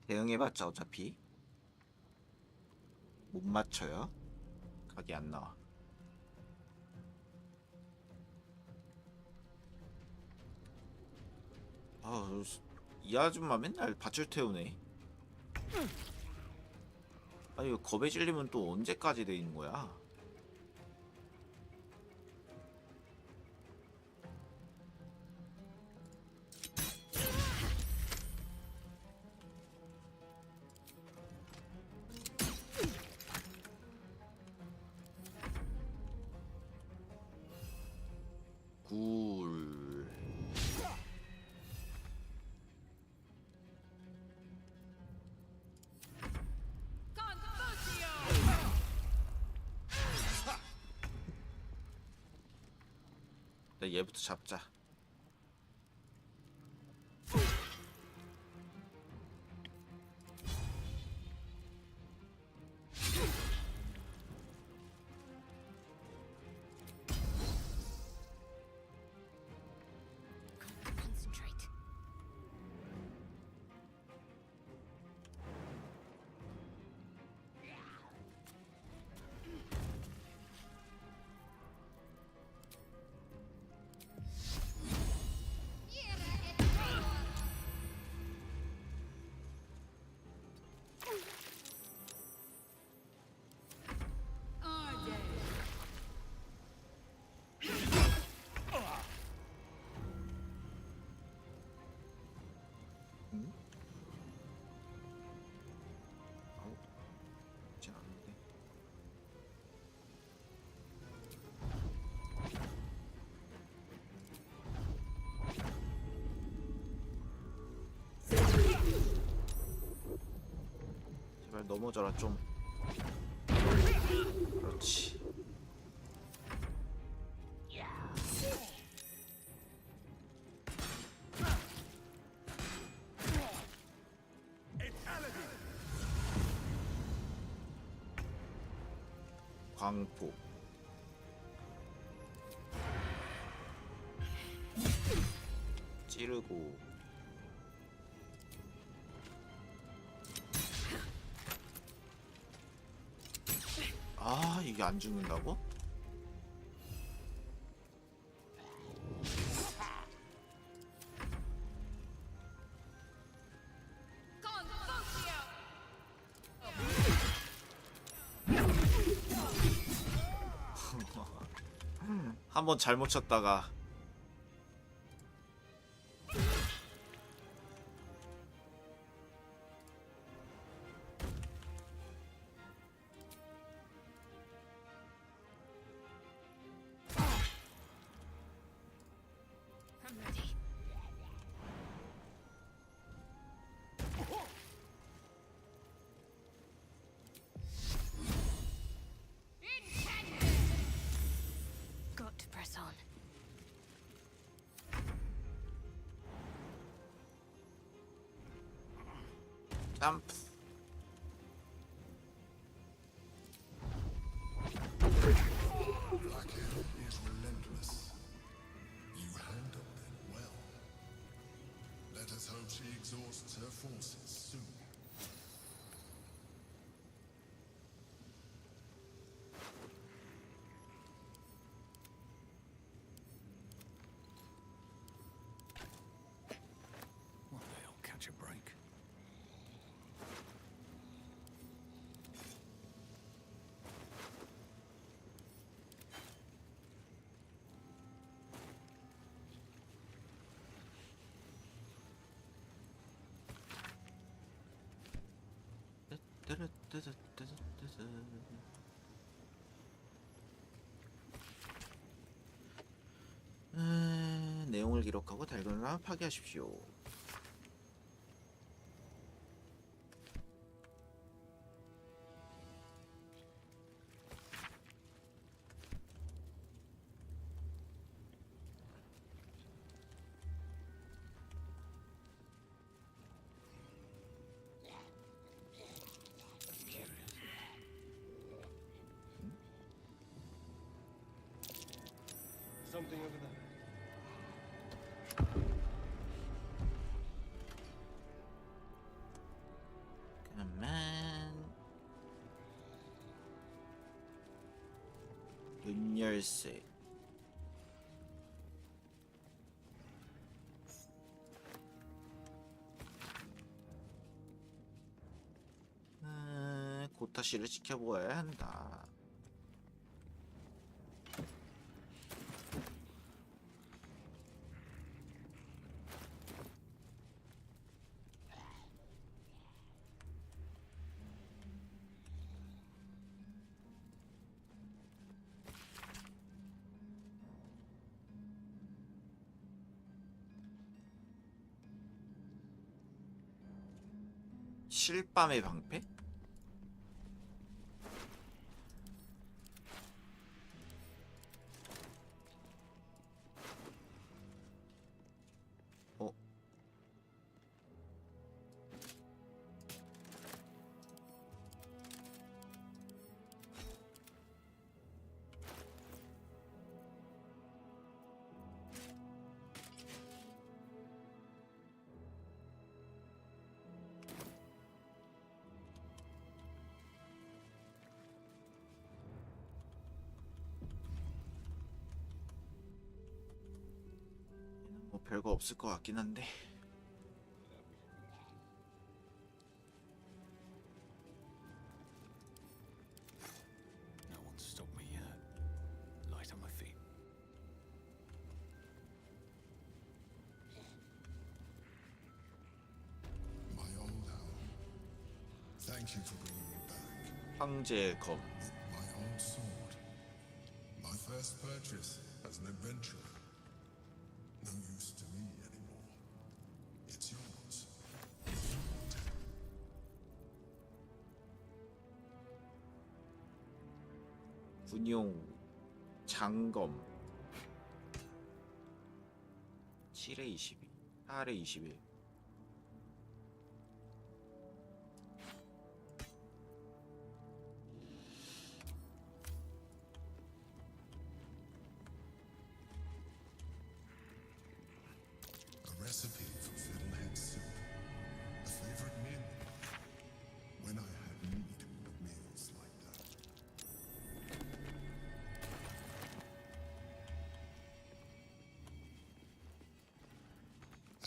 대응해봤자 어차피 못 맞춰요. 각이 안 나와. 아, 이 아줌마 맨날 밧줄 태우네. 아니, 이거 겁에 질리면 또 언제까지 돼 있는 거야? 굴. 나 얘부터 잡자. Concentrate. 그렇진 않은데. 제발 넘어져라 좀. 그렇지. 광폭. 찌르고. 아, 이게 안 죽는다고? 한번 잘못 쳤다가 I'm ready. Got to press on. 점프. Blackhill is relentless. You handled it well. Let us hope she exhausts her forces soon. Well, they'll catch a break. 내용을 기록하고 달거나 파괴하십시오. Something over there. 그러면 윤열쇠. 고타씨를 지켜보아야 한다. 실밤의 방패? 어? 뭐 별거 없을 것 같긴 한데. No one's stopped me yet. Light on my feet. My old home. Thank you for bringing me back. 황제의 검. My old sword. My first purchase as an adventurer. No use to me anymore. It's yours. 군용 장검 7에 22, 8에 21. A recipe for fiddlehead soup. A favorite meal. When I had need of meals like that.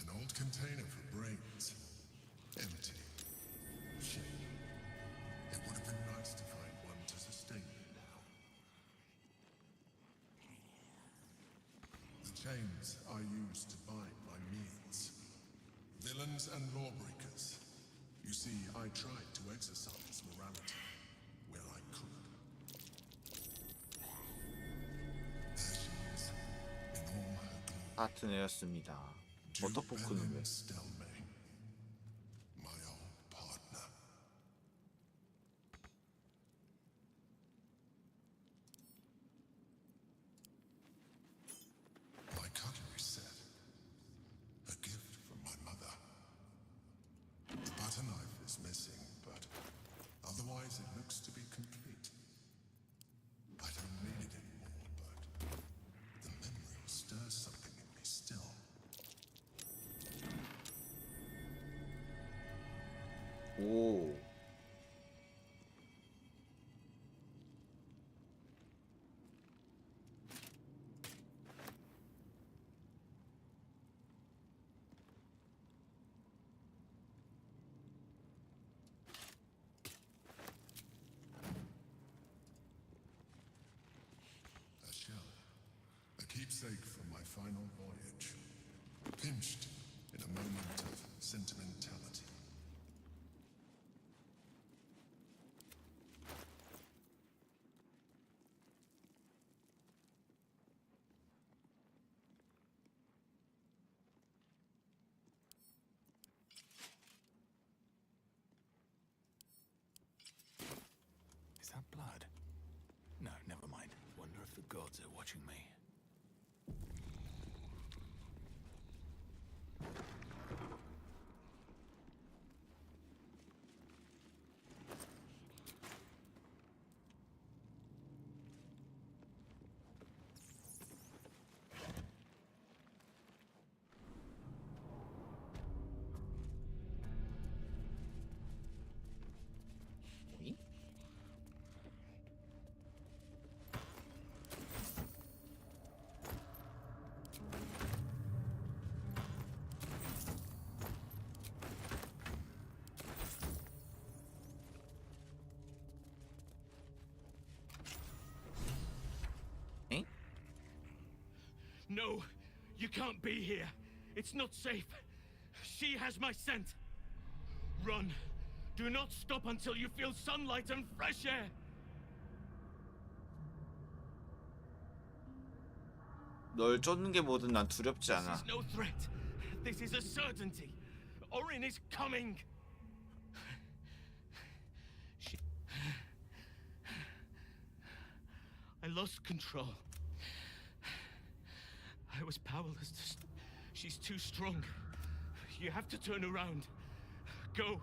An old container chains I use to buy my meals. Villains and lawbreakers. You see, I tried to exercise morality where I could. There she is, in all her glory. 파트너였습니다. 버터포크는 왜? My old partner. My cutlery set. A gift from my mother. The butter knife is missing, but otherwise it looks to be complete. I don't need it anymore, but the memory stirs something in me still. 오. A shell. A keepsake from my final voyage. Pinched in a moment of sentimentality. Is that blood? No, never mind. Wonder if the gods are watching me. No, you can't be here. It's not safe. She has my scent. Run. Do not stop until you feel sunlight and fresh air. 널 쫓는 게 뭐든 난 두렵지 This 않아. is no threat. This is a certainty. Orin is coming. I lost control. I was powerless to She's too strong. You have to turn around. Go.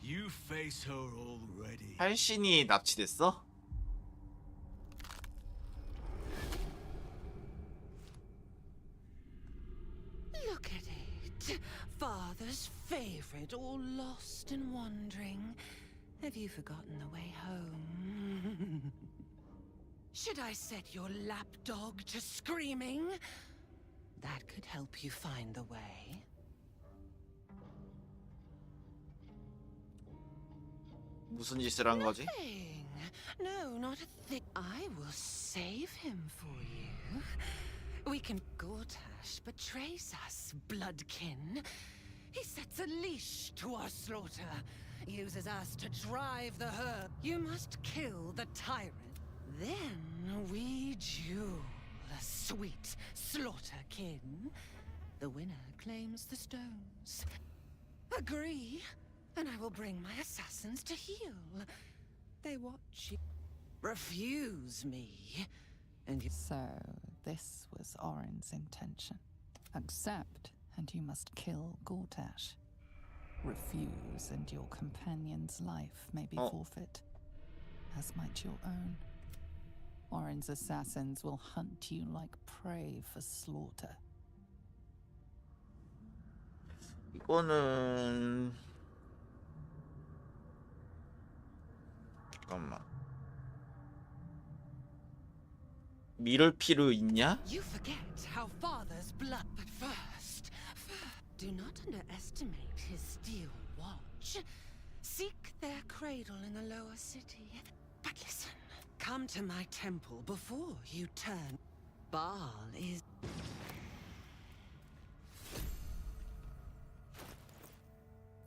You face her already. 할신이 납치됐어? Look at it. Father's favorite, all lost and wandering. Have you forgotten the way home? Should I set your lapdog to screaming? That could help you find the way. 무슨 짓을 한 거지? Nothing. No, not a thing. I will save him for you. We can... Gortash betrays us, bloodkin. He sets a leash to our slaughter. Uses us to drive the herd. You must kill the tyrant. Then we duel, sweet slaughterkin. The winner claims the stones. Agree, and I will bring my assassins to heal. They watch you. Refuse me, and you... So, this was Orin's intention. Accept, and you must kill Gortash. Refuse, and your companion's life may be forfeit, as might your own. Orin's assassins will hunt you like prey for slaughter. 이거는 잠깐만. 미를 필요 있냐? You forget how father's blood. But first, do not underestimate his steel watch. Seek their cradle in the lower city. But listen, come to my temple before you turn. Baal is...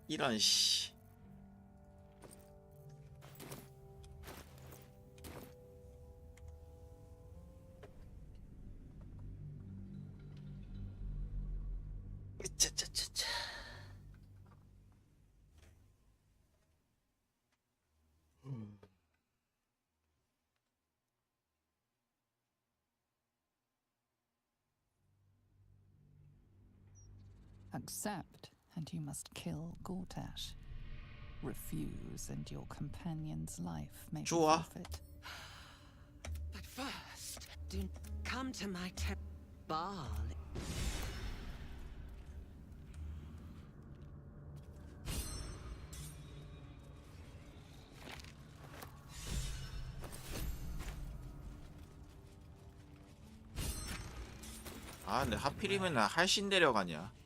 이런 씨. 짜짜짜짜. Accept, and you must kill Gortash. Refuse, and your companion's life may be 좋아. forfeit. But first, do come to my Baal. 아, 근데 하필이면 할신 데려가냐?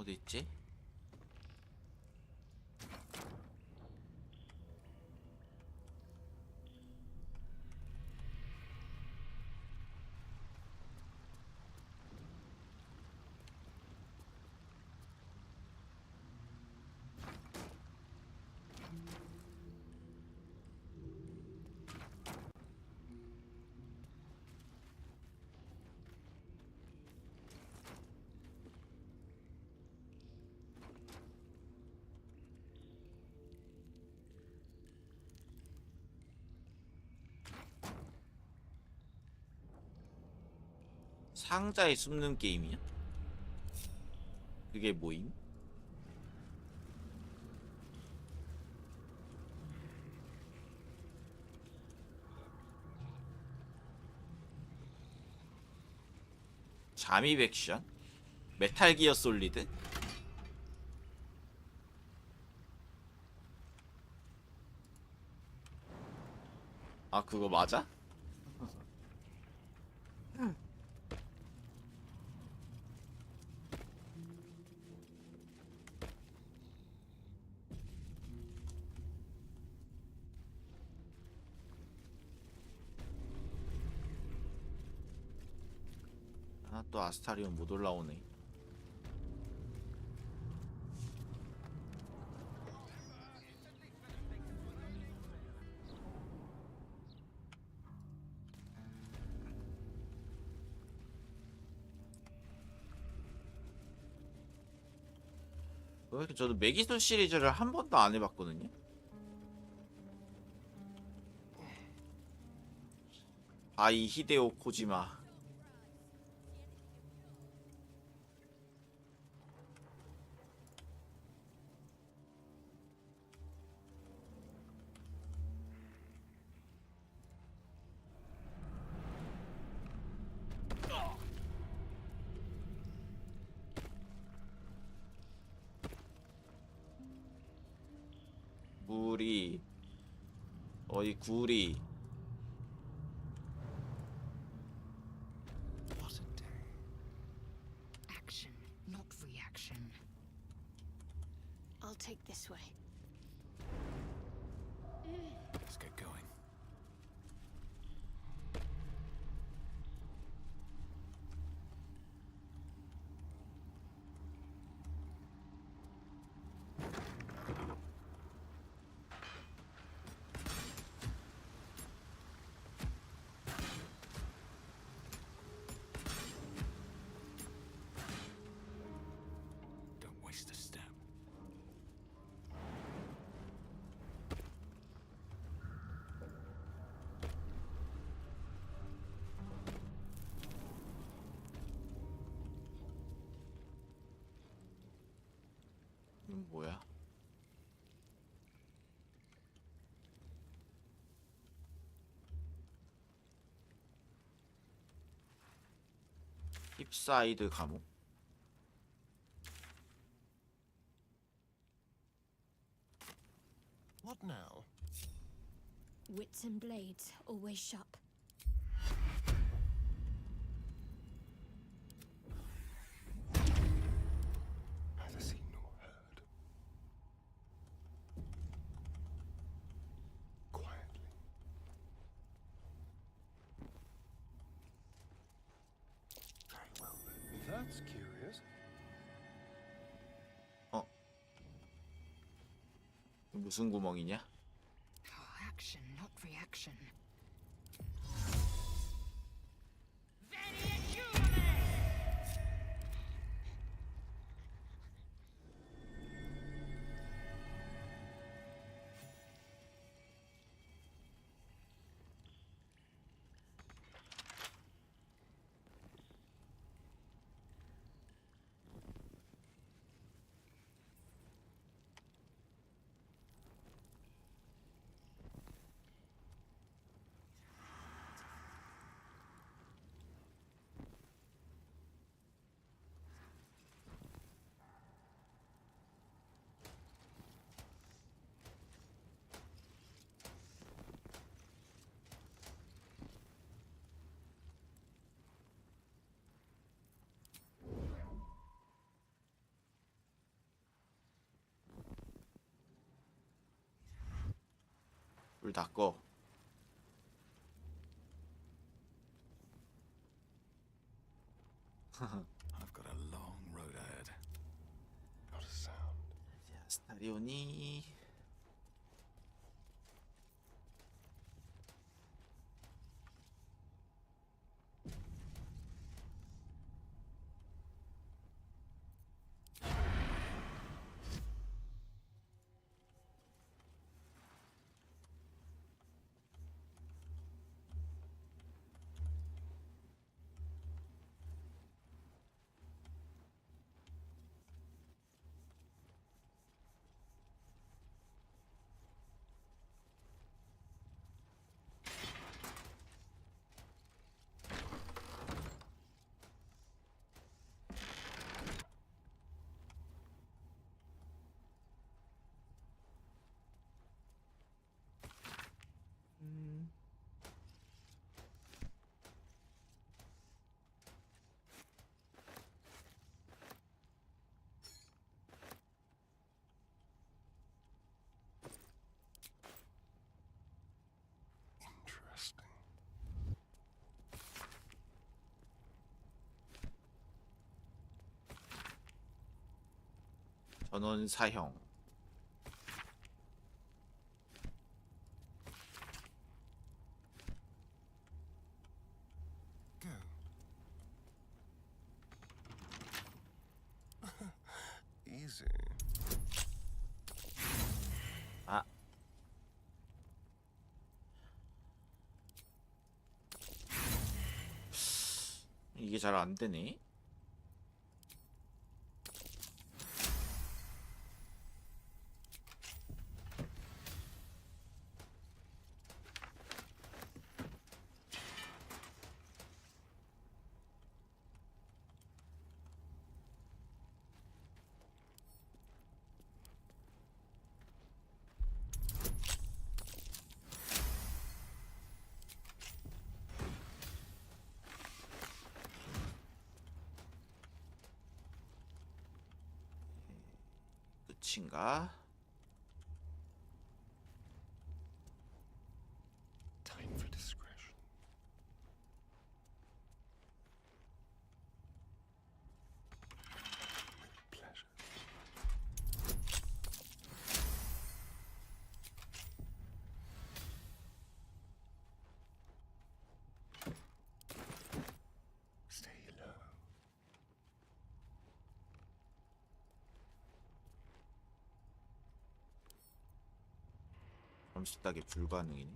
어디 있지? 상자에 숨는 게임이야? 그게 뭐임? 잠입 액션? 메탈 기어 솔리드? 아, 그거 맞아? 아, 또 아스타리온 못 올라오네. 왜 이렇게 저도 메기소 시리즈를 한 번도 안 해봤거든요. 아이 히데오 코지마. 구리 어이 구리. What a day. Action, not reaction. I'll take this way. Let's get going. Don't waste a step. 이건 뭐야? 힙사이드 감옥. What now? Wits and blades, always sharp. Neither seen nor heard. Quietly. Very well then. That's curious. 무슨 구멍이냐? Oh, action, not reaction. 불 다 꺼. I've got a long road ahead. Not a sound. 자, 스타리온이 Interesting. 전원 사형. Go. Easy. 아. 이게 잘 안 되네. 끝인가? Time for discretion. With pleasure. Stay low. 잠시 따기 불가능이네.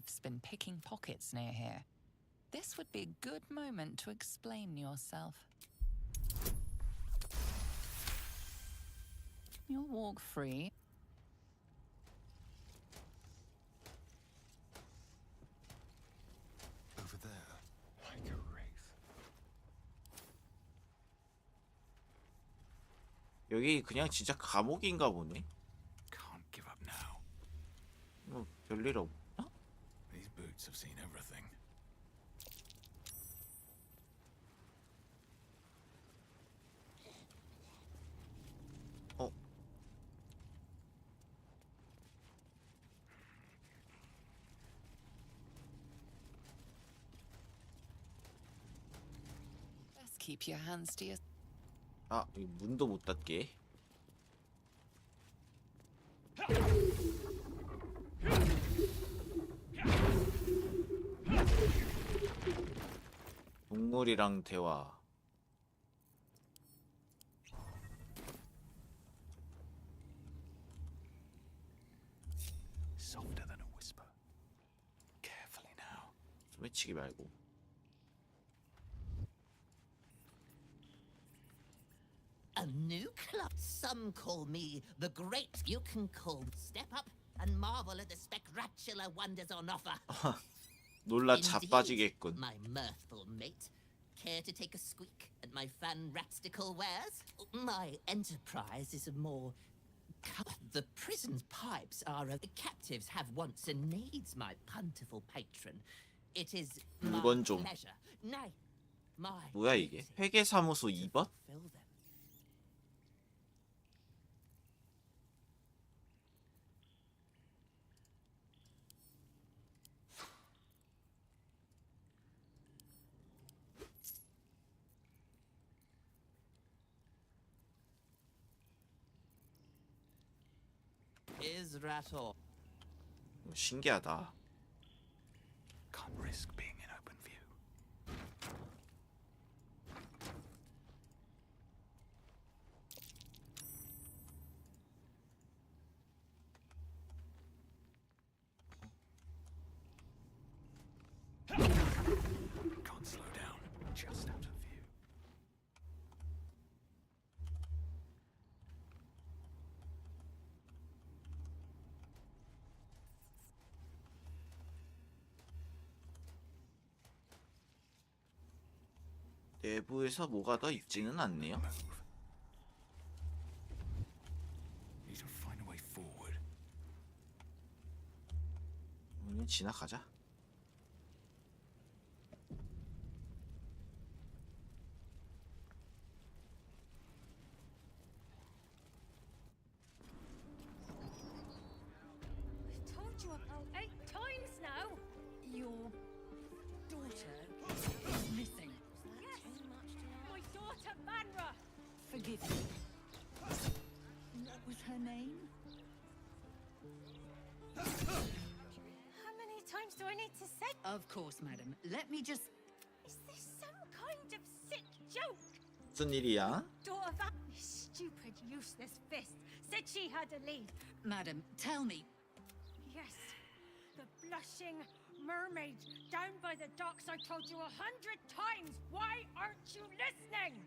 thief's been picking pockets near here. This would be a good moment to explain yourself. You'll walk free. Over there, like a wraith. 여기 그냥 진짜 감옥인가 보네. Can't give up now. 뭐 별일 없나? These boots have seen everything. 어? Best keep your hands to your... 아, 이 문도 못 닫게. 동물이랑 대화. Softer than a whisper. Carefully now. 소매치기 말고. A new club. Some call me the Great. You can call. Step up and marvel at the spectacular wonders on offer. 놀라 Indeed, 자빠지겠군. my mirthful mate. Care to take a squeak at my fan-rapstical wares? My enterprise is a more... The prison's pipes are the captives have wants and needs, my plentiful patron. It is my 물건 좀. pleasure. Nay, my 뭐야 이게? 회계사무소 2번? fill them. Is rat all. 신기하다. Can't risk being in open view. Can't slow down. Just out of view. 내부에서 뭐가 더 있지는 않네요. Need to find a way forward. 그냥 지나가자. I've told you about 8 times now. Your daughter is missing. Yes, my daughter Vanra. Forgive me. What was her name? How many times do I need to say? Of course, madam. Let me just... Is this some kind of sick joke? 무슨 일이야? Daughter Van... This stupid, useless fist said she had to leave. Madam, tell me. Yes, the blushing mermaid down by the docks. I told you 100 times. Why aren't you listening?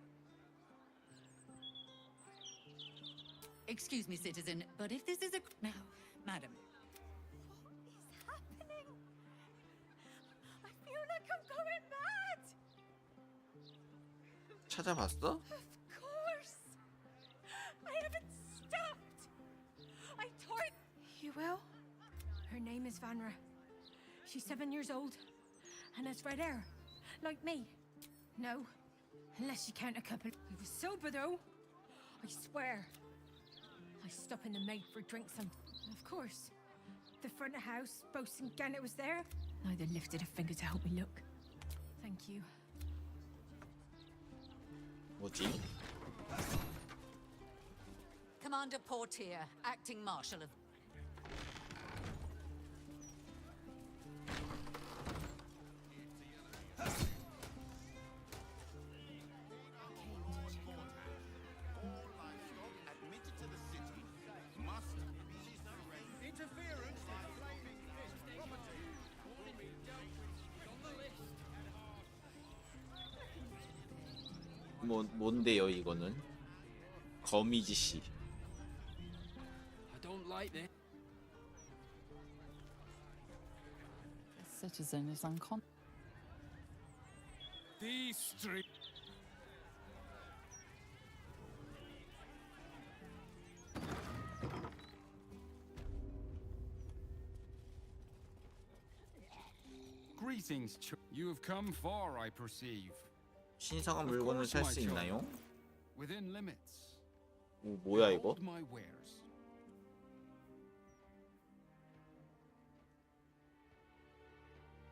Excuse me, citizen, but if this is a... Now, madam. What is happening? I feel like I'm going mad. 찾아봤어? Of course. I haven't stopped. I told you will. Her name is Vanra. She's 7 years old and has red hair, like me. No, unless you count a couple. I was sober though. I swear. I stopped in the maid for drinks and, of course, the front of house, boasting Gannet was there. Neither lifted a finger to help me look. Thank you. 뭐지? Commander Portier, acting marshal of... Interference with flaming fish property. 뭔데요 이거는? 거미지 씨. I don't like this. The citizen is unconscious. These streets. Greetings, you have come far, I perceive. 신성한 물건을 살 수 있나요? Within limits. 오, 뭐야 이거? Behold my wares.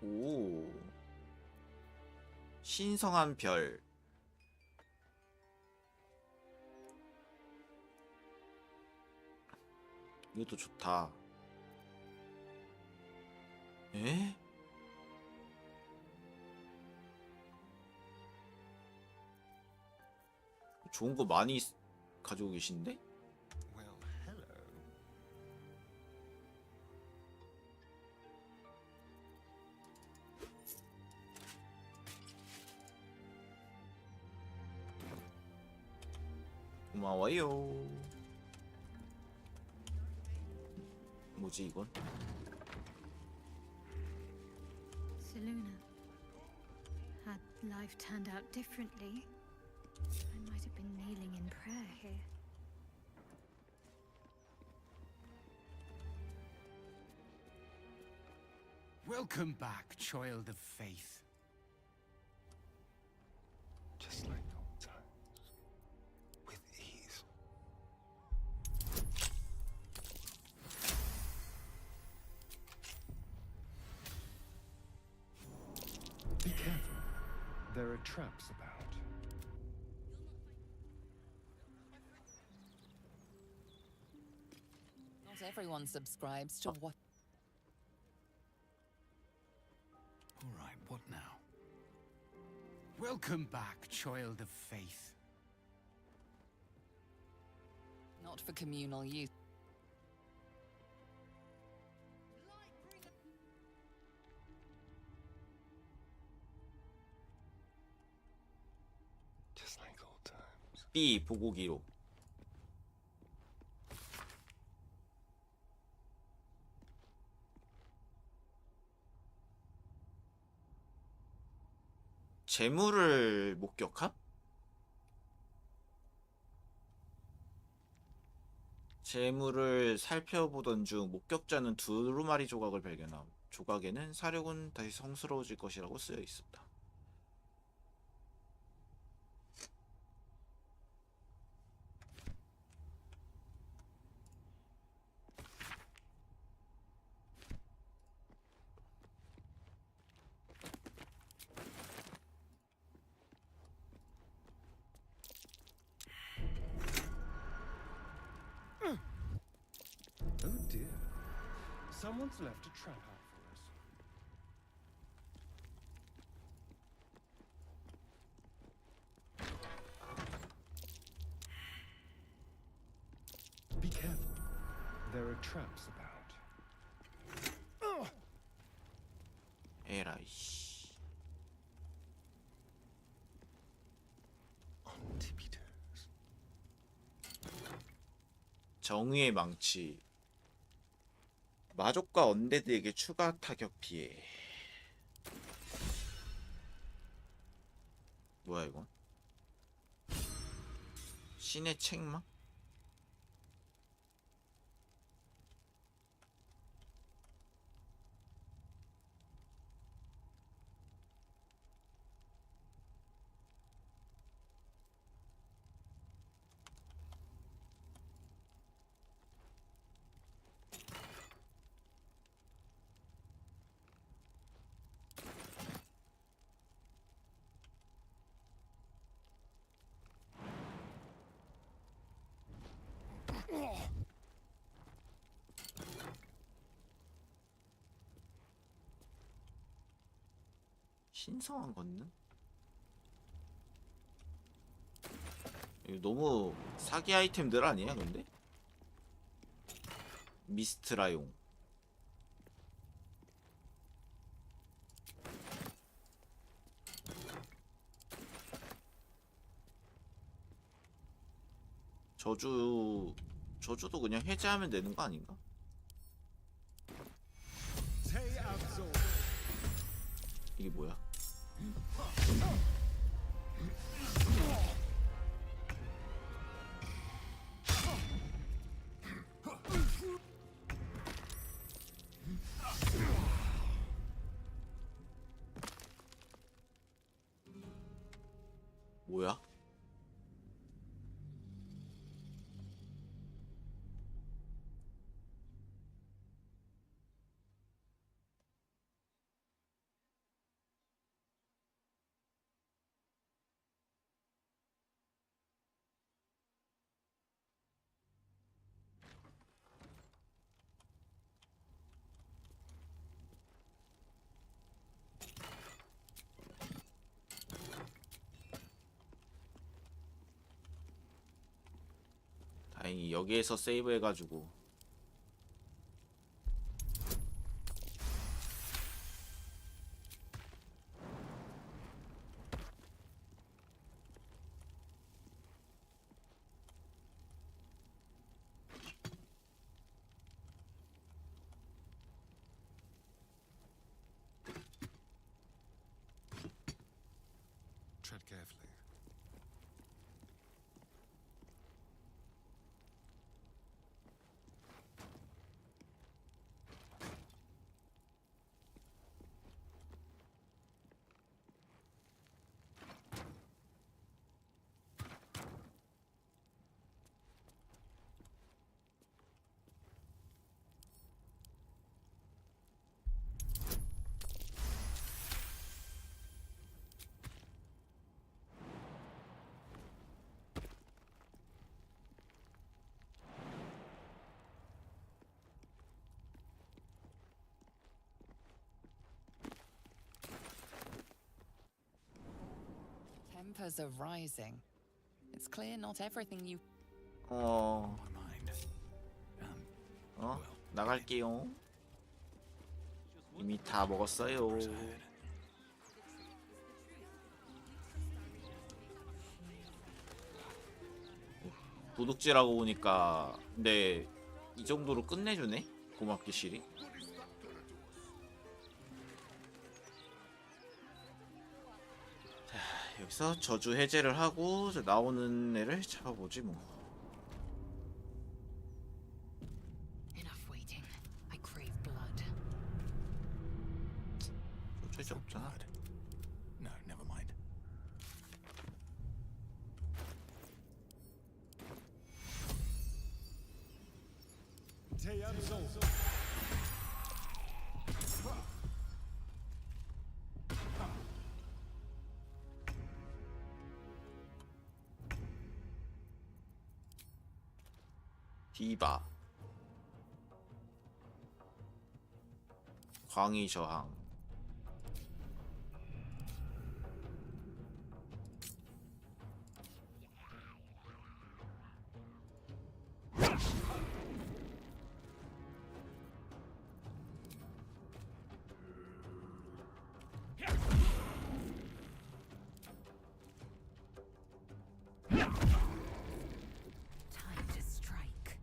오. 신성한 별. 이것도 좋다. 에? 좋은 거 많이 가지고 계신데? Well, hello. 고마워요. 뭐지 이건? Seluna. Had life turned out differently, I might have been kneeling in prayer here. Welcome back, child of faith. Just like old times. With ease. Be careful. There are traps about. Not everyone subscribes to what. All right, what now? Welcome back, child of faith. Not for communal use. Just like old times. B 보고 기록. 재물을 목격함? 재물을 살펴보던 중 목격자는 두루마리 조각을 발견함. 조각에는 사력은 다시 성스러워질 것이라고 쓰여 있었다. Oh dear. Someone's left a trap out for us. Be careful. There are traps about. 에라이 씨. On tippy toes. 정의의 망치. 마족과 언데드에게 추가 타격 피해. 뭐야 이건? 신의 책망? 신성한 걷는? 이거 너무 사기 아이템들 아니야 근데? 미스트라용. 저주도 그냥 해제하면 되는 거 아닌가? 이게 뭐야? 뭐야? 다행히 여기에서 세이브 해가지고 Tread carefully. Tempers are rising. It's clear not everything you. 나갈게요. 이미 다 먹었어요. 도둑질하고 보니까 근데 이 정도로 끝내주네. 고맙게 시리. 자, 여기서 저주 해제를 하고 나오는 애를 잡아보지 뭐. Enough waiting. I crave blood. 저주 없잖아. No, never mind. 디바 광희 저항 Time to strike.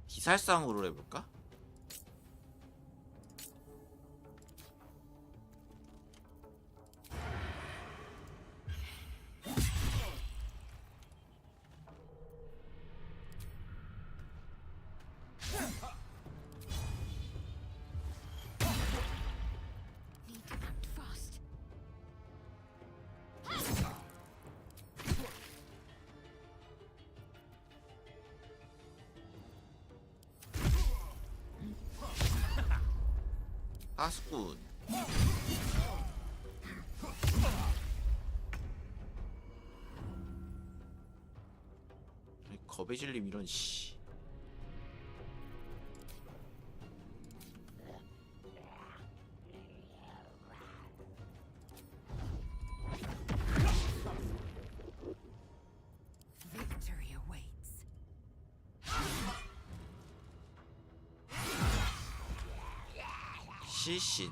기살상으로 해볼까? Need to act fast. 파스꾼 겁에 질림 이런 씨. 시신.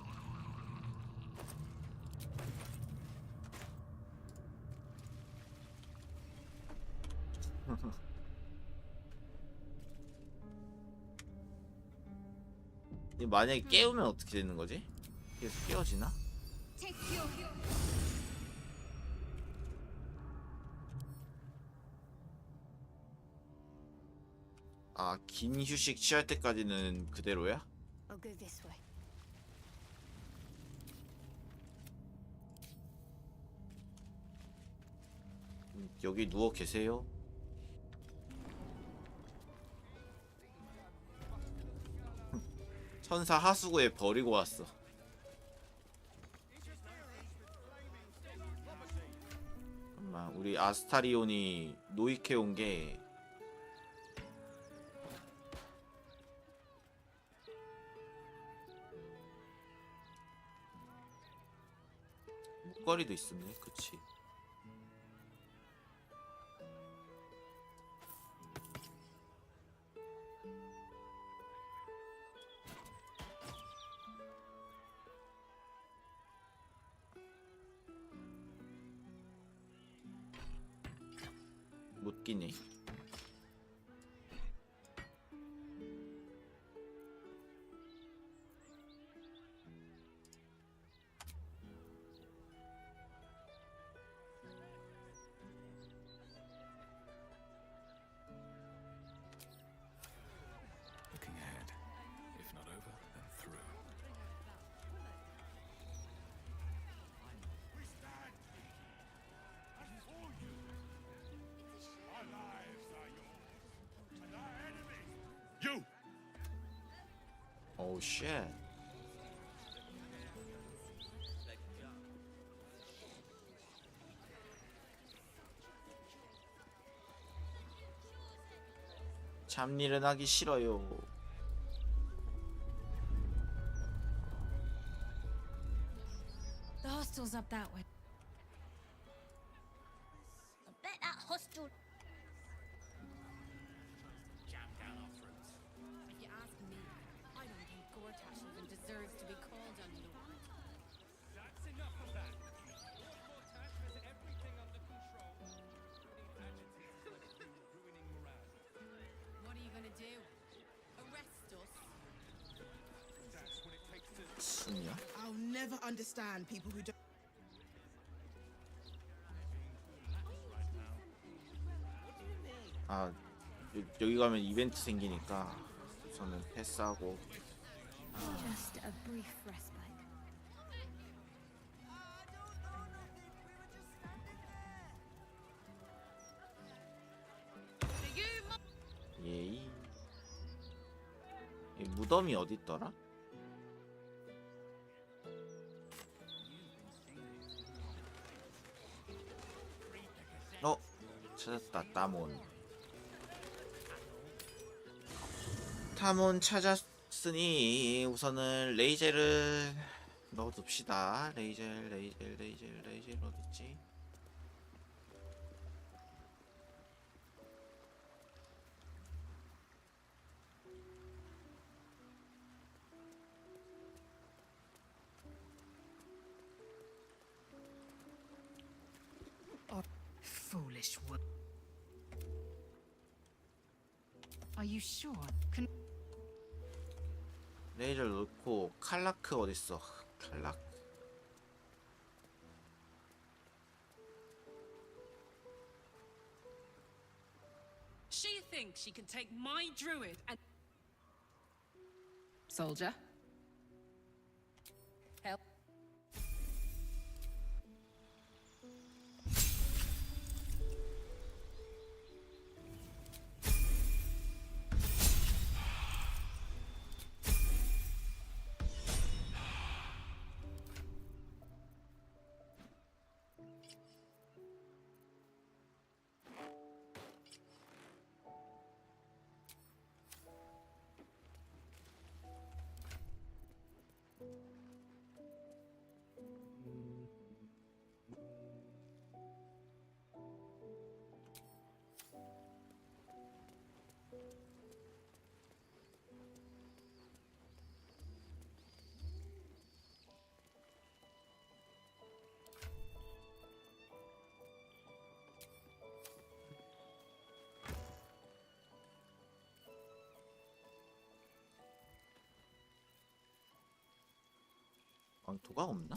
만약에 깨우면 어떻게 되는 거지? 계속 깨어지나? 아, 긴 휴식 취할 때까지는 그대로야? I'll go this way. 여기 누워 계세요. 천사 하수구에 버리고 왔어. 잠깐만, 우리 아스타리온이 노익해 온 게 목걸이도 있었네. 그치. 못 끼네. Looking ahead. If not over, then through. You! Oh shit. 잡일은 하기 싫어요. The hostel's up that way. I bet that hostel. If you ask me, I don't think Gortash even deserves to be called a lord. That's enough of that. Gortash has everything under control, including tragedy, ruining morale. What are you gonna do? Arrest us? That's what it takes to. 순이야? I'll never understand people who don't. 아, 여기 가면 이벤트 생기니까 저는 패스하고. Just a brief respite. 예이. 이 무덤이 어디 있더라? 찾았다. 탐온 찾았으니 우선은 레이젤을 넣어둡시다. 레이젤 어딨지? Foolish woman. Are you sure? 레이저를 넣고 칼라크 어딨어? 칼라크. She thinks she can take my druid and Soldier? help. 왕토가 없나?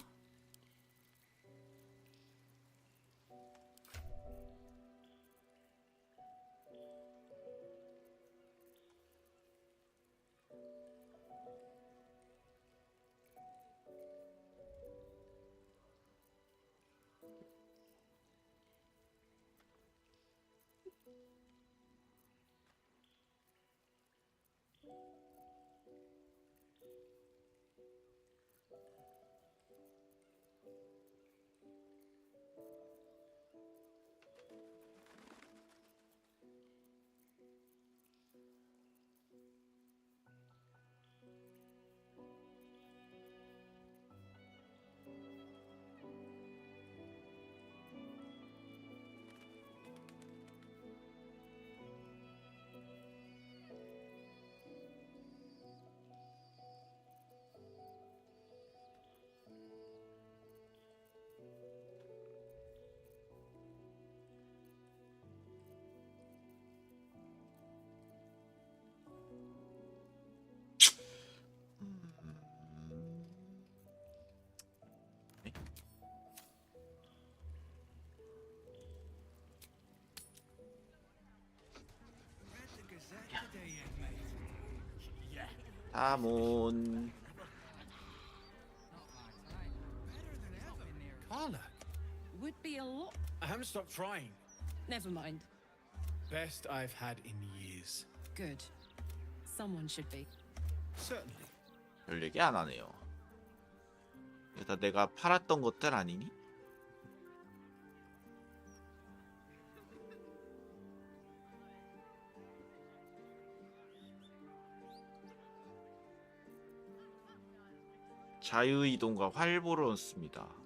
다몬. Carla, Would be a lot. I haven't stopped trying. Never mind. Best I've had in years. Good. Someone should be. Certainly. 별 얘기 안 하네요. 이거 다 내가 팔았던 것들 아니니? 자유이동과 활보를 얻습니다.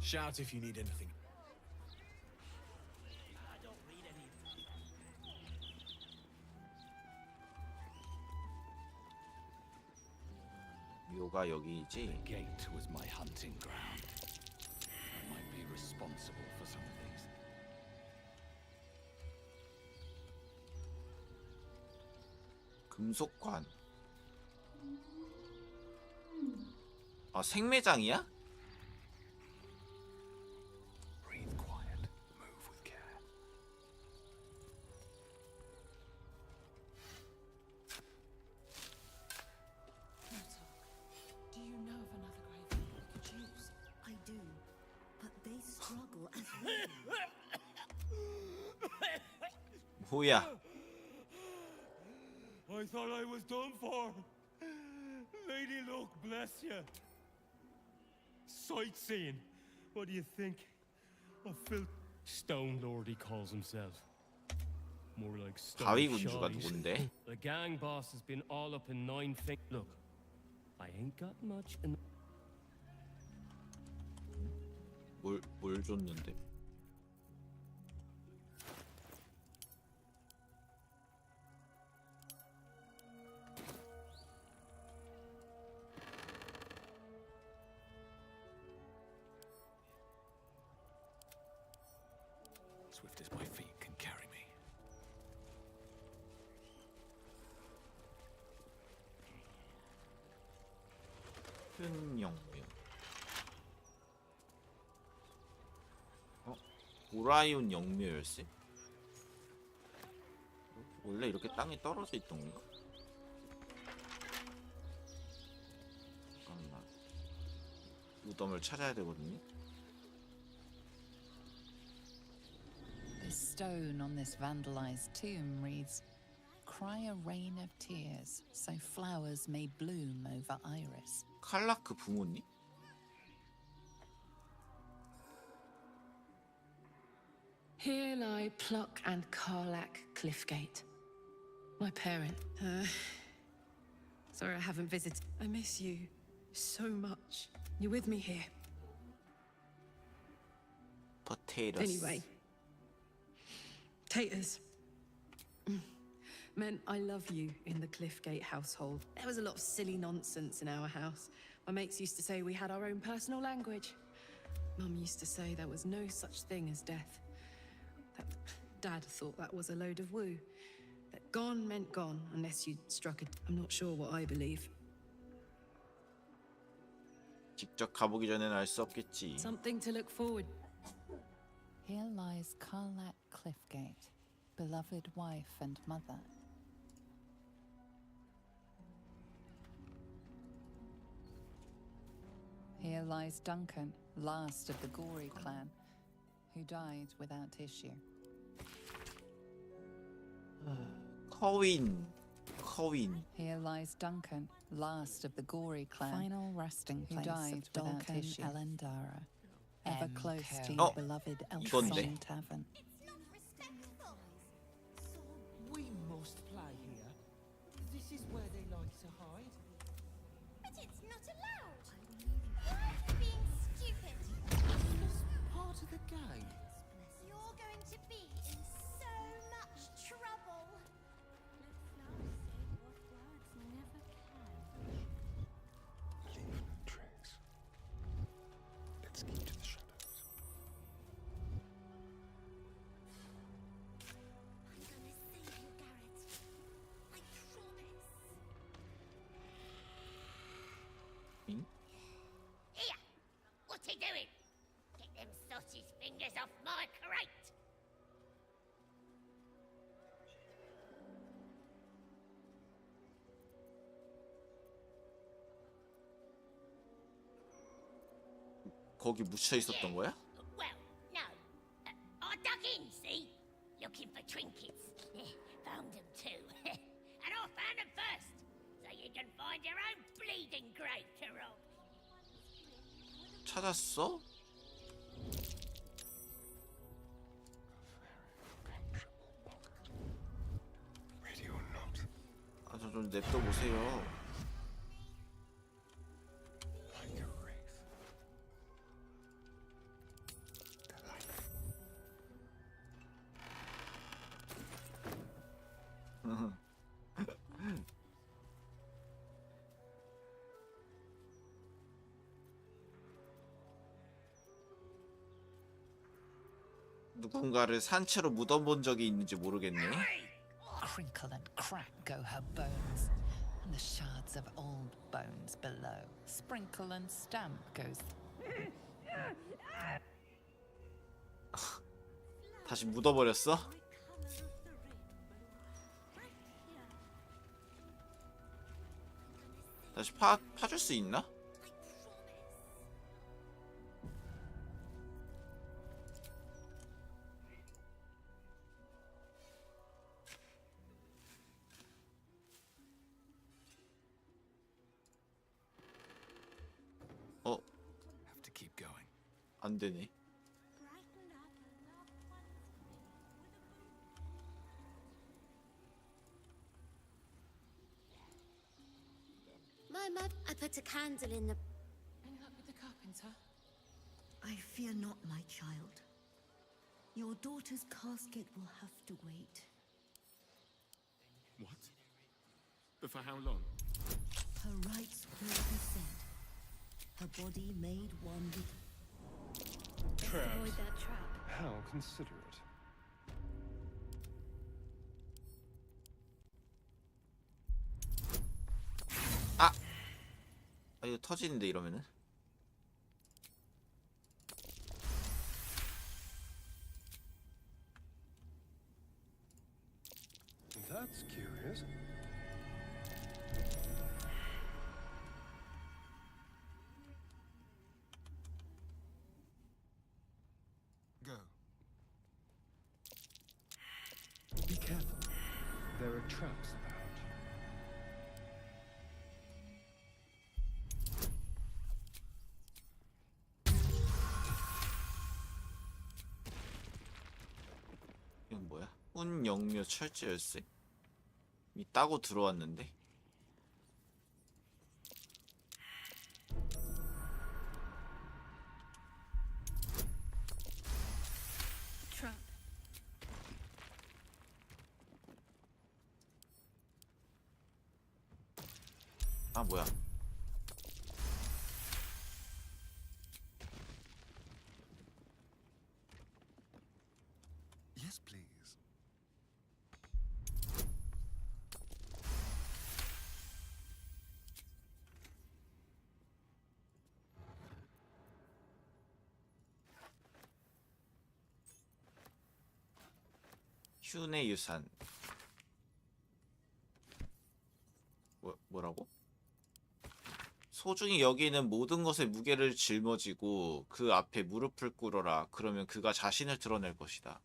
Shout if you need anything. 묘가 여기지. The gate was my hunting ground. I might be responsible for some of these. 금속관. 아, 생매장이야? Breathe quiet. Move with care. Do you know of another graveyard we could use? I do, but they struggle as well. 뭐야? I thought I was done for. Lady Luck, bless you. Sightseeing. What do you think? A filth Stone Lord, he calls himself. More like Stone 가위 군주가 Shies. 누군데? The gang boss has been all up in 9 things. Look, I ain't got much in. 뭘 줬는데? Swift as my feet can carry me. 큰 영묘. 오라이온 영묘 열쇠? 원래 이렇게 땅에 떨어져 있던 건가? 잠깐만. 무덤을 찾아야 되거든요. The stone on this vandalized tomb reads, "Cry a rain of tears, so flowers may bloom over Iris." 칼라크 부모님? Here lie Pluck and Karlak Cliffgate. My parent. Sorry I haven't visited. I miss you so much. You're with me here. potatoes. Anyway. Taters. Meant I love you in the Cliffgate household. There was a lot of silly nonsense in our house. My mates used to say we had our own personal language. Mum used to say there was no such thing as death. That Dad thought that was a load of woo. That gone meant gone, unless you struck a... I'm not sure what I believe. 직접 가보기 전에는 알 수 없겠지. Something to look forward. Here lies Carlac Cliffgate, beloved wife and mother. Here lies Duncan, last of the Gory clan, who died without issue. 커윈. Here lies Duncan, last of the Gory clan, Final resting who place died of without Duncan issue. Elendara. Ever close to Oh, your beloved 이건데. Elfsong Tavern. We must play here. This is where they like to hide. But it's not allowed. Why are you being stupid? It's part of the game. You're going to be in so much trouble. Let's now say what words never can. Leave no trace. Let's keep to the shadows. I'm gonna save you, Garrett. I promise. Here! What are you doing? Get them sausage fingers off my crate! 거기 묻혀 있었던 거야? Well, no. I dug in, see? Looking for trinkets. Found them too. And I found them first. So you can find your own bleeding grave to rob. 찾았어? Ready or not, 아, 저 좀 냅둬 보세요. like a wraith. The life. 누군가를 산채로 묻어본 적이 있는지 모르겠네. Crinkle and crack go her bones, and the shards of old bones below. Sprinkle and stamp goes. 다시 묻어버렸어? 다시 파줄 수 있나? Have to keep going. 안 되네. Mama, I put a candle in the... Any luck with the carpenter? I fear not, my child. Your daughter's casket will have to wait. What? But for how long? Her rites will be said. Her body made one with... Avoid that trap. How considerate. 아! 아, 이거 터지는데 이러면은? That's curious. Go. Be careful. There are traps about. 이건 뭐야? 운영료 철제 열쇠? 이 따고 들어왔는데? 아 뭐야? Yes, please. 휴내 유산. 뭐라고? 소중히 여기는 모든 것의 무게를 짊어지고 그 앞에 무릎을 꿇어라. 그러면 그가 자신을 드러낼 것이다.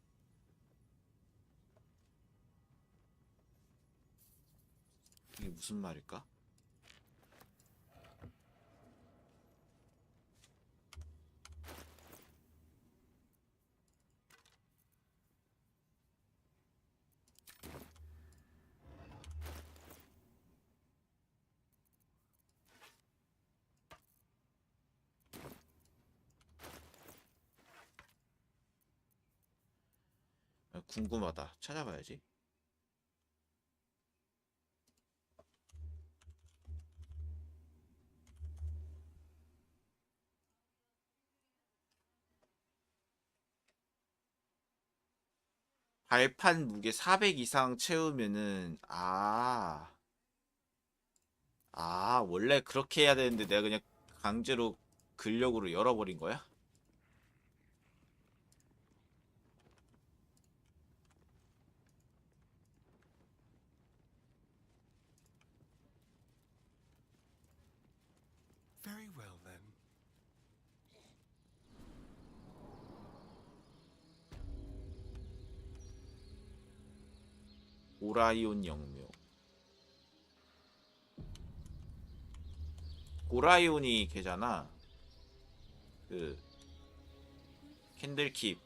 이게 무슨 말일까? 궁금하다. 찾아봐야지. 발판 무게 400 이상 채우면은 원래 그렇게 해야 되는데 내가 그냥 강제로 근력으로 열어버린 거야? Very well then. 오라이온 영묘. 오라이온이 걔잖아. 그 캔들킵.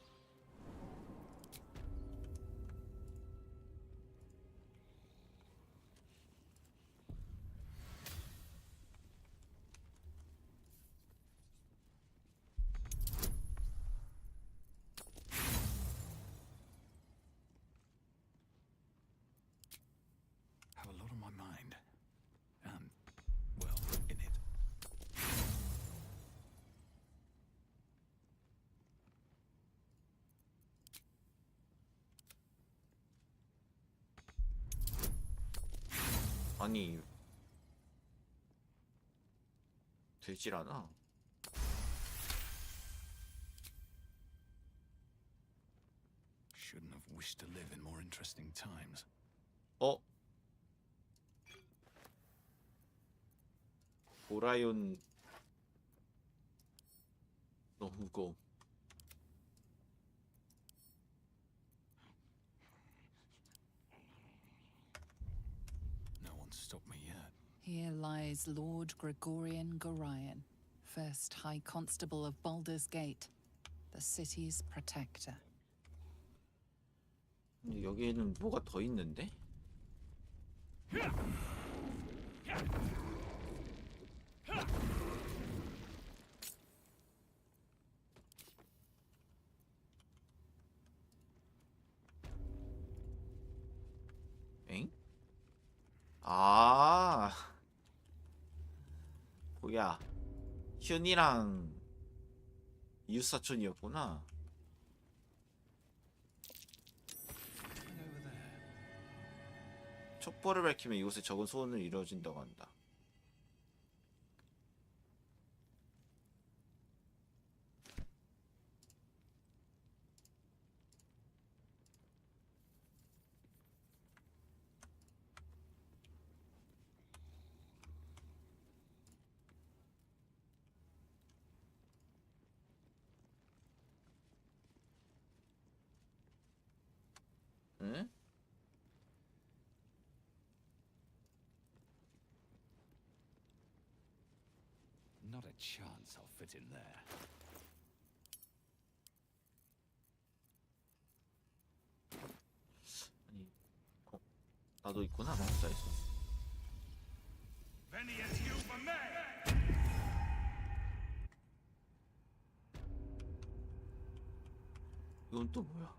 Have a lot on my mind. Well, in it. 아니 되질 않아. Shouldn't have wished to live in more interesting times. 어? 오라이온 너무 무거워. No one's stopped me yet. Here lies Lord Gregorian Gorion, first High Constable of Baldur's Gate, the city's protector. 근데 여기에는 뭐가 더 있는데? 엥? 뭐야? 슌이랑 이웃사촌이었구나. 촛불을 밝히면 이곳에 적은 소원을 이루어진다고 한다. 응? Not a chance I'll fit in there. 아니, 나도 있구나. 맞다 있어. 이건 또 뭐야?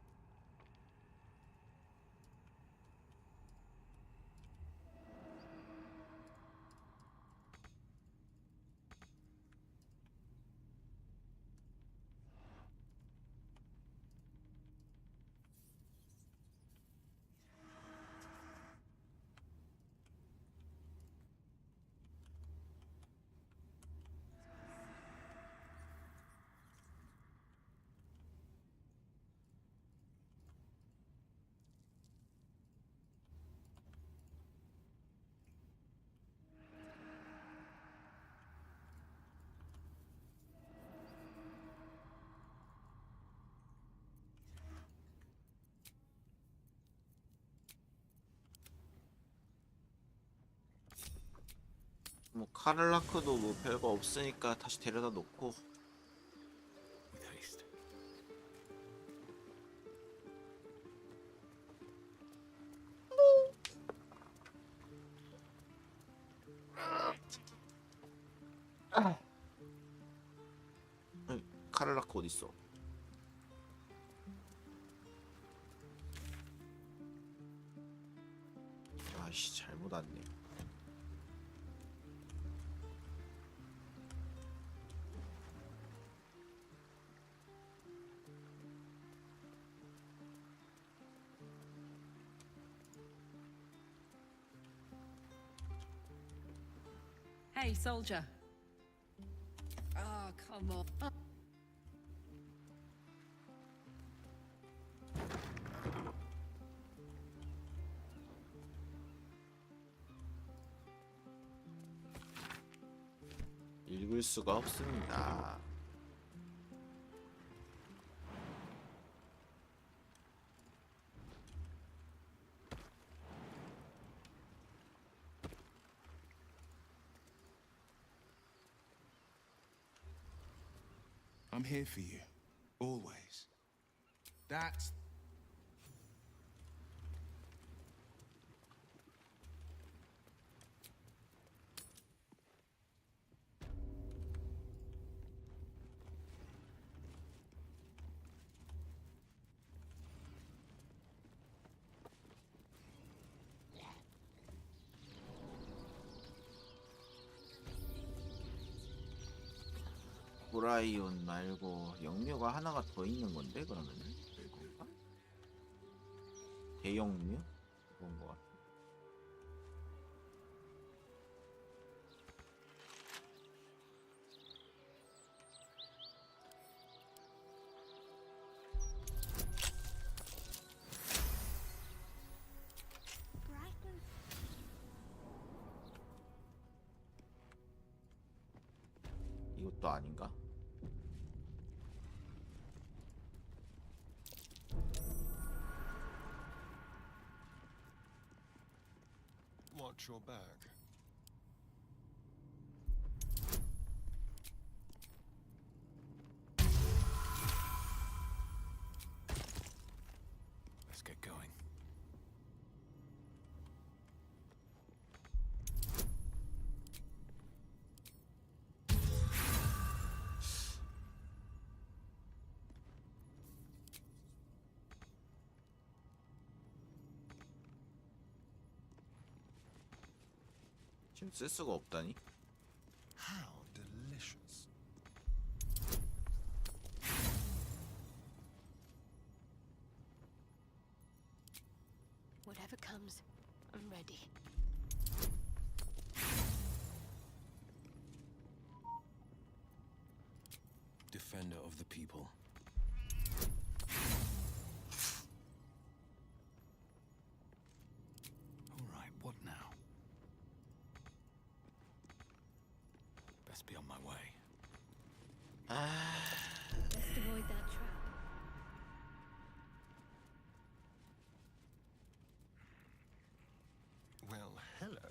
뭐 카를라크도 뭐 별거 없으니까 다시 데려다 놓고. With haste. 카를라크 어딨어? 아이씨 잘못 왔네. Hey, soldier. Oh, come on. Oh. 읽을 수가 없습니다. I'm here for you, always. That's... 브라이온 말고 영묘가 하나가 더 있는 건데 그러면은 이건가? 대영묘? 그런 거 같아. 이것도 아닌가? Watch your back. Let's get going. 지금 쓸 수가 없다니? How delicious. Whatever comes, I'm ready. Defender of the people. All right, what now? Best be on my way. Best avoid that trap. Well, hello.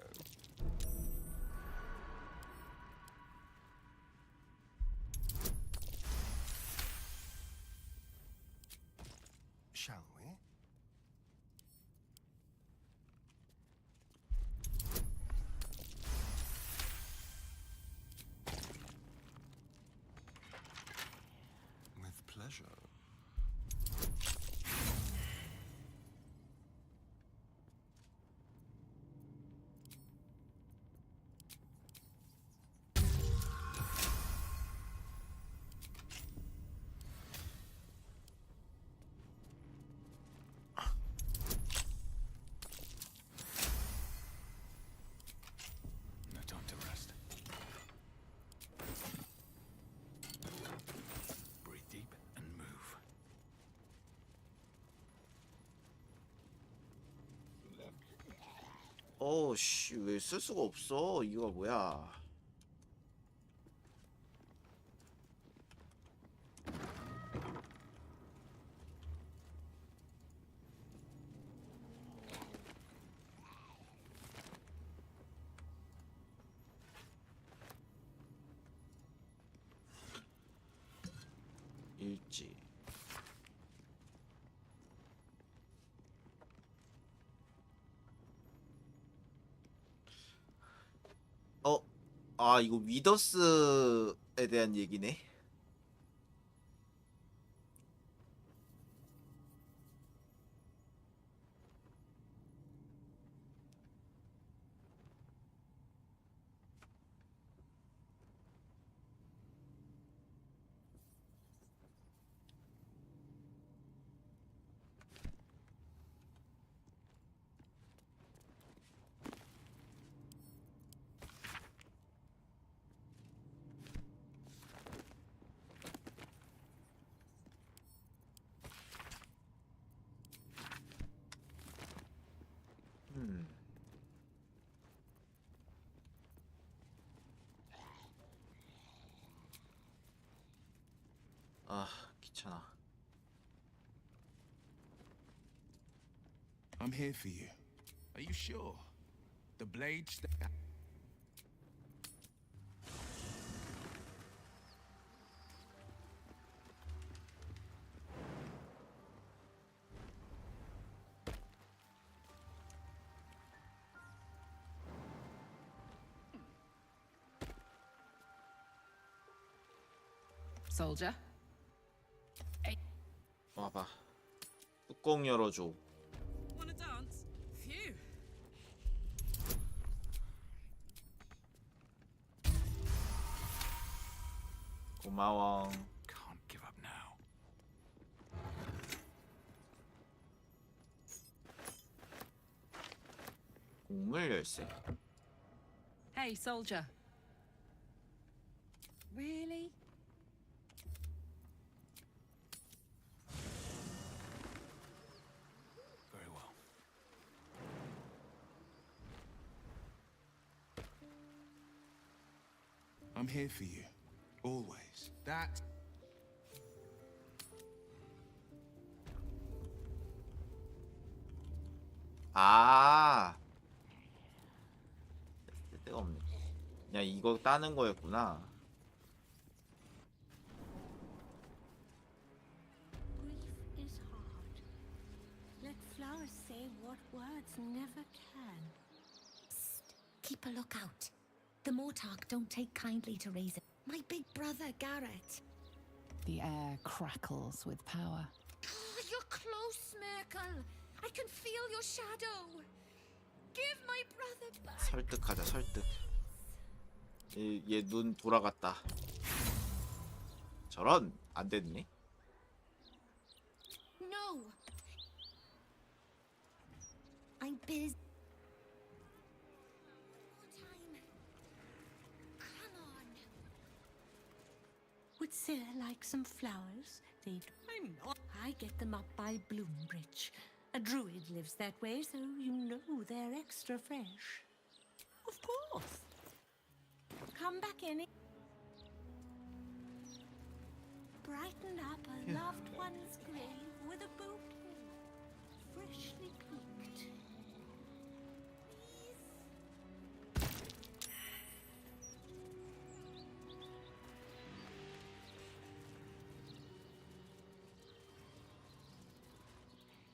Shall we? With pleasure. No time to rest. Breathe deep and move. 어우씨 왜 쓸 수가 없어? 이유가 뭐야? 일지. 아, 이거 위더스에 대한 얘기네. 아, 귀찮아. I'm here for you. Are you sure? The blade Soldier. 와봐. 뚜껑 열어줘. Wanna dance? Phew. 고마워. Can't give up now. 공물 열쇠. Hey, soldier. Really? Very well. I'm here for you. Always. That 아, 쓸데가 없네. 그냥 이거 따는 거였구나. Grief is hard. Let flowers say what words never can. Psst. Keep a lookout. The Mortark don't take kindly to razor. My big brother, Garrett. The air crackles with power. You're close, Merkel. I can feel your shadow. Give my brother back. 설득하자, 설득. 얘 눈 돌아갔다. 저런, 안 됐네. No. I'm busy. Would Sir like some flowers? I'm not. I get them up by Bloombridge. A druid lives that way, so you know they're extra fresh. Of course. Come back any. Brighten up a loved one's grave with a bouquet, freshly picked.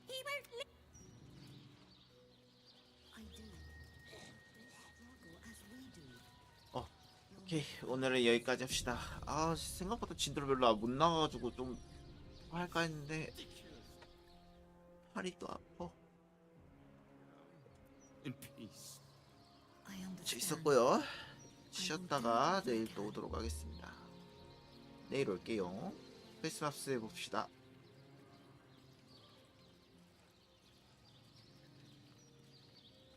He won't live. I do. Struggle as we do. 오케이, 오늘은 여기까지 합시다. 아, 생각보다 진도를 별로 못 나가가지고 좀 할까 했는데 팔이 또 아파. in peace. I understand. 재밌었고요. 쉬었다가 내일 또 오도록 하겠습니다. 내일 올게요. 크리스마스에 봅시다.